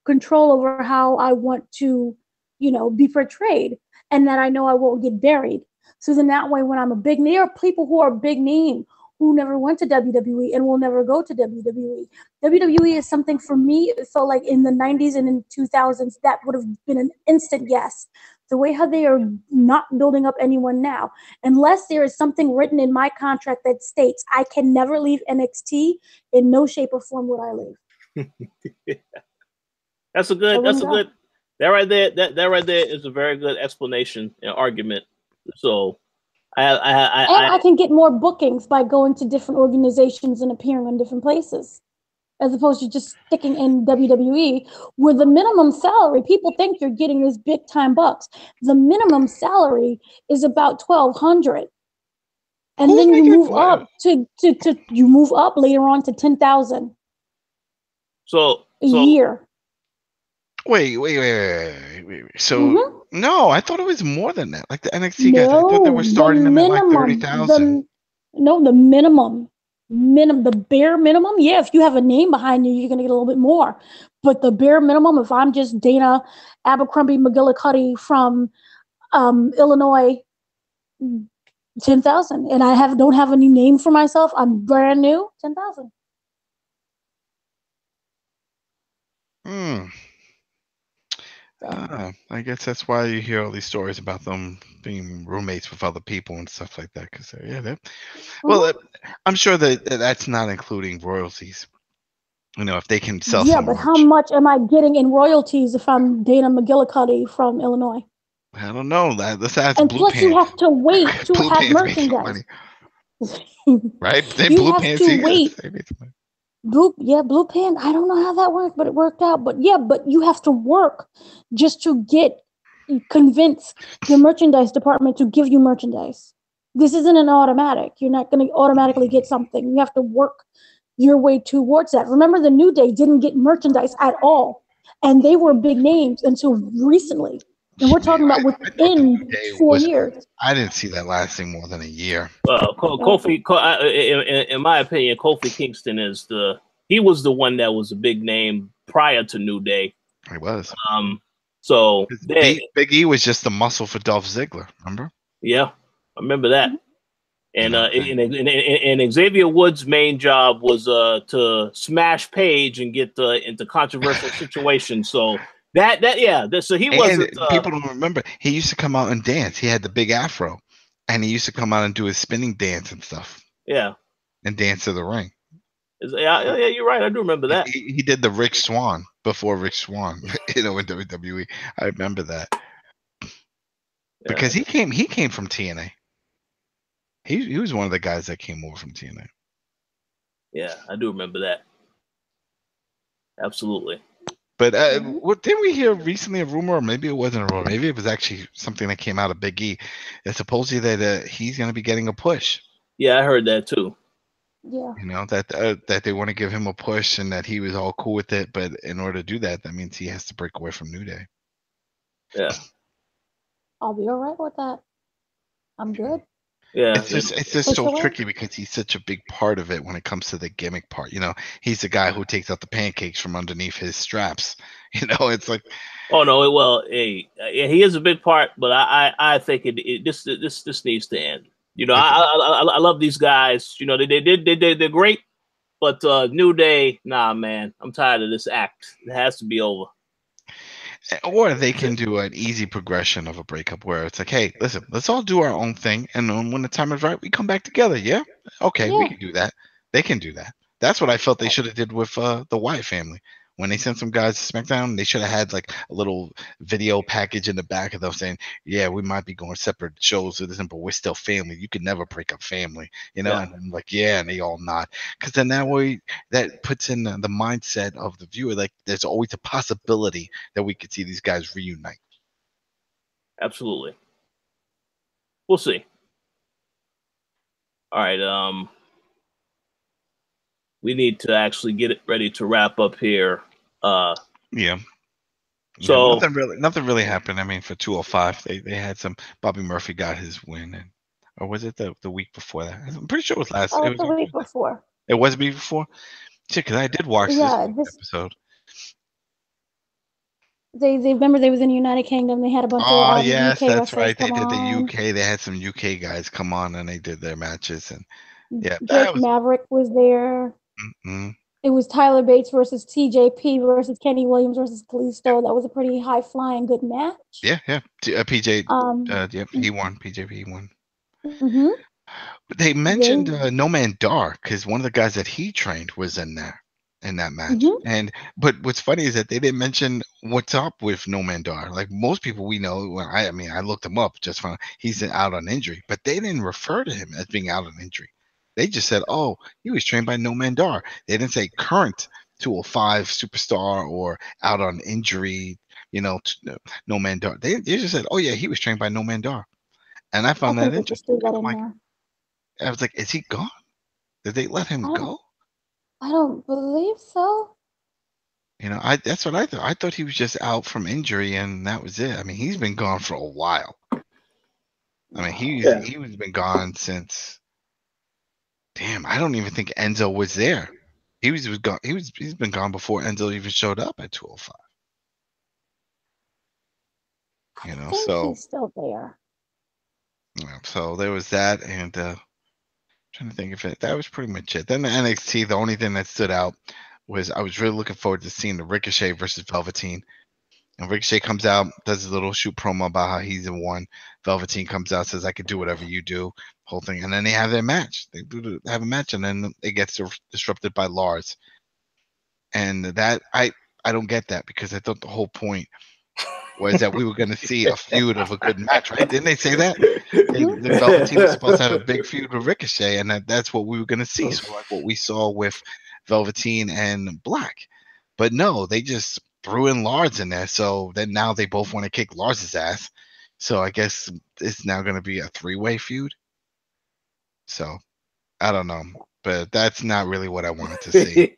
control over how I want to, be portrayed, and that I know I won't get buried. So then that way, when I'm a big name, there are people who are big name who never went to WWE and will never go to WWE. WWE is something for me. It felt like in the 90s and in 2000s, that would have been an instant yes. The way how they are not building up anyone now, unless there is something written in my contract that states I can never leave NXT, in no shape or form would I leave. That's a good. That right there. That right there is a very good explanation and argument. So, I can get more bookings by going to different organizations and appearing in different places, as opposed to just sticking in WWE, where the minimum salary, people think you're getting this big time bucks. The minimum salary is about $1,200, and then you move up you move up later on to $10,000. So a year. Wait. So no, I thought it was more than that. Like the NXT guys, I thought they were starting them at like 30,000. No, the minimum, the bare minimum. Yeah, if you have a name behind you, you're gonna get a little bit more. But the bare minimum, if I'm just Dana Abercrombie McGillicuddy from Illinois, 10,000, and I don't have any name for myself. I'm brand new, 10,000. I guess that's why you hear all these stories about them being roommates with other people and stuff like that. Because well, I'm sure that's not including royalties. If they can sell. Yeah, but how much am I getting in royalties if I'm Dana McGillicuddy from Illinois? I don't know. Let's ask and Blue plus, Pants. you have to wait to Blue have Pants merchandise. Right? You have to wait. Blue Pants. I don't know how that worked, but it worked out. But you have to work just to convince the merchandise department to give you merchandise. This isn't an automatic. You're not going to automatically get something. You have to work your way towards that. Remember, the New Day didn't get merchandise at all, and they were big names until recently. And we're talking about within 4 years. I didn't see that lasting more than a year. Kofi, in my opinion, Kofi Kingston he was the one that was a big name prior to New Day. He was. So Big E was just the muscle for Dolph Ziggler. Remember? Yeah, I remember that. And Xavier Woods' main job was to smash Paige and get into controversial situations. So. So he wasn't. People don't remember. He used to come out and dance. He had the big afro, and he used to come out and do his spinning dance and stuff. Yeah, and dance to the ring. Yeah, you're right. I do remember that. He did the Rick Swan before Rick Swan, in WWE. I remember that because he came from TNA. He was one of the guys that came over from TNA. Yeah, I do remember that. Absolutely. But didn't we hear recently a rumor, or maybe it wasn't a rumor, maybe it was actually something that came out of Big E, that supposedly that he's going to be getting a push. Yeah, I heard that too. Yeah. That they want to give him a push and that he was all cool with it, but in order to do that means he has to break away from New Day. Yeah. I'll be all right with that. I'm good. Yeah, it's just so tricky because he's such a big part of it when it comes to the gimmick part. He's the guy who takes out the pancakes from underneath his straps. It's like, oh no, well, he is a big part, but I think this needs to end. I love these guys. They're great, but New Day, nah, man, I'm tired of this act. It has to be over. Or they can do an easy progression of a breakup where it's like, hey, listen, let's all do our own thing, and then when the time is right, we come back together. Yeah, okay, we can do that. They can do that. That's what I felt they should have did with the Wyatt family. when they sent some guys to SmackDown, they should have had like a little video package in the back of them saying, "Yeah, we might be going separate shows or this, but we're still family. You could never break up family," you know. Yeah. And I'm like, yeah, and they all nod, because then that way that puts in the mindset of the viewer like there's always a possibility that we could see these guys reunite. Absolutely. We'll see. All right. We need to actually get it ready to wrap up here. Yeah. So nothing really happened. I mean, for 205, they had some. Bobby Murphy got his win, or was it the week before that? I'm pretty sure it was last. Oh, It was the week before. It was the week before. Shit, because I did watch this episode. They remember they was in the United Kingdom. They had a bunch of yes, UK that's right. They come did on. the UK. They had some UK guys come on and they did their matches, and yeah, Drake Maverick was there. Mm-hmm. It was Tyler Bates versus TJP versus Kenny Williams versus Kalisto. That was a pretty high flying good match. Yeah. PJ. Yep, he won. PJP won. Mm-hmm. But they mentioned No Man Dar, because one of the guys that he trained was in that match. Mm-hmm. But what's funny is that they didn't mention what's up with No Man Dar. Like most people we know, well, I looked him up just for he's out on injury, but they didn't refer to him as being out on injury. They just said, "Oh, he was trained by No Man Dar." They didn't say current 205 superstar or out on injury. No Man Dar. They just said, "Oh yeah, he was trained by No Man Dar," and I found that interesting. I was like, "Is he gone? Did they let him go?" I don't believe so. That's what I thought. I thought he was just out from injury and that was it. I mean, he's been gone for a while. I mean, he's been gone since. Damn, I don't even think Enzo was there. He was gone. He's been gone before Enzo even showed up at 205. I think he's still there. Yeah, so there was that, and trying to think of it. That was pretty much it. Then the NXT, the only thing that stood out was I was really looking forward to seeing the Ricochet versus Velveteen. And Ricochet comes out, does a little shoot promo about how he's in one. Velveteen comes out, says, "I could do whatever you do," whole thing. And then they have their match. They have a match, and then it gets disrupted by Lars. And that, I don't get that, because I thought the whole point was that we were going to see a feud of a good match, right? Didn't they say that? The Velveteen was supposed to have a big feud with Ricochet, and that's what we were going to see. So like what we saw with Velveteen and Black. But no, they just threw in Lars in there. So then now they both want to kick Lars's ass. So I guess it's now going to be a three-way feud. So I don't know. But that's not really what I wanted to see.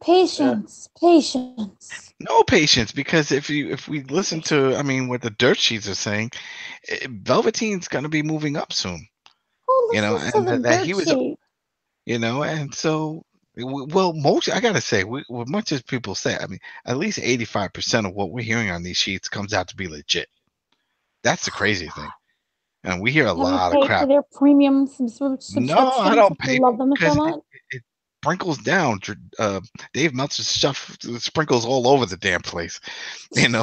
Patience. No patience, because if we listen to, what the dirt sheets are saying, Velveteen's going to be moving up soon. And that he was, and so, well, most, I got to say, much as people say, at least 85% of what we're hearing on these sheets comes out to be legit. That's the crazy thing. And we hear a lot of crap. For their premium subscription? No, I don't pay. Love them so much. It sprinkles down. Dave Meltzer's stuff sprinkles all over the damn place.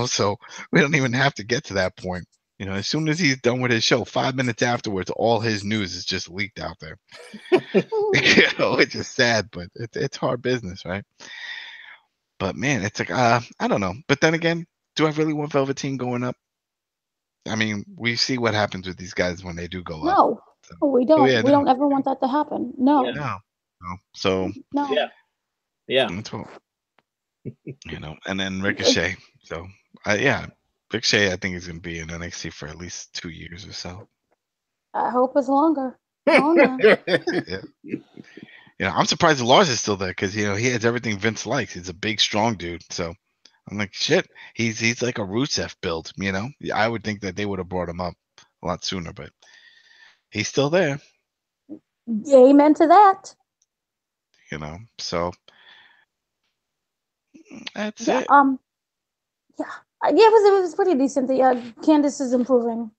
So we don't even have to get to that point. As soon as he's done with his show, 5 minutes afterwards, all his news is just leaked out there. It's just sad, but it's hard business, right? But man, it's like I don't know. But then again, do I really want Velveteen going up? We see what happens with these guys when they do go up. No, we don't. We don't ever want that to happen. No. No. So. No. Yeah. That's what, and then Ricochet. So Ricochet, I think he's going to be in NXT for at least 2 years or so. I hope it's longer. Oh, no. Yeah. I'm surprised Lars is still there, because he has everything Vince likes. He's a big, strong dude. So I'm like, shit. He's like a Rusev build. I would think that they would have brought him up a lot sooner, but he's still there. Amen to that. So that's it. It was pretty decent. Candice is improving.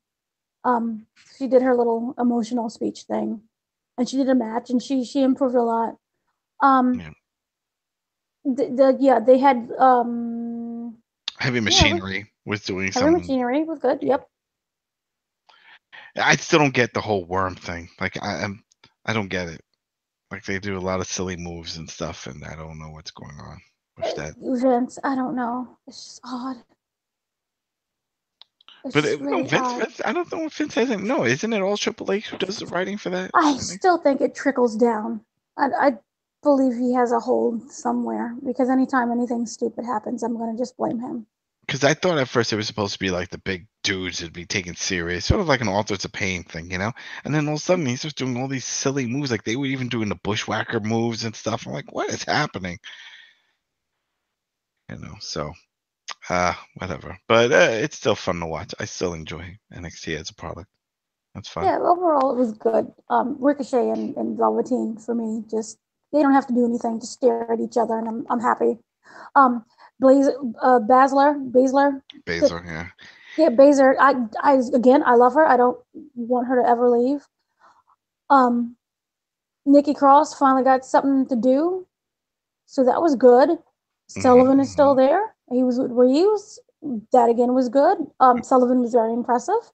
She did her little emotional speech thing, and she did a match, and she improved a lot. They had Heavy Machinery was doing something. Heavy Machinery was good. Yep. I still don't get the whole worm thing. Like I don't get it. Like they do a lot of silly moves and stuff, and I don't know what's going on with that. Vince, I don't know. It's just odd. It's But just no, really odd. Vince, I don't know if Vince hasn't. No, isn't it all Triple H who does the writing for that? I still think it trickles down. I believe he has a hold somewhere because anytime anything stupid happens, I'm going to just blame him. Because I thought at first it was supposed to be like the big dudes that'd be taken serious, sort of like an Authors of Pain thing, you know? And then all of a sudden he's just doing all these silly moves, like they were even doing the bushwhacker moves and stuff. I'm like, what is happening? You know, so whatever. But it's still fun to watch. I still enjoy NXT as a product. That's fun. Yeah, overall it was good. Ricochet and Velveteen for me, just they don't have to do anything, just stare at each other, and I'm happy. Baszler, yeah. Yeah, Baszler. I love her. I don't want her to ever leave. Nikki Cross finally got something to do, so that was good. Sullivan is still there. He was with Reeves. That again was good. Sullivan was very impressive.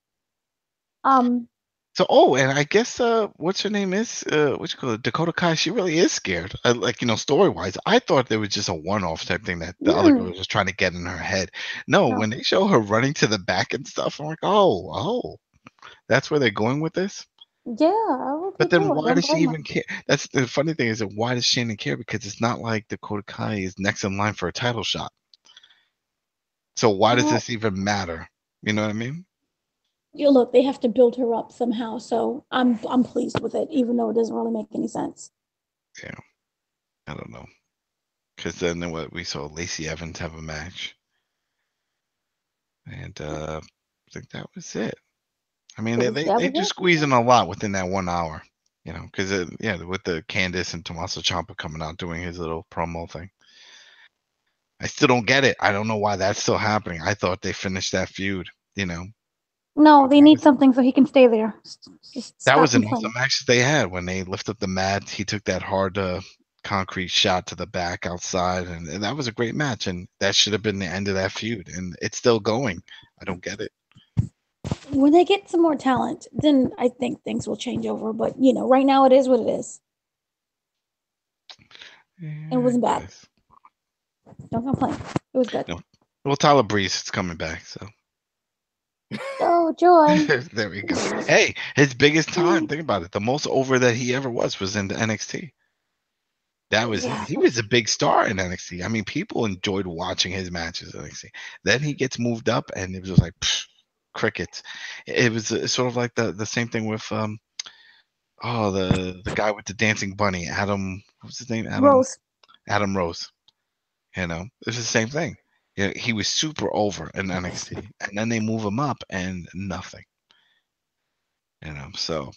So, and I guess what's her name is what you call it, Dakota Kai. She really is scared. Like, you know, story wise, I thought there was just a one-off type thing that the other girl was trying to get in her head. No, when they show her running to the back and stuff, I'm like, oh, that's where they're going with this. Yeah, but then why does she even care? That's the funny thing is that why does Shannon care? Because it's not like Dakota Kai is next in line for a title shot. So why does this even matter? You know what I mean? You look, they have to build her up somehow, so I'm pleased with it, even though it doesn't really make any sense. Yeah, I don't know, because then what we saw Lacey Evans have a match, and I think that was it. I mean, they do squeeze in a lot within that 1 hour, you know, because with the Candice and Tommaso Ciampa coming out doing his little promo thing. I still don't get it. I don't know why that's still happening. I thought they finished that feud, you know. No, they need something so he can stay there. That was an awesome match they had when they lifted up the mat. He took that hard concrete shot to the back outside, and that was a great match. And that should have been the end of that feud, and it's still going. I don't get it. When they get some more talent, then I think things will change over. But you know, right now it is what it is. Yeah, it wasn't bad. Don't complain. It was good. No. Well, Tyler Breeze is coming back, so. Oh, joy. There we go. Hey, his biggest time, think about it. The most over that he ever was in the NXT. That was it. He was a big star in NXT. I mean, people enjoyed watching his matches in NXT. Then he gets moved up, and it was just like crickets. It was sort of like the same thing with the guy with the dancing bunny, Adam. What's his name? Rose. Adam Rose. You know, it's the same thing. Yeah, he was super over in NXT, and then they move him up, and nothing. You know, so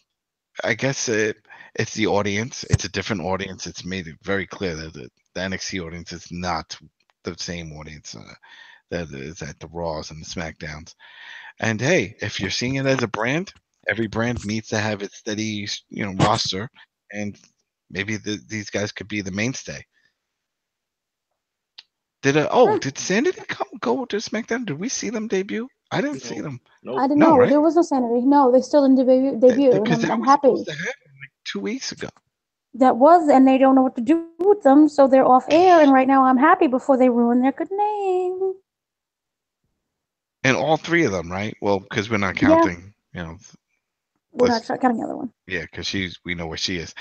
I guess it's the audience. It's a different audience. It's made it very clear that the NXT audience is not the same audience that is at the Raws and the Smackdowns. And hey, if you're seeing it as a brand, every brand needs to have its steady, roster, and maybe these guys could be the mainstay. Did Sanity go to SmackDown? Did we see them debut? I didn't see them. Nope. I didn't know. Right? There was no Sanity. No, they still didn't debut. Because I'm happy. Supposed to happen like 2 weeks ago. That was, and they don't know what to do with them, so they're off air. And right now, I'm happy before they ruin their good name. And all three of them, right? Well, because we're not counting, We're not counting the other one. Yeah, because we know where she is,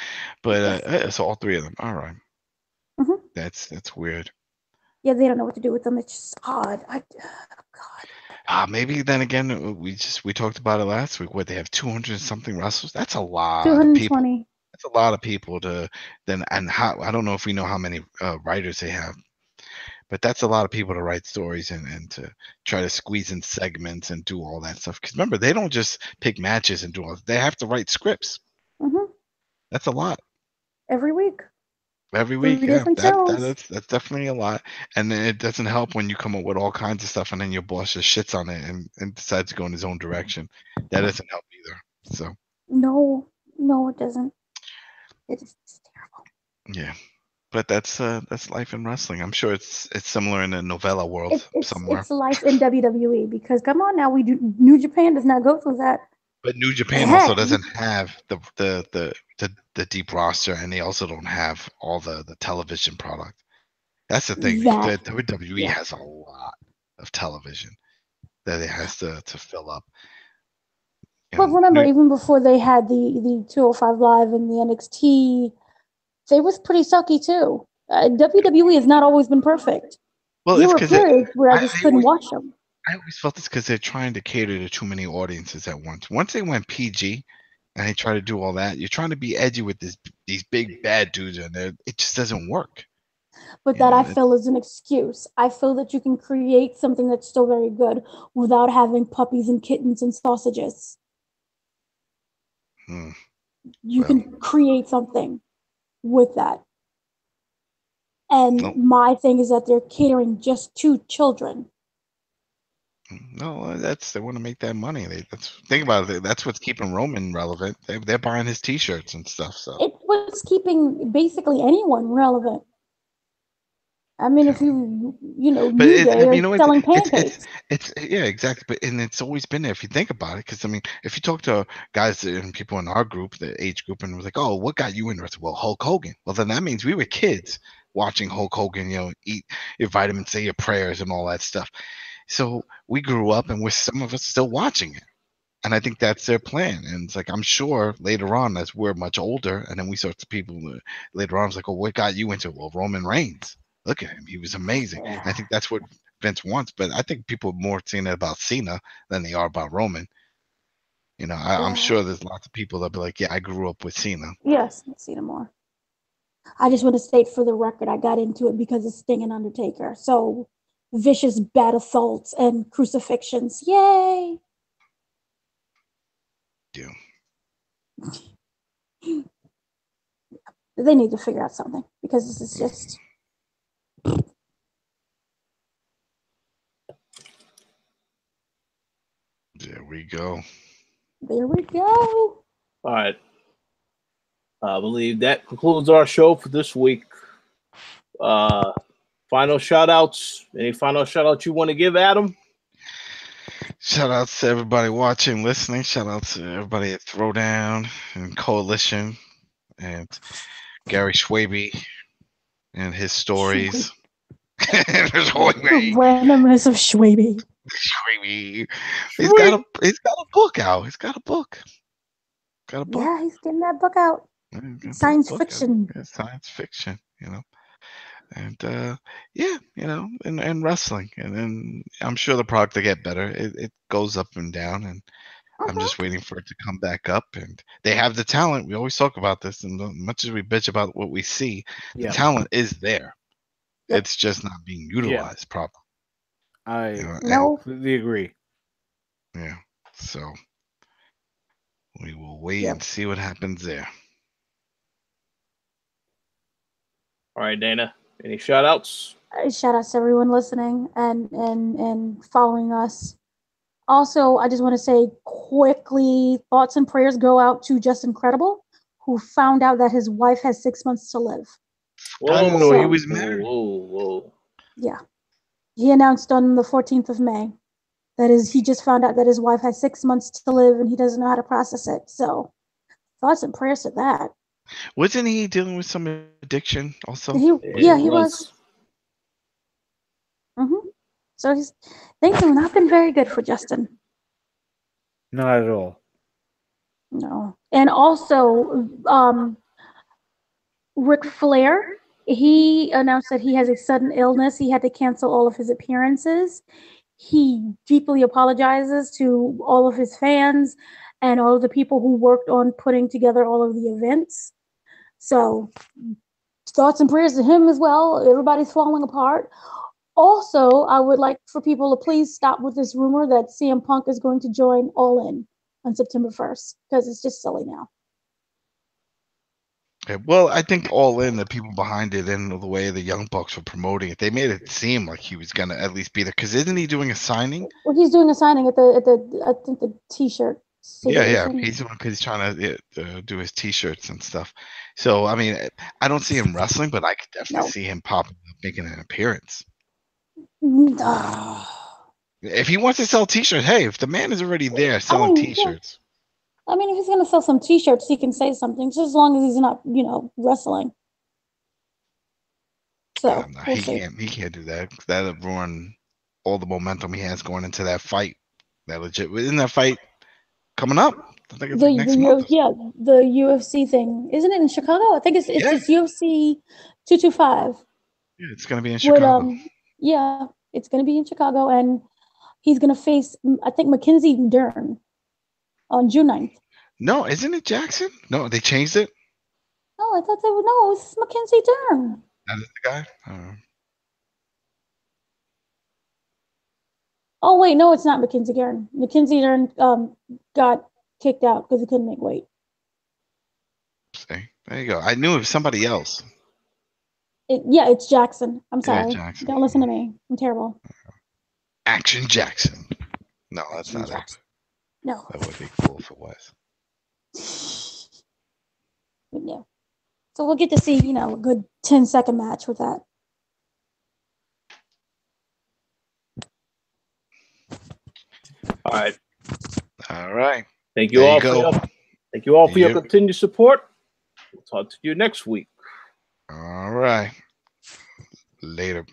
but it's all three of them. All right. Mm-hmm. That's weird. Yeah, they don't know what to do with them. It's just odd. God. Maybe then again, we talked about it last week. What, they have 200 something wrestlers? That's a lot. 220. Of people. That's a lot of people to then, and how, I don't know if we know how many writers they have, but that's a lot of people to write stories and to try to squeeze in segments and do all that stuff. Because remember, they don't just pick matches and do all. They have to write scripts. Mm-hmm. That's a lot. Every week. Every week, yeah. That's definitely a lot. And then it doesn't help when you come up with all kinds of stuff and then your boss just shits on it and decides to go in his own direction. That doesn't help either. So. No, it doesn't. It's terrible. Yeah. But that's life in wrestling. I'm sure it's similar in the novella world somewhere. It's life in WWE because come on now, New Japan does not go through that. But New Japan also doesn't have the deep roster, and they also don't have all the television product. That's the thing. The WWE has a lot of television that it has to fill up. But remember, even before they had the 205 Live and the NXT, they was pretty sucky too. WWE has not always been perfect. Well, there were periods where I just couldn't watch them. I always felt it's because they're trying to cater to too many audiences at once. Once they went PG and they try to do all that, you're trying to be edgy with these big bad dudes in there. It just doesn't work. But I feel is an excuse. I feel that you can create something that's still very good without having puppies and kittens and sausages. You can create something with that. And my thing is that they're catering just to children. No, they want to make that money. Think about it. That's what's keeping Roman relevant. They're buying his T-shirts and stuff. So it's what's keeping basically anyone relevant. I mean, if you selling pancakes. It's exactly. But it's always been there if you think about it. Because I mean, if you talk to guys and people in our group, the age group, and was like, "Oh, what got you interested?" Well, Hulk Hogan. Well, then that means we were kids watching Hulk Hogan. Eat your vitamins, say your prayers, and all that stuff. So we grew up, and some of us still watching it. And I think that's their plan. And it's like, I'm sure later on, as we're much older, and then we start to people later on, it's like, "Oh, what got you into it?" Well, Roman Reigns. Look at him. He was amazing. And I think that's what Vince wants. But I think people are more seeing it about Cena than they are about Roman. I'm sure there's lots of people that'll be like, yeah, I grew up with Cena. Yes, Cena more. I just want to state for the record, I got into it because of Sting and Undertaker. So vicious bad assaults and crucifixions. Yay! Yeah. They need to figure out something because this is just... There we go. All right. I believe that concludes our show for this week. Final shout outs. Any final shout outs you want to give, Adam? Shout outs to everybody watching, listening. Shout outs to everybody at Throwdown and Koalition and Gary Schwabe and his stories. The randomness of Schwabe. He's got a book out. He's got a book. Yeah, he's getting that book out. Science fiction. Yeah, science fiction, And and wrestling. And then I'm sure the product will get better. It goes up and down, and I'm just waiting for it to come back up. And they have the talent. We always talk about this, and much as we bitch about what we see, the talent is there. Yep. It's just not being utilized properly. I completely agree. Yeah. So we will wait and see what happens there. All right, Dana. Any shout outs? Shout outs to everyone listening and following us. Also, I just want to say quickly, thoughts and prayers go out to Justin Credible, who found out that his wife has 6 months to live. I didn't know he was married. Whoa. Yeah. He announced on the 14th of May. That is, he just found out that his wife has 6 months to live and he doesn't know how to process it. So, thoughts and prayers to that. Wasn't he dealing with some addiction also? He was. So things have not been very good for Justin. Not at all. No. And also, Ric Flair, he announced that he has a sudden illness. He had to cancel all of his appearances. He deeply apologizes to all of his fans and all of the people who worked on putting together all of the events. So, thoughts and prayers to him as well. Everybody's falling apart. Also, I would like for people to please stop with this rumor that CM Punk is going to join All In on September 1st, because it's just silly now. Okay, well, I think All In, the people behind it and the way the Young Bucks were promoting it, they made it seem like he was going to at least be there. Because isn't he doing a signing? Well, he's doing a signing at the T-shirt. Yeah, he's doing because he's trying to do his T-shirts and stuff. So, I mean, I don't see him wrestling, but I could definitely see him popping up, making an appearance. If he wants to sell T-shirts, hey, if the man is already there selling T-shirts. I mean, if he's going to sell some T-shirts, he can say something, just as long as he's not, wrestling. So No, we'll he see. can't do that. That'll ruin all the momentum he has going into that fight. That legit isn't that fight coming up? I think it's like next month. The UFC thing, isn't it in Chicago? I think it's UFC 225. Yeah, it's gonna be in Chicago. Yeah, it's gonna be in Chicago, and he's gonna face, I think, Mackenzie Dern on June 9th. No, isn't it Jackson? No, they changed it. No, I thought they would. No, it's Mackenzie Dern. That is the guy. Oh wait, no, it's not Mackenzie Dern. Mackenzie Dern got kicked out because he couldn't make weight. See, there you go. I knew it was somebody else. It's Jackson. I'm sorry. Jackson. Don't listen to me. I'm terrible. Action Jackson. No, that's not it. No. That would be cool if it was. But yeah. So we'll get to see, a good 10-second match with that. All right. All right. Thank you all for your continued support. We'll talk to you next week. All right. Later.